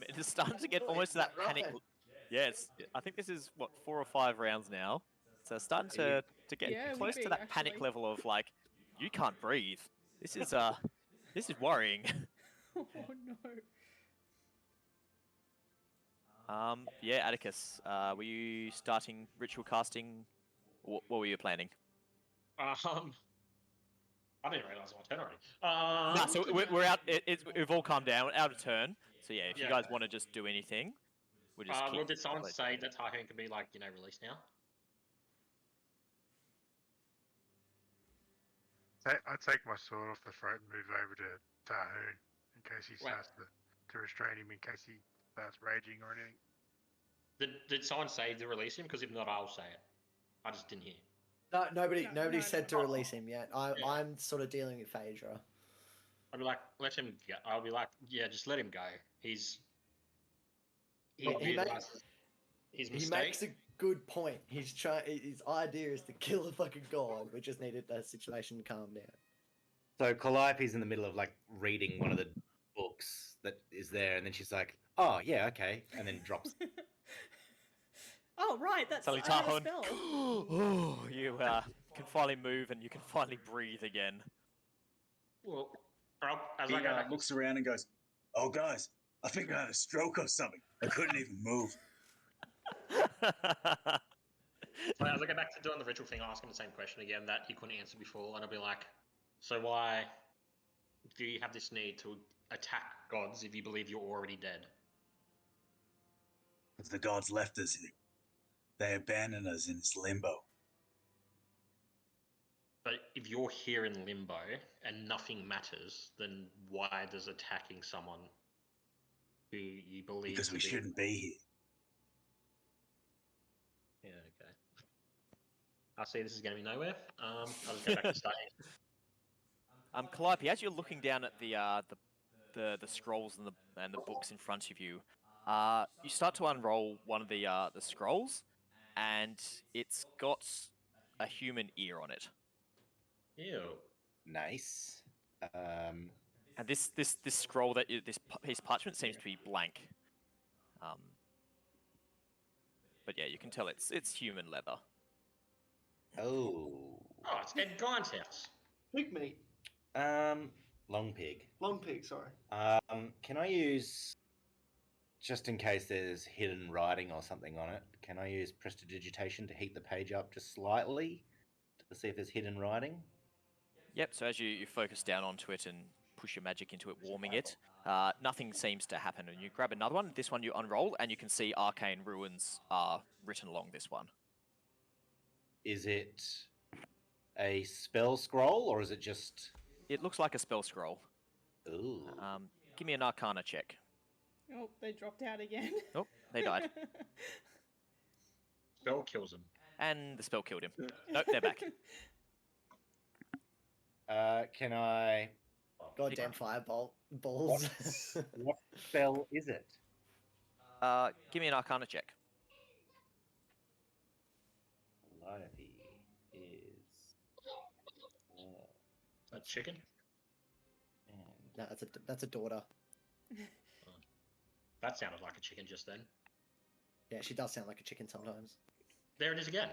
It is starting to get almost to that panic. Right? Yes, I think this is, 4 or 5 rounds now. So it's starting to get Yeah, close would to be, that panic actually. level of like, you can't breathe. This is worrying. Oh no. Yeah, Atticus, were you starting ritual casting? What were you planning? I didn't realise I was turn already. Nah, so we're out. We've all calmed down, out of turn. So yeah, if you Yeah. guys want to just do anything, we'll just keep. Did someone say that Tarhun can be like, released now? I'd take my sword off the throat and move over to Tarhun in case he starts to restrain him in case he starts raging or anything. Did someone say to release him? Because if not, I'll say it. I just didn't hear. No, nobody No, said to release him yet. I'm sort of dealing with Phaedra. I'll be like, let him go. I'll be like, yeah, just let him go. He realizes his mistake. He makes a good point. His idea is to kill a fucking god. We just needed the situation to calm down. So Calliope's in the middle of like reading one of the books that is there, and then she's like, "Oh yeah, okay," and then drops. Oh right, that's Suddenly, I had a Tarhun. spell. Oh, you can finally move and you can finally breathe again. Well, as He I go back, looks around and goes, "Oh guys, I think I had a stroke or something. I couldn't even move." as I go back to doing the ritual thing, I'll ask him the same question again that he couldn't answer before, and I'll be like, "So why do you have this need to attack gods if you believe you're already dead?" Because the gods left us here. They abandoned us in this limbo. But if you're here in limbo and nothing matters, then why does attacking someone who you believe Because we shouldn't be here. Yeah, okay. I see this is going to be nowhere. I'll just go back to studying. Calliope, as you're looking down at the scrolls and the books in front of you, you start to unroll one of the scrolls, and it's got a human ear on it. Ew. Nice. And this scroll this piece of parchment seems to be blank. But yeah, you can tell it's human leather. Oh. Oh, it's Ed Gein's house. Pig meat. Long pig. Long pig, sorry. Can I use, just in case there's hidden writing or something on it, can I use prestidigitation to heat the page up just slightly to see if there's hidden writing? Yep, so as you focus down onto it and push your magic into it, warming it, nothing seems to happen. And you grab another one, this one you unroll, and you can see arcane ruins are written along this one. Is it a spell scroll, or is it just... It looks like a spell scroll. Ooh. Give me an arcana check. Oh, they dropped out again. Oh, they died. Spell kills him. And the spell killed him. Nope, they're back. Can I... Goddamn fireball balls. What spell is it? Give me an arcana check. Calliope is A chicken? and No, that's a daughter. That sounded like a chicken just then. Yeah, she does sound like a chicken sometimes. There it is again.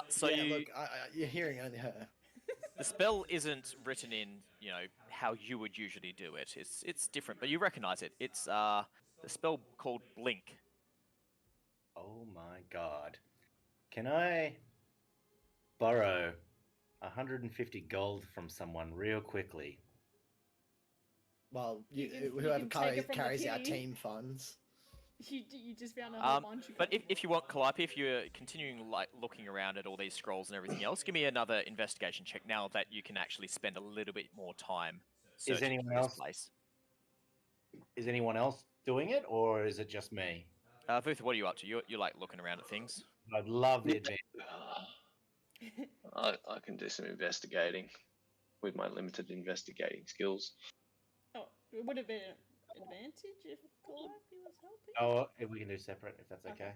So yeah, you, look, you're hearing only her. the spell isn't written in, how you would usually do it. It's different, but you recognize it. It's the spell called Blink. oh my god. Can I borrow 150 gold from someone real quickly? Well, You can whoever take it from the carries our kitty. team funds. You just found a whole bunch of But gold. if you want, Calliope, if you're continuing looking around at all these scrolls and everything else, give me another investigation check now that you can actually spend a little bit more time searching anyone for this else- place. Is anyone else doing it, or is it just me? Vutha, what are you up to? You're like looking around at things. I'd love the advantage. I can do some investigating with my limited investigating skills. Oh, it would have been an advantage if Calliope was helping. Oh, if we can do separate, if that's okay.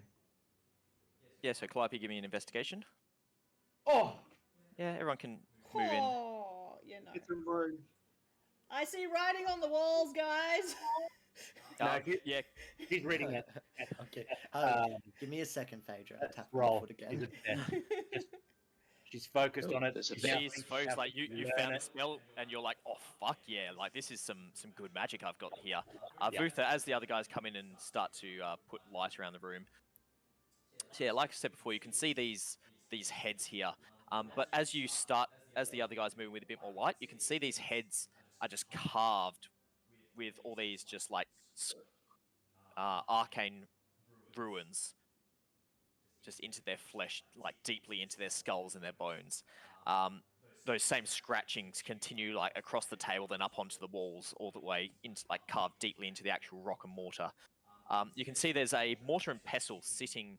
Yeah, so Calliope, give me an investigation. Oh, Yeah, everyone can move in. Oh, yeah, no. It's a room. I see writing on the walls, guys. Yeah, she's reading it. Okay. Um, Give me a second, Phaedra. I tap my roll. foot again. She's focused on it. There's a Now she's she's folks, like you learn found the it. spell and you're like, oh fuck yeah, like this is some good magic I've got here. Yeah. Vutha, as the other guys come in and start to put light around the room. So yeah, like I said before, you can see these heads here. But as the other guys move with a bit more light, you can see these heads are just carved with all these just like arcane ruins just into their flesh, like deeply into their skulls and their bones. Those same scratchings continue like across the table, then up onto the walls, all the way into like carved deeply into the actual rock and mortar. You can see there's a mortar and pestle sitting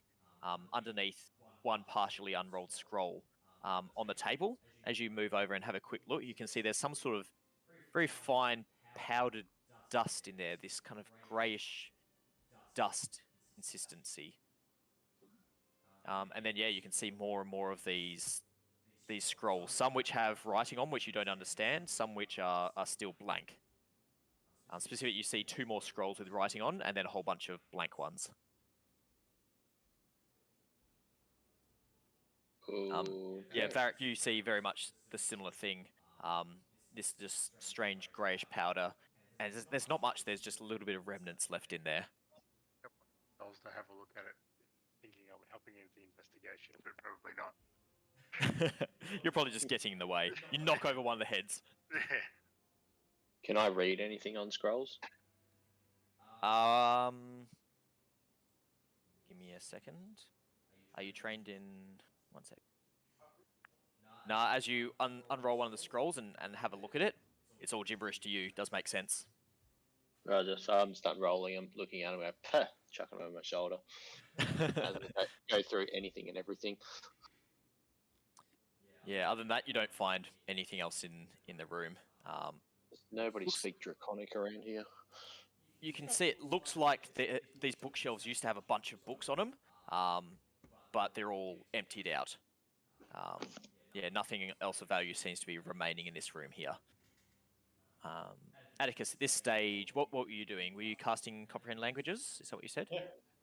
underneath one partially unrolled scroll on the table. As you move over and have a quick look, you can see there's some sort of very fine powdered dust in there, this kind of greyish dust consistency. And then yeah, you can see more and more of these scrolls, some which have writing on which you don't understand, some which are still blank. Specifically, you see 2 more scrolls with writing on, and then a whole bunch of blank ones. Yeah, Vharik, you see very much the similar thing. This just strange greyish powder, and there's not much. There's just a little bit of remnants left in there. Dolls to have a look at it, thinking I'm helping you with the investigation, but probably not. You're probably just getting in the way. You knock over one of the heads. Can I read anything on scrolls? Give me a second. Are you trained in... One sec. Nah, as you unroll one of the scrolls and have a look at it, it's all gibberish to you. Does make sense. Roger, so I'm start rolling, I'm looking at him, chucking him over my shoulder. Go through anything and everything. Yeah, other than that, you don't find anything else in the room. Does nobody speak Draconic around here? You can see it looks like these bookshelves used to have a bunch of books on them, but they're all emptied out. Yeah, nothing else of value seems to be remaining in this room here. Atticus, at this stage, what were you doing? Were you casting Comprehend Languages? Is that what you said? Yeah.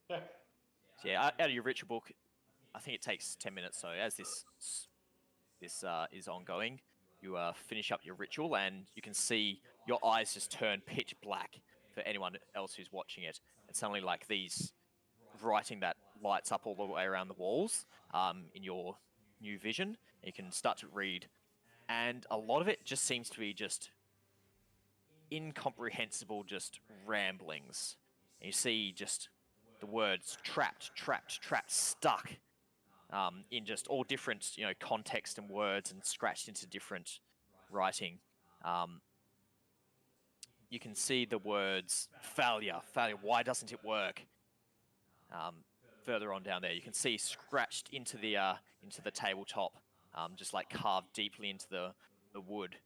So yeah, out of your ritual book, I think it takes 10 minutes. So as this is ongoing, you finish up your ritual, and you can see your eyes just turn pitch black for anyone else who's watching it. And suddenly, like these writing that lights up all the way around the walls in your new vision, you can start to read, and a lot of it just seems to be just incomprehensible, just ramblings. And you see just the words trapped, stuck in just all different, context and words, and scratched into different writing. You can see the words failure, why doesn't it work? Further on down there, you can see scratched into the tabletop, just like carved deeply into the wood.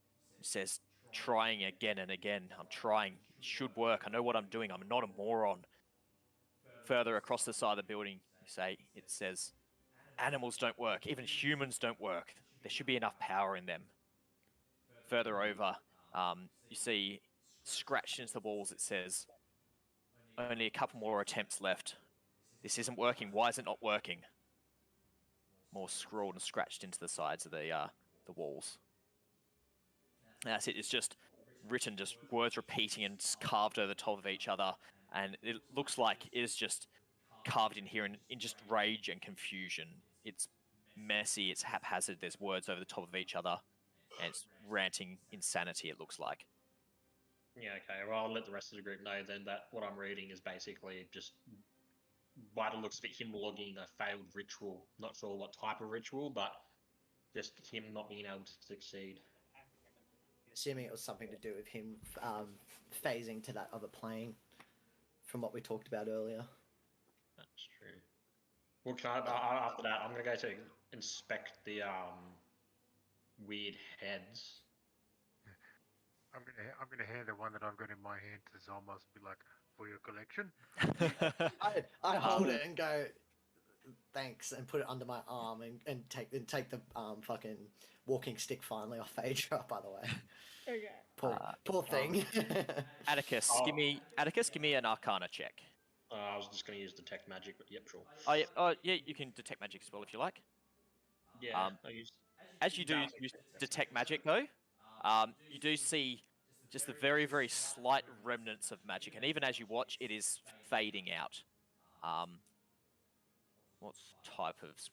It says, trying again and again. I'm trying. It should work. I know what I'm doing. I'm not a moron. Further across the side of the building, It says, animals don't work, even humans don't work. There should be enough power in them. Further over, you see scratched into the walls, it says, only a couple more attempts left. This isn't working. Why is it not working? More scrawled and scratched into the sides of the walls. And that's it. It's just written, just words repeating and carved over the top of each other. And it looks like it is just carved in here in just rage and confusion. It's messy. It's haphazard. There's words over the top of each other. And it's ranting insanity, it looks like. Yeah, okay. Well, I'll let the rest of the group know then that what I'm reading is basically just, by the looks of it, him logging a failed ritual. Not sure what type of ritual, but just him not being able to succeed. Assuming it was something to do with him phasing to that other plane, from what we talked about earlier. That's true. Well, after that, I'm going to go to inspect the weird heads. I'm gonna hand the one that I've got in my hand to Zolmos and be like, for your collection. I hold it and go, thanks, and put it under my arm and take the fucking walking stick finally off Phaedra, by the way. Okay. Poor thing. Atticus, give me an Arcana check. I was just going to use detect magic, but yep, sure. Yeah, you can detect magic as well if you like. Yeah, I use. As you do use detect magic, though, you do see just the very, very slight remnants of magic, and even as you watch, it is fading out. What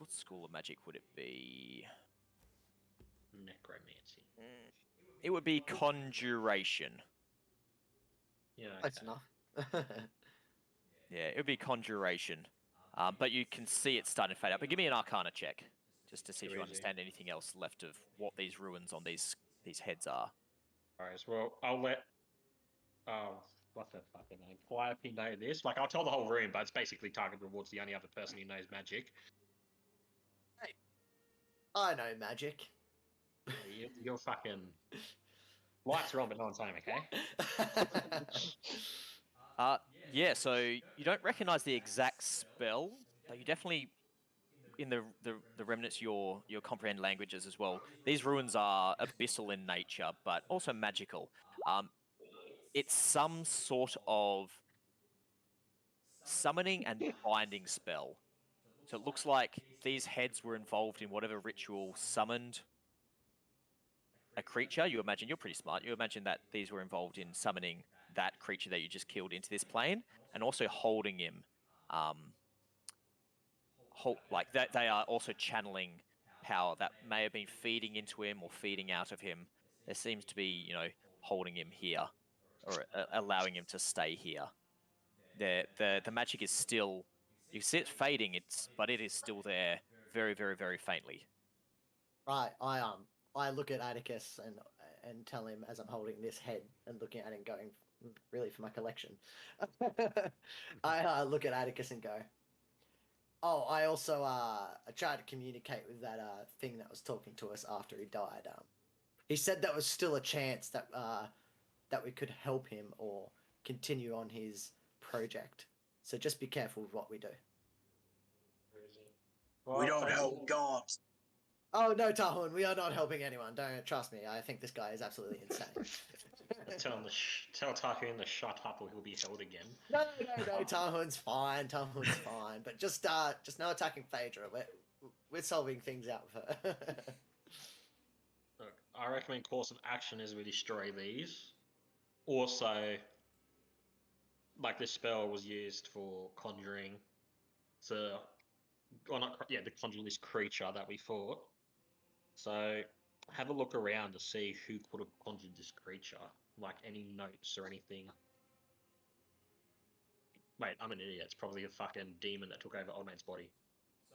school of magic would it be? Necromancy. It would be conjuration. Yeah. Okay. That's enough. Yeah, it would be conjuration. But you can see it starting to fade out. But give me an Arcana check, just to see if you understand anything else left of what these ruins on these heads are. Alright, well, I'll let what's that fucking name? Calliope know this. Like, I'll tell the whole room, but it's basically targeted towards the only other person who knows magic. Hey, I know magic. You're fucking lights are on, but no one's home, okay? Yeah, so you don't recognize the exact spell, but you definitely, in the remnants, you'll comprehend languages as well. These ruins are abyssal in nature, but also magical. It's some sort of summoning and binding spell. So it looks like these heads were involved in whatever ritual summoned a creature. You imagine, you're pretty smart, you imagine that these were involved in summoning that creature that you just killed into this plane, and also holding him. Like that, they are also channeling power that may have been feeding into him or feeding out of him. There seems to be, holding him here, or allowing him to stay here. The magic is still, you see it fading, but it is still there, very, very, very faintly. Right, I look at Atticus and tell him as I'm holding this head and looking at him, going, really for my collection. I look at Atticus and go, oh, I also tried to communicate with that thing that was talking to us after he died. He said there was still a chance that we could help him or continue on his project. So just be careful with what we do. We don't help gods. Oh no, Tarhun, we are not helping anyone. Don't trust me. I think this guy is absolutely insane. Tell Tarhun to shut up, or he'll be held again. No, Tarhun's fine. Tarhun's fine. But just no attacking Phaedra. We're solving things out with her. Look, I recommend course of action is we destroy these. Also, like this spell was used for conjuring, to conjure this creature that we fought. So have a look around to see who could have conjured this creature, like any notes or anything. Wait, I'm an idiot. It's probably a fucking demon that took over Old Man's body.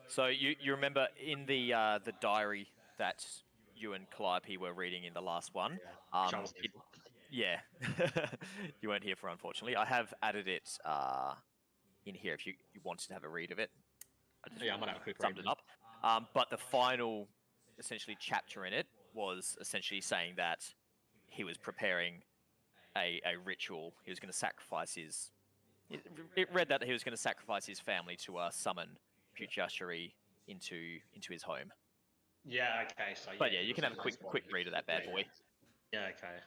So you remember in the diary that you and Calliope were reading in the last one? Yeah. You weren't here for, unfortunately. I have added it in here if you wanted to have a read of it. I'm gonna have a quick summed it up. But the final, essentially, chapter in it was essentially saying that he was preparing a ritual. He was going to sacrifice his... It read that he was going to sacrifice his family to summon Puchashery into his home. Yeah, okay, so But yeah, you it can have a was quick read of that bad boy. Yeah, okay.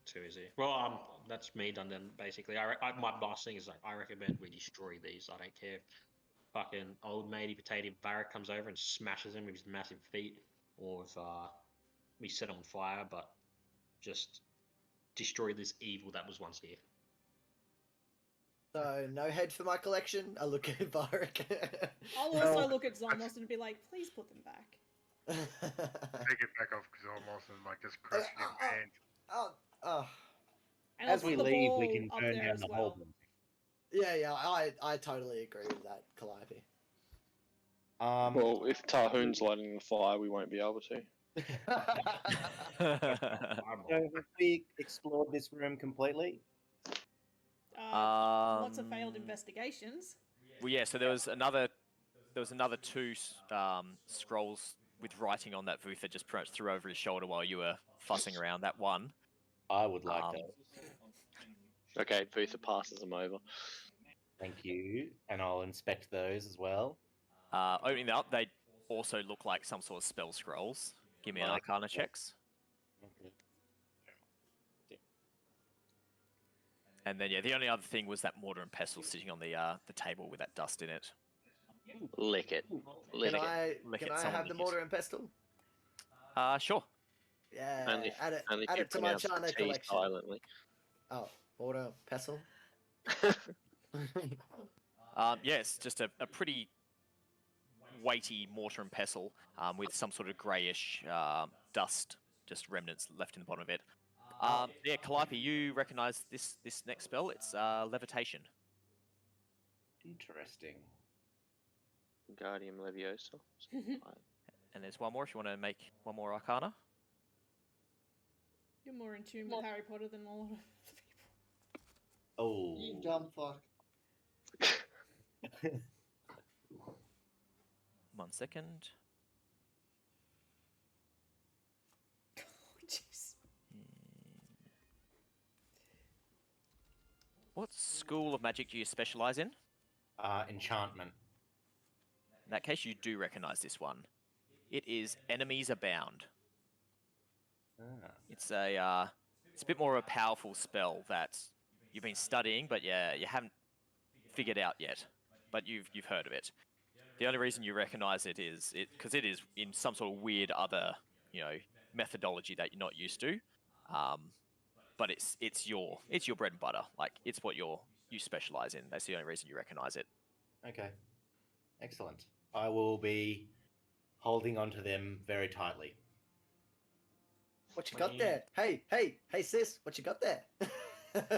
Too easy. Well, that's me done then, basically. My last thing is, like, I recommend we destroy these. I don't care if fucking old matey potato Vharik comes over and smashes him with his massive feet, or if we set him on fire, but just destroy this evil that was once here. So, no head for my collection. I look at Vharik. I'll also look at Zolmos and be like, please put them back. Take it back off because almost and like just crushing your hand. And As I'll we put the leave, we ball can up turn there down as the well. whole building. Yeah, I totally agree with that, Calliope. Well, if Tarhun's lighting the fire, we won't be able to. So have we explored this room completely? Lots of failed investigations. Well, yeah. So there was another 2 scrolls with writing on that Vutha just pretty much threw over his shoulder while you were fussing around. That one. I would like those. Okay, Vutha passes them over. Thank you, and I'll inspect those as well. Opening them up, they also look like some sort of spell scrolls. Give me an Arcana checks. Okay. And then yeah, the only other thing was that mortar and pestle sitting on the table with that dust in it. Lick it. Lick Can it. I have the mortar and pestle? Sure. Yeah, Only, add it, only if add you it to my pronounce the China T collection. silently. Oh, mortar, pestle? Yes, just a pretty weighty mortar and pestle with some sort of greyish dust, just remnants left in the bottom of it. Yeah, Calliope, you recognise this next spell? It's levitation. Interesting. Guardium Leviosa. And there's one more if you want to make one more Arcana. You're more in tune with Harry Potter than a lot of people. Oh. You dumb fuck. 1 second. Oh, jeez. What school of magic do you specialise in? Enchantment. In that case, you do recognise this one. It is Enemies Abound. It's a bit more of a powerful spell that you've been studying, but yeah, you haven't figured out yet. But you've heard of it. The only reason you recognise it is because it is in some sort of weird other methodology that you're not used to. But it's your bread and butter. Like it's what you specialise in. That's the only reason you recognise it. Okay. Excellent. I will be holding onto them very tightly. What you got there? Hey, sis, what you got there? But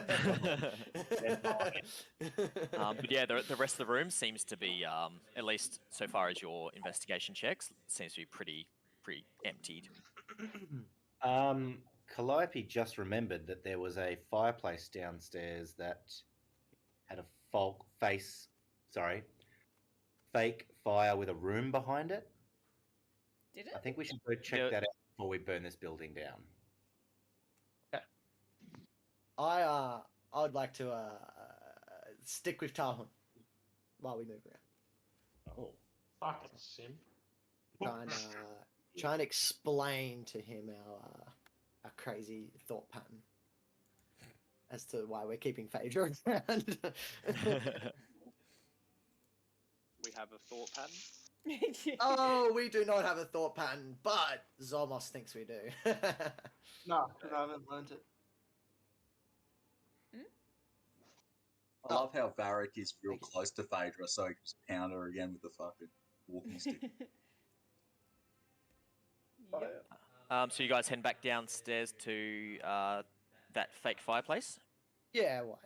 yeah, the rest of the room seems to be, at least so far as your investigation checks, seems to be pretty emptied. Calliope just remembered that there was a fireplace downstairs that had a fake fire with a room behind it. Did it? I think we should go check that out before we burn this building down. I would like to stick with Tarhun while we move around. Oh, fucking sim. Try and explain to him our crazy thought pattern as to why we're keeping Phaedra around. We have a thought pattern. Oh, we do not have a thought pattern, but Zolmos thinks we do. No, I haven't learned it. I love how Vharik is real close to Phaedra, so he can just pound her again with the fucking walking stick. Yep. So you guys heading back downstairs to that fake fireplace? Yeah, why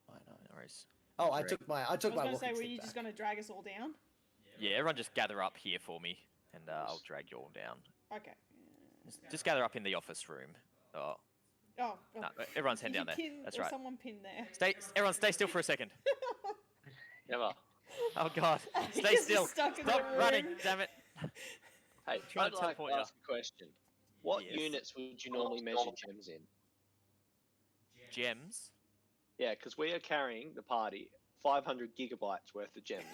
not? No worries. Oh, I took my I was walking going to say, were stick you back. just going to drag us all down? Yeah, everyone just gather up here for me, and I'll drag you all down. Okay. Just gather up in the office room. Oh, Oh, no, everyone's heading did down you there. pin, That's or right. someone pinned there? Everyone stay still for a second. Never. Oh god, stay Atticus is still. stuck in Stop the running, room. damn it. Hey, Trying I'd to like teleport to you. ask a question. What Yes. units would you normally measure gems in? Gems? Yeah, because we are carrying the party 500 gigabytes worth of gems.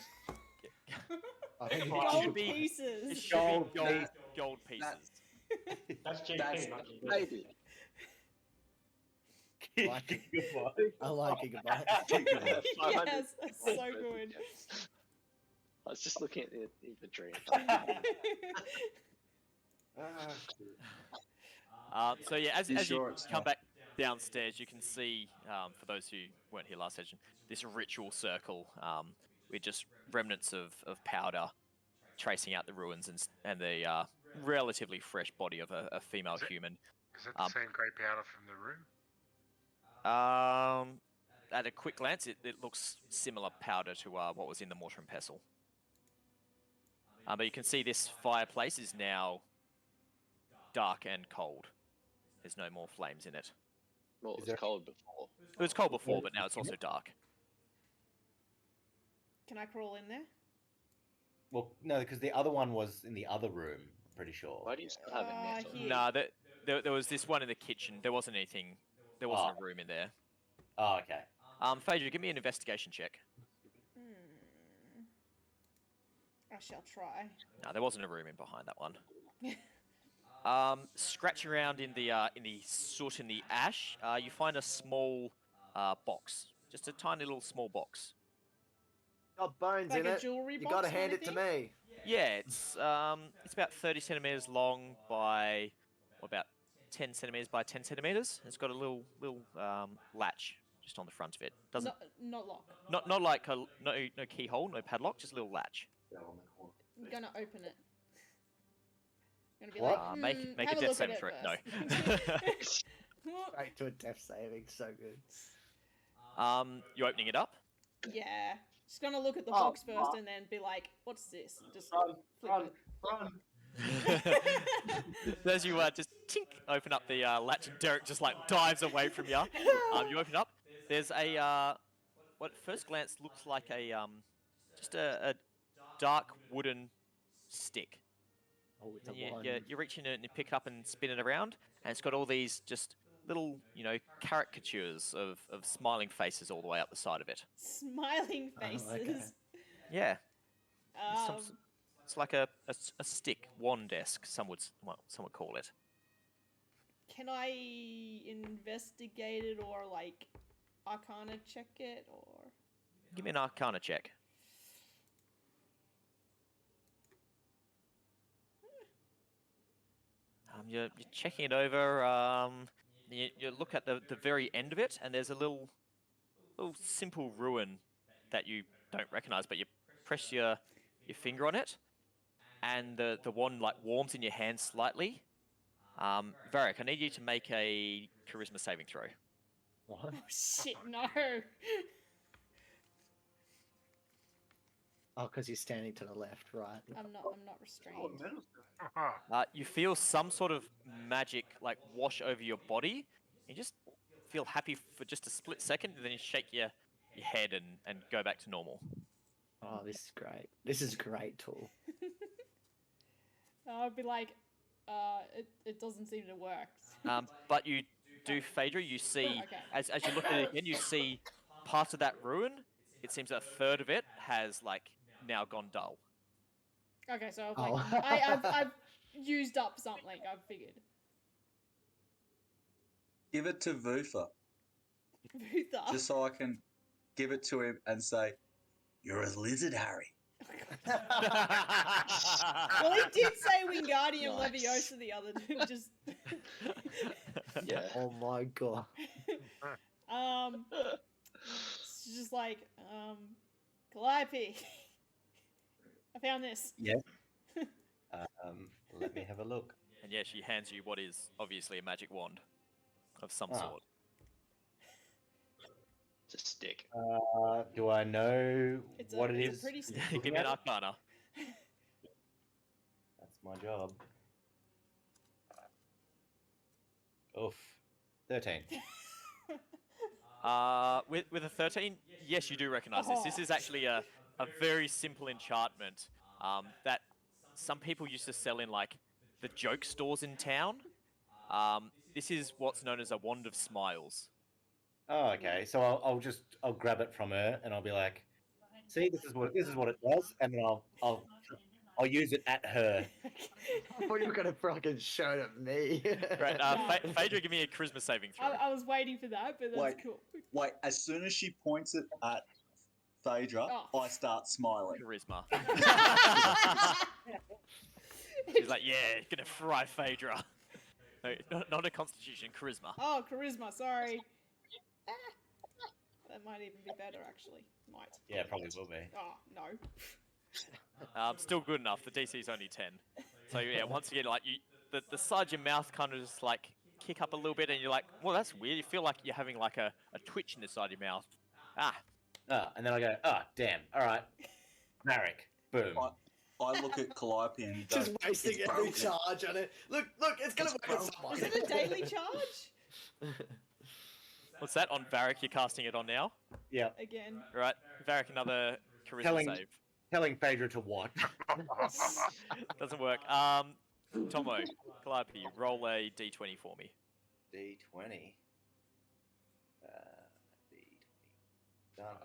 I think It Gold should be- It pieces. should Gold be gold, piece. gold pieces. That's GP, That's not GP. Maybe. Like it. I like Gigabyte. Yes, that's so good. I was just looking at the inventory. So yeah, as You you sure it's come not? back downstairs, you can see, for those who weren't here last session, this ritual circle with just remnants of powder tracing out the ruins and the relatively fresh body of a female human. Is that the same grey powder from the room? At a quick glance, it looks similar powder to what was in the mortar and pestle. But you can see this fireplace is now dark and cold. There's no more flames in it. Well, it Is was there- cold before. It was cold before, but now it's also dark. Can I crawl in there? Well, no, because the other one was in the other room. I'm pretty sure. Why do you still have a net on? Here. Nah, there was this one in the kitchen. There wasn't anything. There wasn't a room in there. Oh, okay. Phaedra, give me an investigation check. I shall try. No, there wasn't a room in behind that one. Scratch around in the soot and the ash. You find a small box, just a tiny little small box. Got bones Like in a it. jewelry You box gotta kind hand of it to thing? me. Yeah, it's about 30 centimeters long by about 10 centimeters by 10 centimeters. It's got a little latch just on the front of it. Doesn't Not lock. not like a no keyhole, no padlock, just a little latch. I'm gonna open it. I'm gonna be What? like, Make have a a death look at saving it throw. first. Straight to a death saving. So good. No. You opening it up? Yeah. Just gonna look at the Oh, box first fuck. and then be like, what's this? And just Run, flip run, it. run. As you just tink, open up the latch, and Derek just like dives away from you. You open up. There's a what at first glance looks like a just a dark wooden stick. Oh, it's And a you, wand. you reach in it and you pick it up and spin it around, and it's got all these just little, caricatures of smiling faces all the way up the side of it. Smiling Oh, faces. okay. Yeah, it's, Um, it's like a stick, wand desk. Some would call it. can I investigate it or like Arcana check it or? Give me an Arcana check. You're checking it over. You look at the very end of it, and there's a little simple ruin that you don't recognize, but you press your finger on it, and the wand like warms in your hand slightly. Vharik, I need you to make a charisma saving throw. What? Oh shit, no. Oh, because you're standing to the left, right? I'm not restrained. You feel some sort of magic like wash over your body. You just feel happy for just a split second, and then you shake your head and go back to normal. Oh, this is great. This is a great tool. I'd be like, it doesn't seem to work. But you do, Phaedra, you see, Okay. as you look at it again, you see part of that ruin. It seems a third of it has like now gone dull. Okay, so I've, Oh. like, I've used up something, I've figured. Give it to Vutha, Vutha. just so I can give it to him and say, "You're a lizard, Harry." Well, he did say Wingardium Nice. Leviosa the other day, just... Yeah. Oh my god. It's just like, Calliope. I found this. Yes. Let me have a look. And yeah, she hands you what is obviously a magic wand of some Ah. sort. It's a stick. Do I know It's what it it's is? a pretty stick. Give me an Arcana. That's my job. Oof. 13. With a 13, yes, you do recognize this. This is actually a very simple enchantment that some people used to sell in like the joke stores in town. This is what's known as a wand of smiles. Oh, okay. So I'll grab it from her and I'll be like, See, this is what it does, and then I'll use it at her. I thought you were gonna fucking shout at me. Right, Phaedra, give me a charisma saving throw. I was waiting for that, but that's Wait. cool. Wait, as soon as she points it at Phaedra, Oh. I start smiling. Charisma. She's like, yeah, gonna fry Phaedra. No, not a constitution, charisma. Oh, charisma, sorry. Ah. That might even be better, actually. Might. Yeah, probably will be. Oh, no. Still good enough. The DC is only 10. So yeah, once again, like the side of your mouth kind of just like kick up a little bit, and you're like, well, that's weird. You feel like you're having like a twitch in the side of your mouth. And then I go, damn. All right, Vharik. Boom. I look at Calliope and go, Just wasting "It's every broken." charge on it. Look, it's gonna work on someone. Is it a daily charge? What's that on Vharik? You're casting it on now. Yeah. Again. Right, Vharik, another charisma save. Telling Phaedra to watch. Doesn't work. Tomo, Calliope, roll a d20 for me. D20. D20. Done.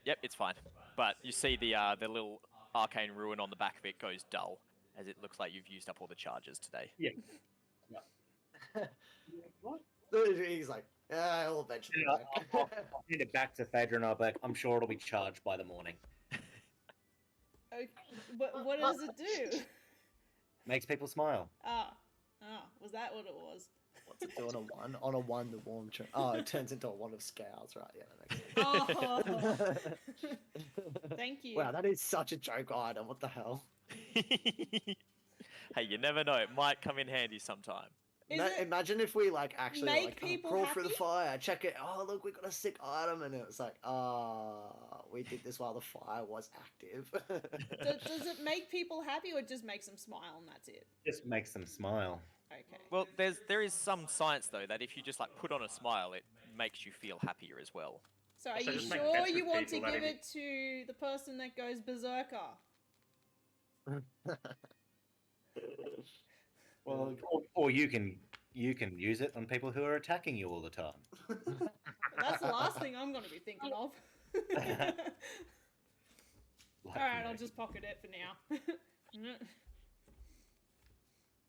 Yep, it's fine. But you see the little arcane ruin on the back of it goes dull, as it looks like you've used up all the charges today. Yeah. What? He's like, I'll eventually. I'll hand it back to Phaedra, and I'll be like, I'm sure it'll be charged by the morning. Okay, what does it do? Makes people smile. Was that what it was? What's it do on a one? On a one, the warm. Oh, it turns into a one of scowls, right? Yeah, that makes sense. Oh, thank you. Wow, that is such a joke item. What the hell? Hey, you never know. It might come in handy sometime. Imagine if we like actually make like people crawl through the happy? fire, check it. Oh, look, we got a sick item, and it was like, we did this while the fire was active. Does it make people happy, or just makes them smile and that's it? Just makes them smile. Okay. Well, there is some science though that if you just like put on a smile, it makes you feel happier as well. So are So you just make sure bets you with want to people that give it- it to the person that goes berserker? Well, or you can use it on people who are attacking you all the time. That's the last thing I'm going to be thinking of. Alright, I'll just pocket it for now.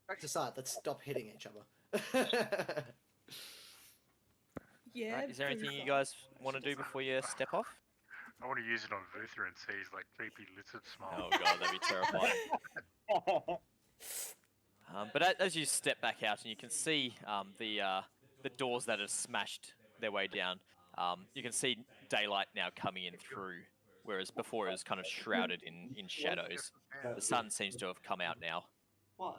Back to side. Let's stop hitting each other. Yeah. Right, is there anything you Vutha. guys want to do before you step off? I want to use it on Vutha and see his like creepy lizard smile. Oh god, that'd be terrifying. But as you step back out and you can see the doors that have smashed their way down, you can see daylight now coming in through, whereas before it was kind of shrouded in shadows. The sun seems to have come out now. Why?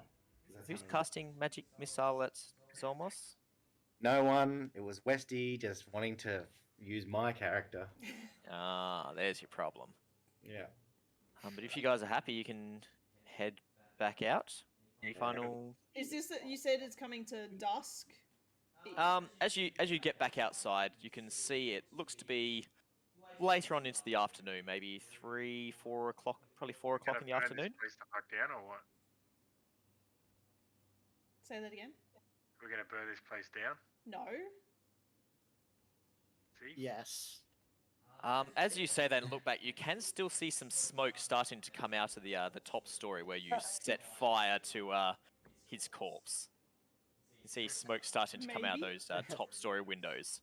Who's casting magic missile at Zolmos? No one. It was Westy just wanting to use my character. Ah, there's your problem. Yeah. But if you guys are happy, you can head back out. Any final? Is this you said it's coming to dusk? As you get back outside, you can see it looks to be later on into the afternoon, maybe 3, 4 o'clock, probably 4 o'clock in the afternoon. Place to knock down or what? Say that again. We're gonna burn this place down. No. See? Yes. As you say that and look back, you can still see some smoke starting to come out of the top story where you set fire to his corpse. You see smoke starting to come out of Maybe. those top story windows.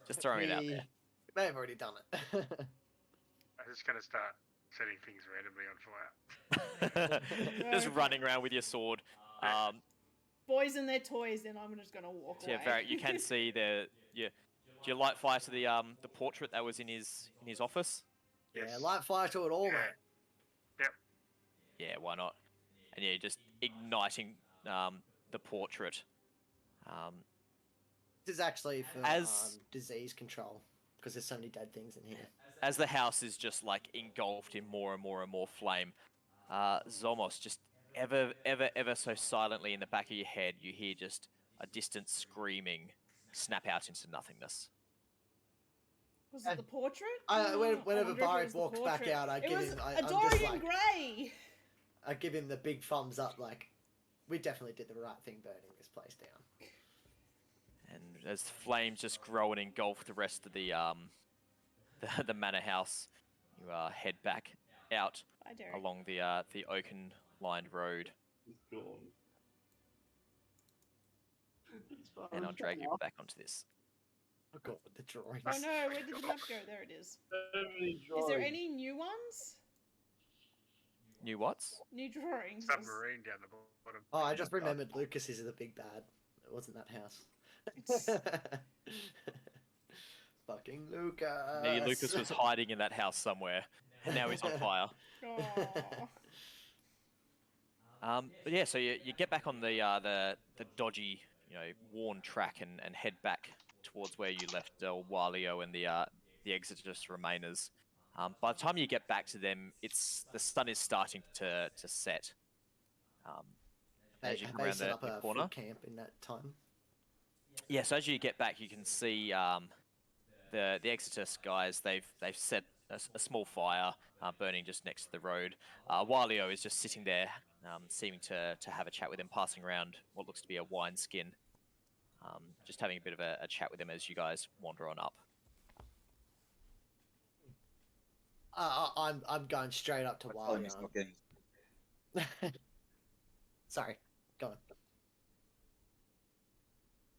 Just throwing it out there. We may have already done it. I'm just gonna start setting things randomly on fire. Just running around with your sword. Boys and their toys, then I'm just gonna walk Yeah, away. Vharik, you can see do you light fire to the portrait that was in his office? Yeah, light fire to it all, mate. Yep. Yeah, why not? And yeah, just igniting the portrait. This is actually for As- disease control, because there's so many dead things in here. As the house is just like engulfed in more and more and more flame, Zolmos, just ever so silently in the back of your head, you hear just a distant screaming snap out into nothingness. Was it the portrait? Whenever I wonder if it Vharik was the walks back portrait. out, I It give was him. a I'm just Dorian like, Gray. I give him the big thumbs up. Like, we definitely did the right thing burning this place down. And as flames just grow and engulf the rest of the manor house, you head back out Bye, Derek. along the oaken-lined road, He's gone. and I'll drag you back onto this. I got with the drawings. Oh no, where did the map go? There it is. Is there any new ones? New what's? New drawings? Submarine down the bottom. Oh, I just remembered Lucas is the big bad. It wasn't that house. Fucking Lucas. Maybe Lucas was hiding in that house somewhere, and now he's on fire. But yeah, so you get back on the dodgy, worn track and head back towards where you left Walio and the Exodus Remainers. By the time you get back to them, the sun is starting to set. As you come around set the up a corner. food camp in that time. Yeah, so as you get back, you can see the Exodus guys. They've set a small fire burning just next to the road. Walio is just sitting there, seeming to have a chat with him, passing around what looks to be a wineskin. Just having a bit of a chat with him as you guys wander on up. I'm going straight up to Tell him he's Walio. not getting. Sorry, go on.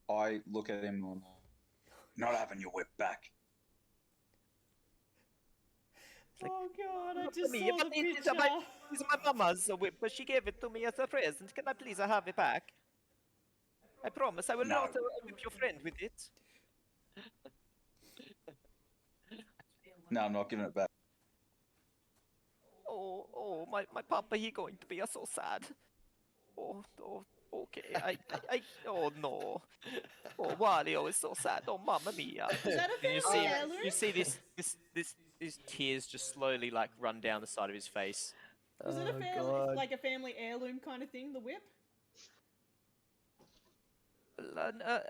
I look at him and not having your whip back. Oh god, I just Me, saw the but picture. It's my mama's whip, but she gave it to me as a present. Can I please have it back? I promise I will No. not whip your friend with it. No, I'm not giving it back. Oh, my papa, he going to be so sad. Oh, okay, oh no. Oh, Walio is so sad. Oh, mamma mia. Is that a And family heirloom? you see these tears just slowly run down the side of his face. Was it a family heirloom kind of thing, the whip?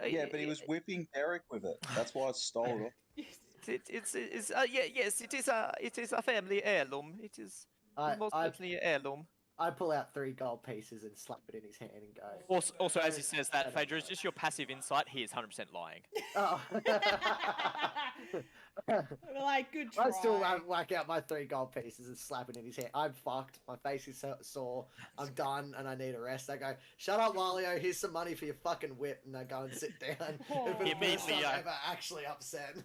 Yeah, but he was whipping Derek with it. That's why I stole it. Yes, it is a family heirloom. It is most definitely an heirloom. I pull out 3 gold pieces and slap it in his hand and go. Also, as he says that, Phaedra, is just your passive insight. He is 100% lying. Oh. Like, good try. I still whack out my 3 gold pieces and slap it in his hand. I'm fucked. My face is sore. I'm done and I need a rest. I go, shut up, Walio. Here's some money for your fucking whip. And I go and sit down. Oh. And for the first Immediately, time ever actually upset.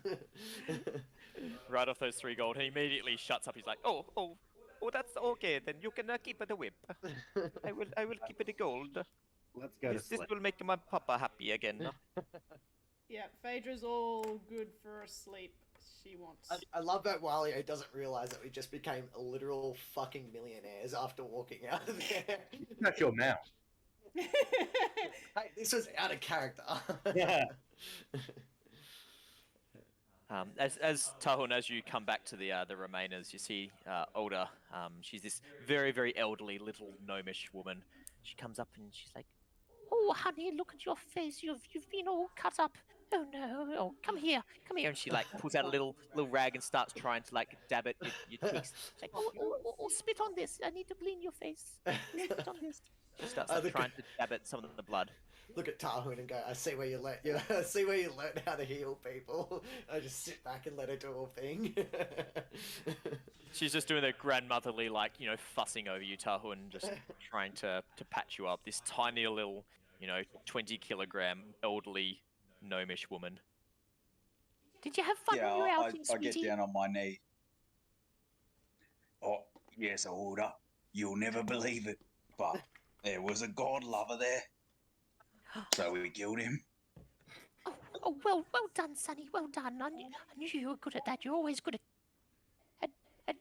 Right off those 3 gold, he immediately shuts up. He's like, oh, that's okay. Then you can keep the whip. I will keep the gold. Let's go to This sleep. will make my papa happy again. Yeah, Phaedra's all good for a sleep. She wants. I love that Walio doesn't realise that we just became literal fucking millionaires after walking out of there. Not your mouth. Hey, this was out of character. Yeah. As Tarhun, as you come back to the Remainers, you see Olda. She's this very, very elderly little gnomish woman. She comes up and she's like, "Oh, honey, look at your face. You've been all cut up. Oh no! Oh, come here. And she pulls out a little rag and starts trying to dab it with your cheeks. She's like, oh, spit on this. I need to clean your face. Spit on this. She starts trying to dab at some of the blood. Look at Tarhun and go, I see where you learnt how to heal people. I just sit back and let her do her thing. She's just doing the grandmotherly, fussing over you, Tarhun, just trying to patch you up. This tiny little, 20-kilogram elderly gnomish woman. Did you have fun when you were out in I get Sweetie? down on my knee. Oh, yes, Olda. You'll never believe it, but there was a god lover there. So we killed him. Oh, well done, Sonny. Well done. I knew you were good at that. You're always good at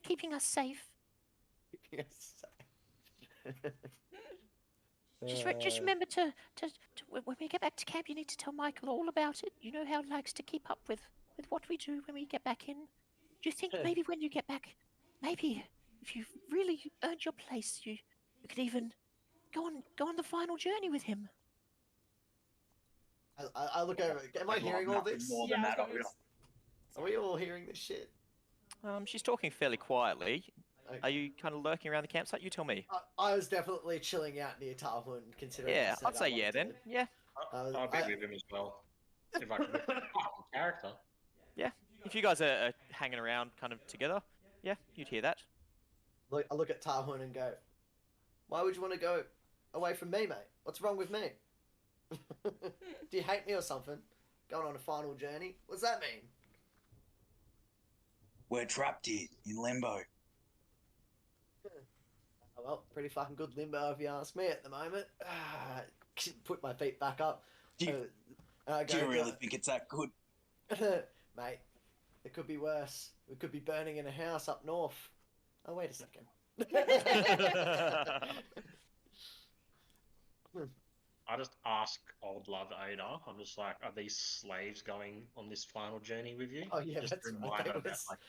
keeping us safe. Just remember to when we get back to camp, you need to tell Michael all about it. You know how he likes to keep up with what we do when we get back in. Do you think maybe when you get back, maybe if you've really earned your place, you could even go on the final journey with him? I look over. Am I hearing all this? More than that, Are we all hearing this shit? She's talking fairly quietly. Okay. Are you kind of lurking around the campsite? You tell me. I was definitely chilling out near Tarhun, considering. Yeah, I'd say yeah then. Yeah. I'll be with him as well. If I can look at character. Yeah. If you guys are hanging around kind of together, yeah, you'd hear that. I look at Tarhun and go, "Why would you want to go away from me, mate? What's wrong with me? Do you hate me or something? Going on a final journey? What's that mean?" We're trapped here in limbo. Oh, well, pretty fucking good limbo if you ask me at the moment. Put my feet back up. Do you really think it's that good? Mate, it could be worse. We could be burning in a house up north. Oh, wait a second. I just ask old love Ada. I'm just like, are these slaves going on this final journey with you? Oh, yeah, just that's remind right. her That that, was... like,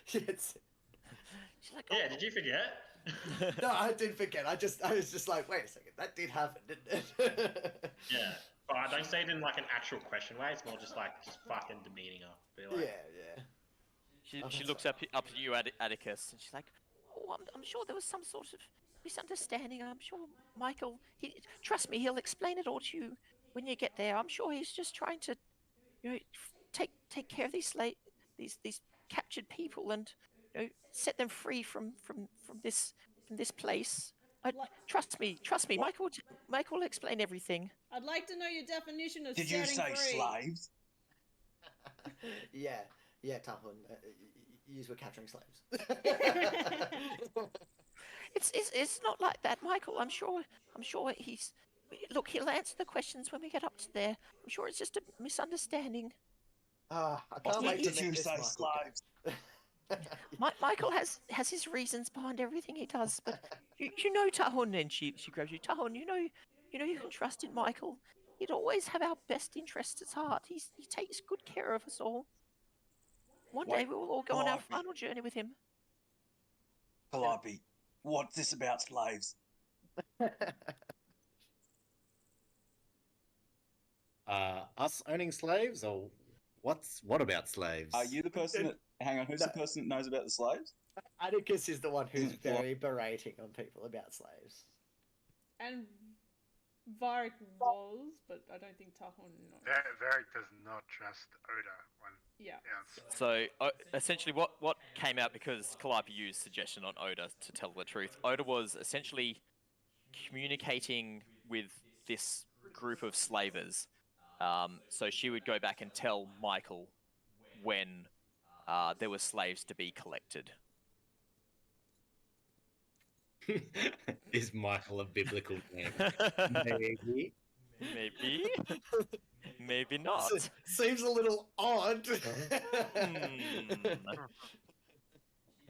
She's like, yeah, did you forget? No, I didn't forget. I was just like, wait a second, that did happen, didn't it? Yeah, but I don't say it in like an actual question way. It's more just like just fucking demeaning her. Be like, yeah. She looks up at you, Atticus, and she's like, Oh, I'm sure there was some sort of misunderstanding. I'm sure Michael, trust me, he'll explain it all to you when you get there. I'm sure he's just trying to, take care of these these captured people and set them free from this place. Trust me, Michael will explain everything. I'd like to know your definition of Did setting you say free. slaves? Yeah, Tarhun. Yous were capturing slaves. It's not like that, Michael. I'm sure he's. Look, he'll answer the questions when we get up to there. I'm sure it's just a misunderstanding. I can't wait to Did you meet this say Michael. slaves? Michael has his reasons behind everything he does, but you know Tarhun, and she grabs you. Tarhun, you know you can trust in Michael. He'd always have our best interests at heart. He takes good care of us all. One day we will all go on our final journey with him. Calliope, what's this about slaves? Us owning slaves, or what about slaves? Are you the person that? Hang on, who's the person that knows about the slaves? Atticus is the one who's very berating on people about slaves. And Vharik was, but I don't think Tarhun knows. Vharik does not trust Oda. Yeah. So essentially, what came out because Calliope used suggestion on Oda to tell the truth. Oda was essentially communicating with this group of slavers. So she would go back and tell Michael when there were slaves to be collected. Is Michael a biblical name? Maybe. Maybe. Maybe not. Seems a little odd.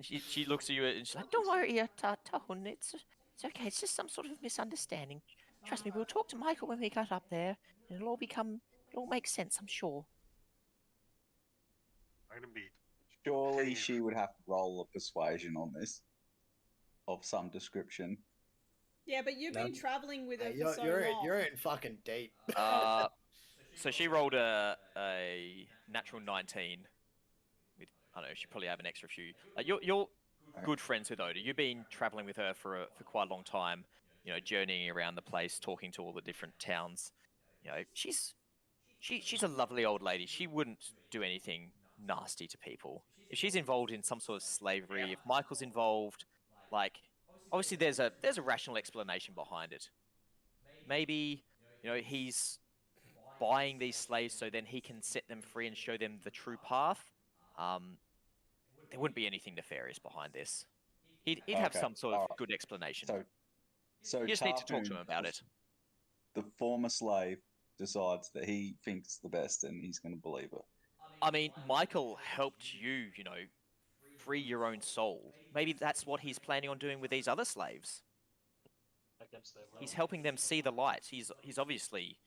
She looks at you and she's like, Don't worry, Tarhun. It's okay. It's just some sort of misunderstanding. Trust me, we'll talk to Michael when we get up there, and it'll all make sense, I'm sure. I'm gonna be. Surely she would have to roll a persuasion on this, of some description. Yeah, but you've been traveling with her for so long. You're in fucking deep. So she rolled a natural 19. With, I don't know, she probably have an extra few. You're good friends with Oda. You've been traveling with her for quite a long time. Journeying around the place, talking to all the different towns. She's a lovely old lady. She wouldn't do anything nasty to people. If she's involved in some sort of slavery, if Michael's involved, obviously there's a rational explanation behind it. Maybe, he's buying these slaves so then he can set them free and show them the true path. There wouldn't be anything nefarious behind this. He'd have some sort of good explanation. So you just need to talk to him about it. The former slave decides that he thinks the best and he's going to believe it. I mean, Michael helped you, free your own soul. Maybe that's what he's planning on doing with these other slaves. He's helping them see the light. He's obviously,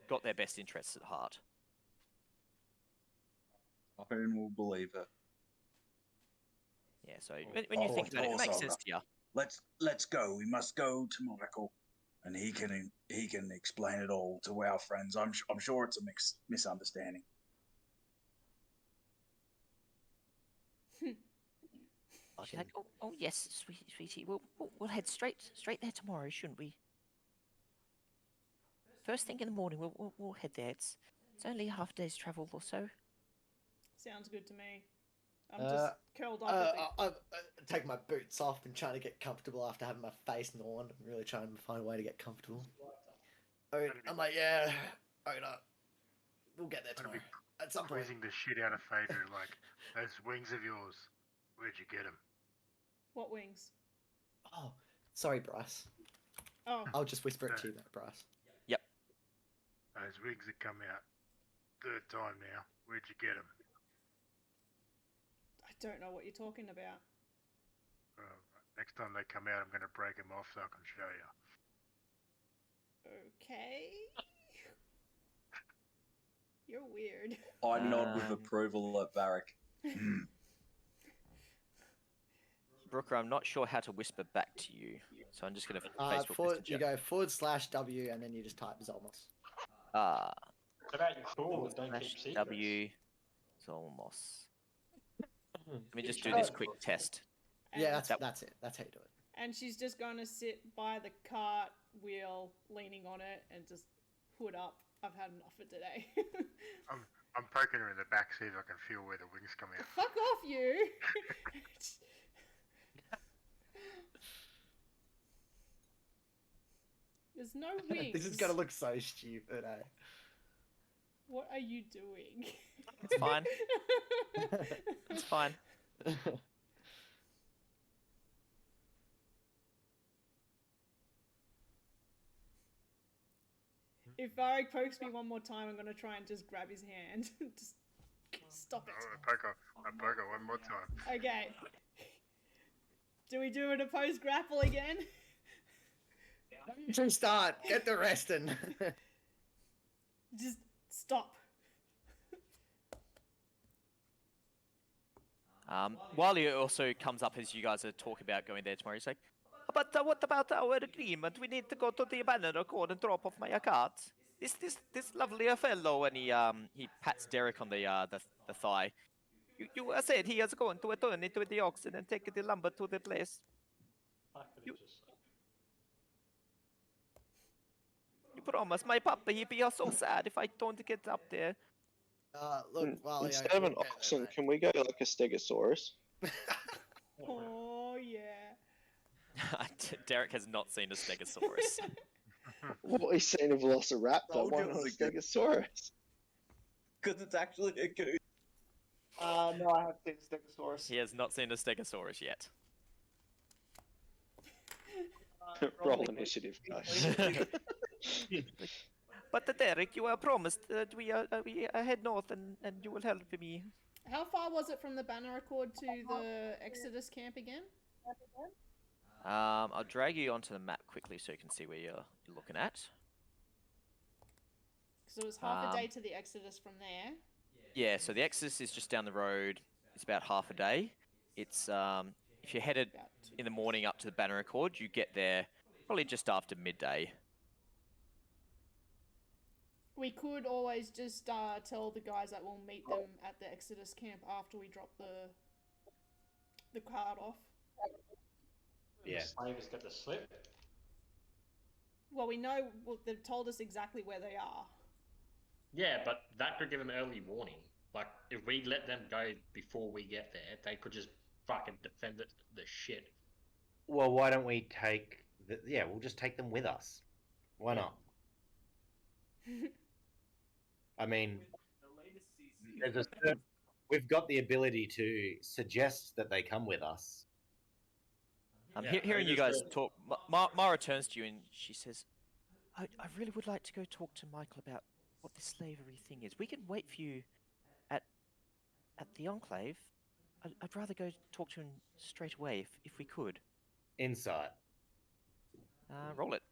got their best interests at heart. Whom will believe it? Yeah, so when you think about it, it makes sense to you. Let's go. We must go to Michael, and he can explain it all to our friends. I'm sure it's a misunderstanding. She's like, oh yes, sweetie. We'll head straight there tomorrow, shouldn't we? First thing in the morning, we'll head there. It's only half a day's travel or so. Sounds good to me. I'm just curled up. I'm taking my boots off and trying to get comfortable after having my face gnawn. I'm really trying to find a way to get comfortable. I'm like, yeah, we'll get there tomorrow. At some point. Squeezing the shit out of Phaedra, like, those wings of yours, where'd you get them? What wings? Oh, sorry, Bryce. Oh. I'll just whisper it to you, Bryce. Yep. Those wings that come out. Third time now. Where'd you get them? I don't know what you're talking about. Next time they come out, I'm going to break them off so I can show you. Okay. You're weird. I nod with approval at Vharik. Brooker, I'm not sure how to whisper back to you, so I'm just going to Facebook message you go /W and then you just type Zolmos. What about your tools? Don't keep secrets. W Zolmos. Let me just do this quick test. Yeah, that's it. That's how you do it. And she's just going to sit by the cart wheel, leaning on it, and just hood up. I've had enough for today. I'm poking her in the back, see if I can feel where the wings come out. Fuck off, you! There's no wings. This is gonna look so stupid, eh? What are you doing? It's fine. It's fine. If Vharik pokes me one more time, I'm going to try and just grab his hand. Just stop it. I poke her one more time. Okay. Do we do an opposed grapple again? Just start. Get the rest in. Just stop. Wally also comes up as you guys are talking about going there tomorrow. He's like, but what about our agreement? We need to go to the banner accord and drop off my cart. This lovely fellow, and he pats Derek on the thigh. You said he is going to return it with the oxen and take the lumber to the place. You promised my papa he'd be so sad if I don't get up there. Look, Wally, instead of an oxen, can we go like a stegosaurus? Oh yeah. Derek has not seen a stegosaurus. What he's seen a velociraptor, why not a stegosaurus? Because it's actually a goose. No, I have seen stegosaurus. He has not seen a stegosaurus yet. Roll initiative, guys. But Derek, you are promised that we head north and you will help me. How far was it from the banner accord to the Exodus camp again? I'll drag you onto the map quickly so you can see where you're looking at. Because it was half a day to the Exodus from there. Yeah, so the Exodus is just down the road. It's about half a day. It's if you're headed in the morning up to the banner accord, you get there probably just after midday. We could always just tell the guys that we'll meet them at the Exodus camp after we drop the card off. Yeah. The slavers get the slip. Well, we know they've told us exactly where they are. Yeah, but that could give them early warning. Like, if we let them go before we get there, they could just fucking defend the shit. Well, why don't we take... we'll just take them with us. Why not? I mean, we've got the ability to suggest that they come with us. Hearing you guys talk, Mara turns to you and she says, I really would like to go talk to Michael about what this slavery thing is. We can wait for you at the Enclave. I'd rather go talk to him straight away if we could. Insight. Roll it.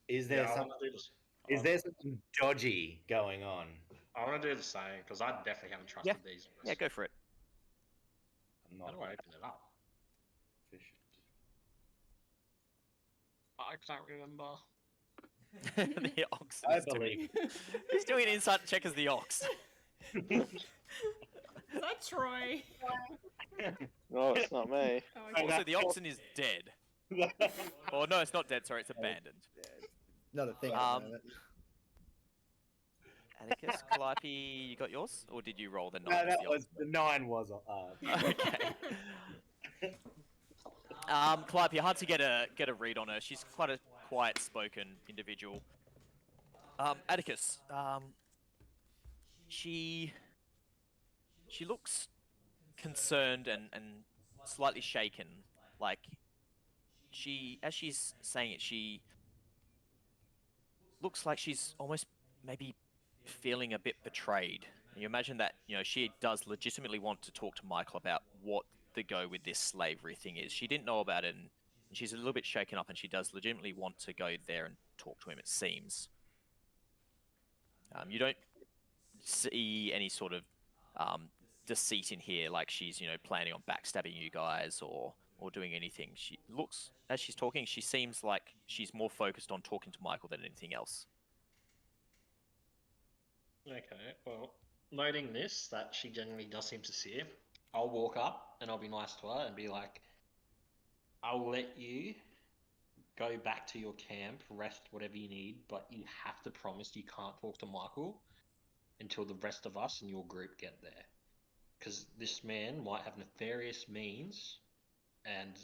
Is there something dodgy going on? I want to do the same, because I definitely haven't trusted these ones. Yeah, go for it. How do I open it up? I can't remember. The ox. I believe. He's doing an insight check as the ox. Is that Troy? No, it's not me. Also, the oxen is dead. Or no, it's not dead. Sorry, it's abandoned. Not a thing at the moment. Atticus, Calliope, you got yours, or did you roll the 9? No, that was the 9 was. Okay. Calliope, hard to get a read on her. She's quite a quiet-spoken individual. Atticus, she looks concerned and slightly shaken. Like as she's saying it, she looks like she's almost maybe feeling a bit betrayed. And you imagine that, she does legitimately want to talk to Michael about what the go with this slavery thing is. She didn't know about it, and she's a little bit shaken up, and she does legitimately want to go there and talk to him, it seems. You don't see any sort of deceit in here, like she's, planning on backstabbing you guys or doing anything. She looks, as she's talking, she seems like she's more focused on talking to Michael than anything else. Okay, well, noting this, that she generally does seem to see him, I'll walk up and I'll be nice to her and be like, I'll let you go back to your camp, rest whatever you need, but you have to promise you can't talk to Michael until the rest of us and your group get there. Because this man might have nefarious means and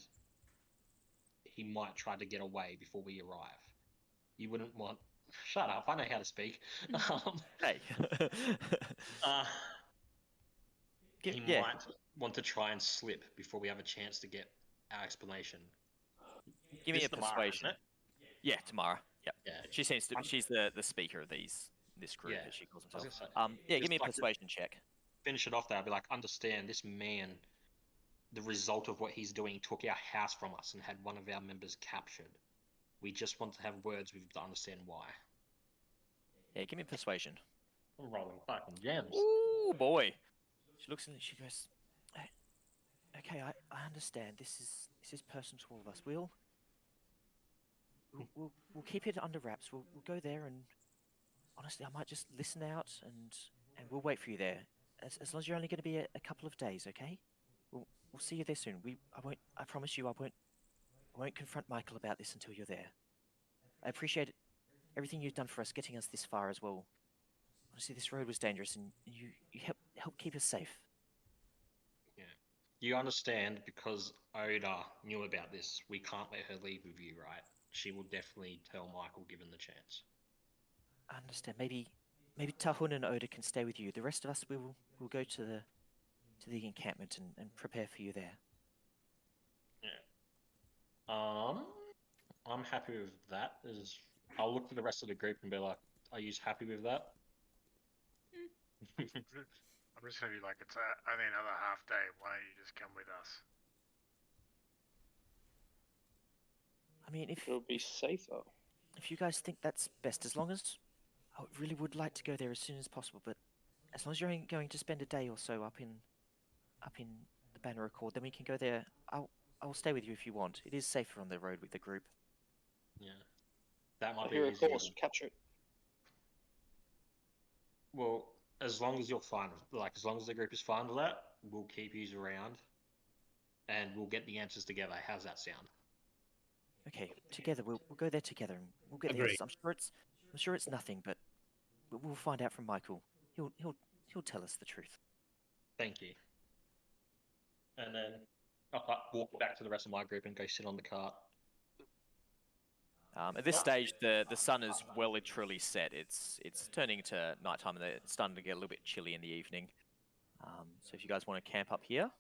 he might try to get away before we arrive. You wouldn't want... Shut up, I know how to speak. Hey. He might want to try and slip before we have a chance to get our explanation. Give me This a Tamara, persuasion. isn't it? Yeah, Tamara. Yep. Yeah. She seems to. She's the speaker of this group, Yeah. as she calls I was herself. gonna say, Yeah, give me a just like persuasion check. Finish it off there. I'll be like, understand, this man, the result of what he's doing, took our house from us and had one of our members captured. We just want to have words with him to understand why. Yeah, give me a persuasion. I'm rolling fucking gems. Ooh, boy. She looks and she goes, okay, I understand. This is personal to all of us. We'll keep it under wraps. We'll go there, and honestly, I might just listen out and we'll wait for you there. As long as you're only going to be a couple of days, okay? We'll see you there soon. I promise you, I won't confront Michael about this until you're there. I appreciate everything you've done for us, getting us this far as well. Honestly, this road was dangerous, and you help keep us safe. Yeah. You understand, because Oda knew about this, we can't let her leave with you, right? She will definitely tell Michael given the chance. I understand. Maybe Tarhun and Oda can stay with you. The rest of us will go to the encampment and prepare for you there. Yeah. I'm happy with that. I'll look to the rest of the group and be like, are you happy with that? I'm just gonna be like, it's only another half day. Why don't you just come with us? I mean, if It'll be safer. If you guys think that's best, as long as I really would like to go there as soon as possible, but as long as you're only going to spend a day or so up in the Banner Accord, then we can go there. I'll stay with you if you want. It is safer on the road with the group. Yeah. That might be Here, of easier. course, capture it. Well, as long as you're fine with, as long as the group is fine with that, we'll keep you around, and we'll get the answers together. How's that sound? Okay, together we'll go there together, and we'll get the Agreed. answers. I'm sure it's nothing, but we'll find out from Michael. He'll tell us the truth. Thank you. And then I'll walk back to the rest of my group and go sit on the cart. At this stage, the sun is well and truly set. It's turning to nighttime, and it's starting to get a little bit chilly in the evening. So if you guys want to camp up here,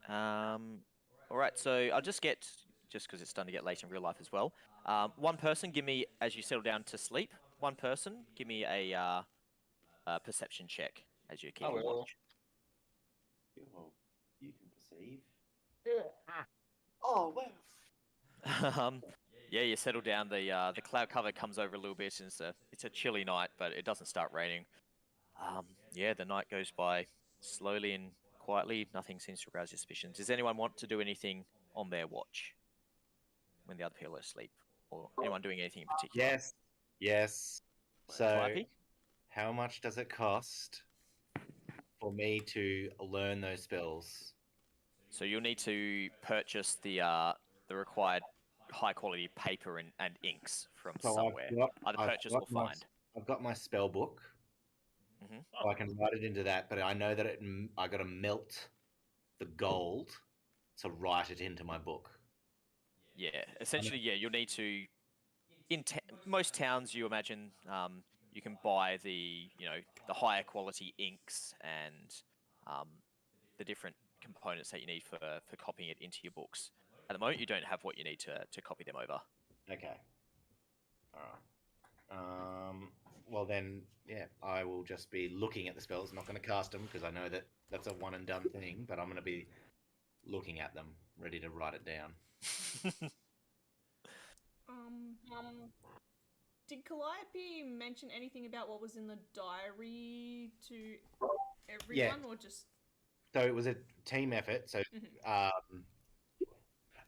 all right. So I'll just because it's starting to get late in real life as well. One person, give me, as you settle down to sleep. One person, give me a perception check as you keep watch. Oh, you can perceive. Oh, wow. Yeah, you settle down. The cloud cover comes over a little bit, and it's a chilly night, but it doesn't start raining. Yeah, the night goes by slowly and quietly. Nothing seems to arouse your suspicions. Does anyone want to do anything on their watch when the other people are asleep, or anyone doing anything in particular? Yes. So, Calliope? how much does it cost for me to learn those spells? So you'll need to purchase the required high quality paper and inks from So somewhere, either purchase or find. I've got my spell book. Mhm. So I can write it into that, but I know that I got to melt the gold to write it into my book. Yeah, essentially, yeah, you'll need to. In most towns, you imagine you can buy the the higher quality inks and the different components that you need for copying it into your books. At the moment, you don't have what you need to copy them over. Okay. All right. Well then, yeah, I will just be looking at the spells. Not going to cast them because I know that that's a one and done thing. But I'm going to be looking at them, ready to write it down. Did Calliope mention anything about what was in the diary to everyone, or just? So it was a team effort. So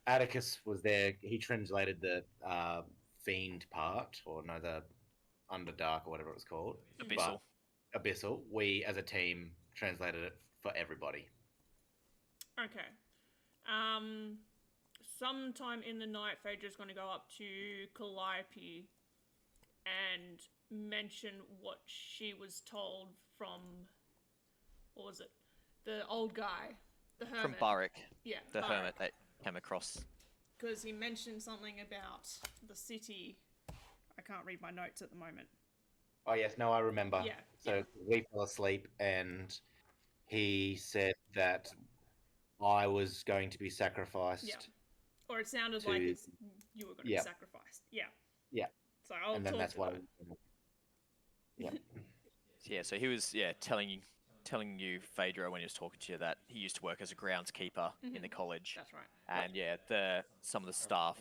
Atticus was there. He translated the fiend part, or no, the Underdark, or whatever it was called. Abyssal. But Abyssal. We, as a team, translated it for everybody. Okay. Sometime in the night, Phaedra's going to go up to Calliope and mention what she was told from, what was it? The old guy, the hermit. From Vharik. Yeah, the Vharik. hermit that came across. Because he mentioned something about the city. I can't read my notes at the moment. Oh yes, no, I remember. Yeah. So we fell asleep, and he said that I was going to be sacrificed. Yeah. Or it sounded like you were going to be sacrificed. Yeah. Yeah. So I'll and then talk that's to what. that. Yeah. Yeah, so he was telling you, Phaedra, when he was talking to you, that he used to work as a groundskeeper in the college. That's right. And some of the staff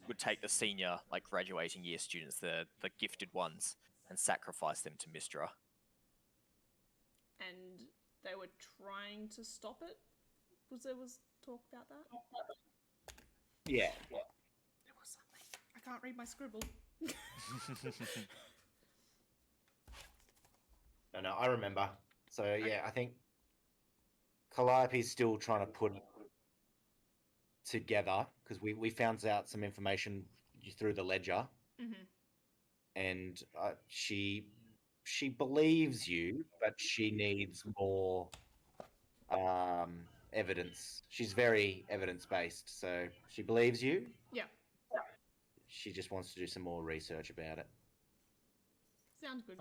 would take the senior, like graduating year students, the gifted ones, and sacrifice them to Mistra. And they were trying to stop it? There was talk about that? Yeah. There was something. I can't read my scribble. No, I remember. So yeah, I think Calliope's still trying to put it together because we found out some information through the ledger, and she believes you, but she needs more evidence. She's very evidence based, so she believes you. Yeah. She just wants to do some more research about it. Sounds good.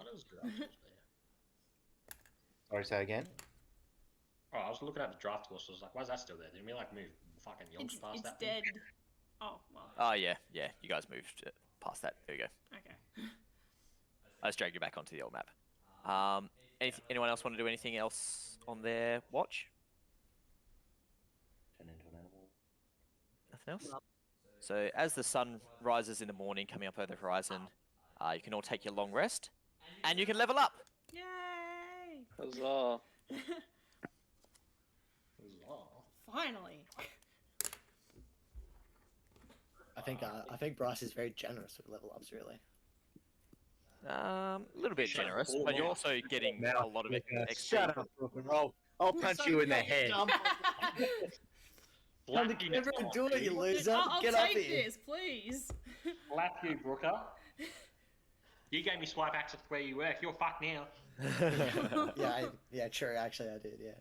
Sorry, say again? Oh, I was looking at the draft list. I was like, why is that still there? Didn't we move fucking yonks past that? It's dead. Thing? Oh, well. Oh, yeah. You guys moved past that. There you go. Okay. I just dragged you back onto the old map. Anyone else want to do anything else on their watch? Turn into an animal. Nothing else? So as the sun rises in the morning, coming up over the horizon, you can all take your long rest, and you can level up. Yay! Huzzah! Finally. I think Bryce is very generous with level ups, really. A little bit generous, but you're also getting a lot of XP. Shut up, rock and roll. I'll punch you in the head. Everyone do it, you loser. I'll Get up take here. this, please. Slap you, Brooker. You gave me swipe access where you work. You're fucked now. Yeah, true. Actually, I did. Yeah.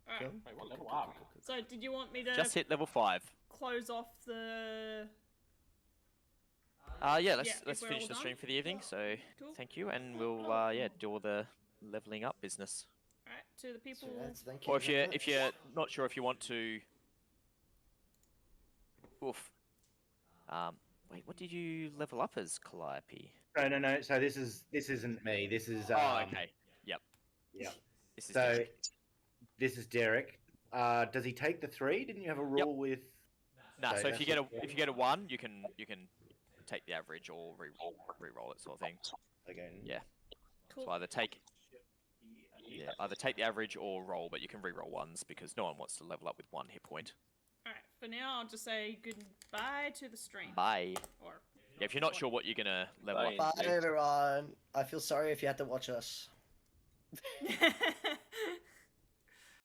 Alright. Wait, what level are we? So, did you want me to Just hit level 5. close off the? Let's if we're finish all the stream done? for the evening. So Cool. thank you, and we'll do all the leveling up business. Alright, to the people. Thank you Or very if you're not sure if you want to. Oof. Wait, what did you level up as, Calliope? No. So this isn't me. This is. Oh, okay. Yep. Yep. This is So Derek. this is Derek. Does he take the 3? Didn't you have a rule with? No, so if that's you get a what- if you get a 1, you can take the average or re-roll it, sort of thing. Again. Yeah. Cool. So either take the average or roll, but you can re-roll 1s because no one wants to level up with 1 hit point. Alright, for now, I'll just say goodbye to the stream. Bye. Or. Yeah, if you're not sure what you're gonna level up Bye, into, everyone. I feel sorry if you had to watch us.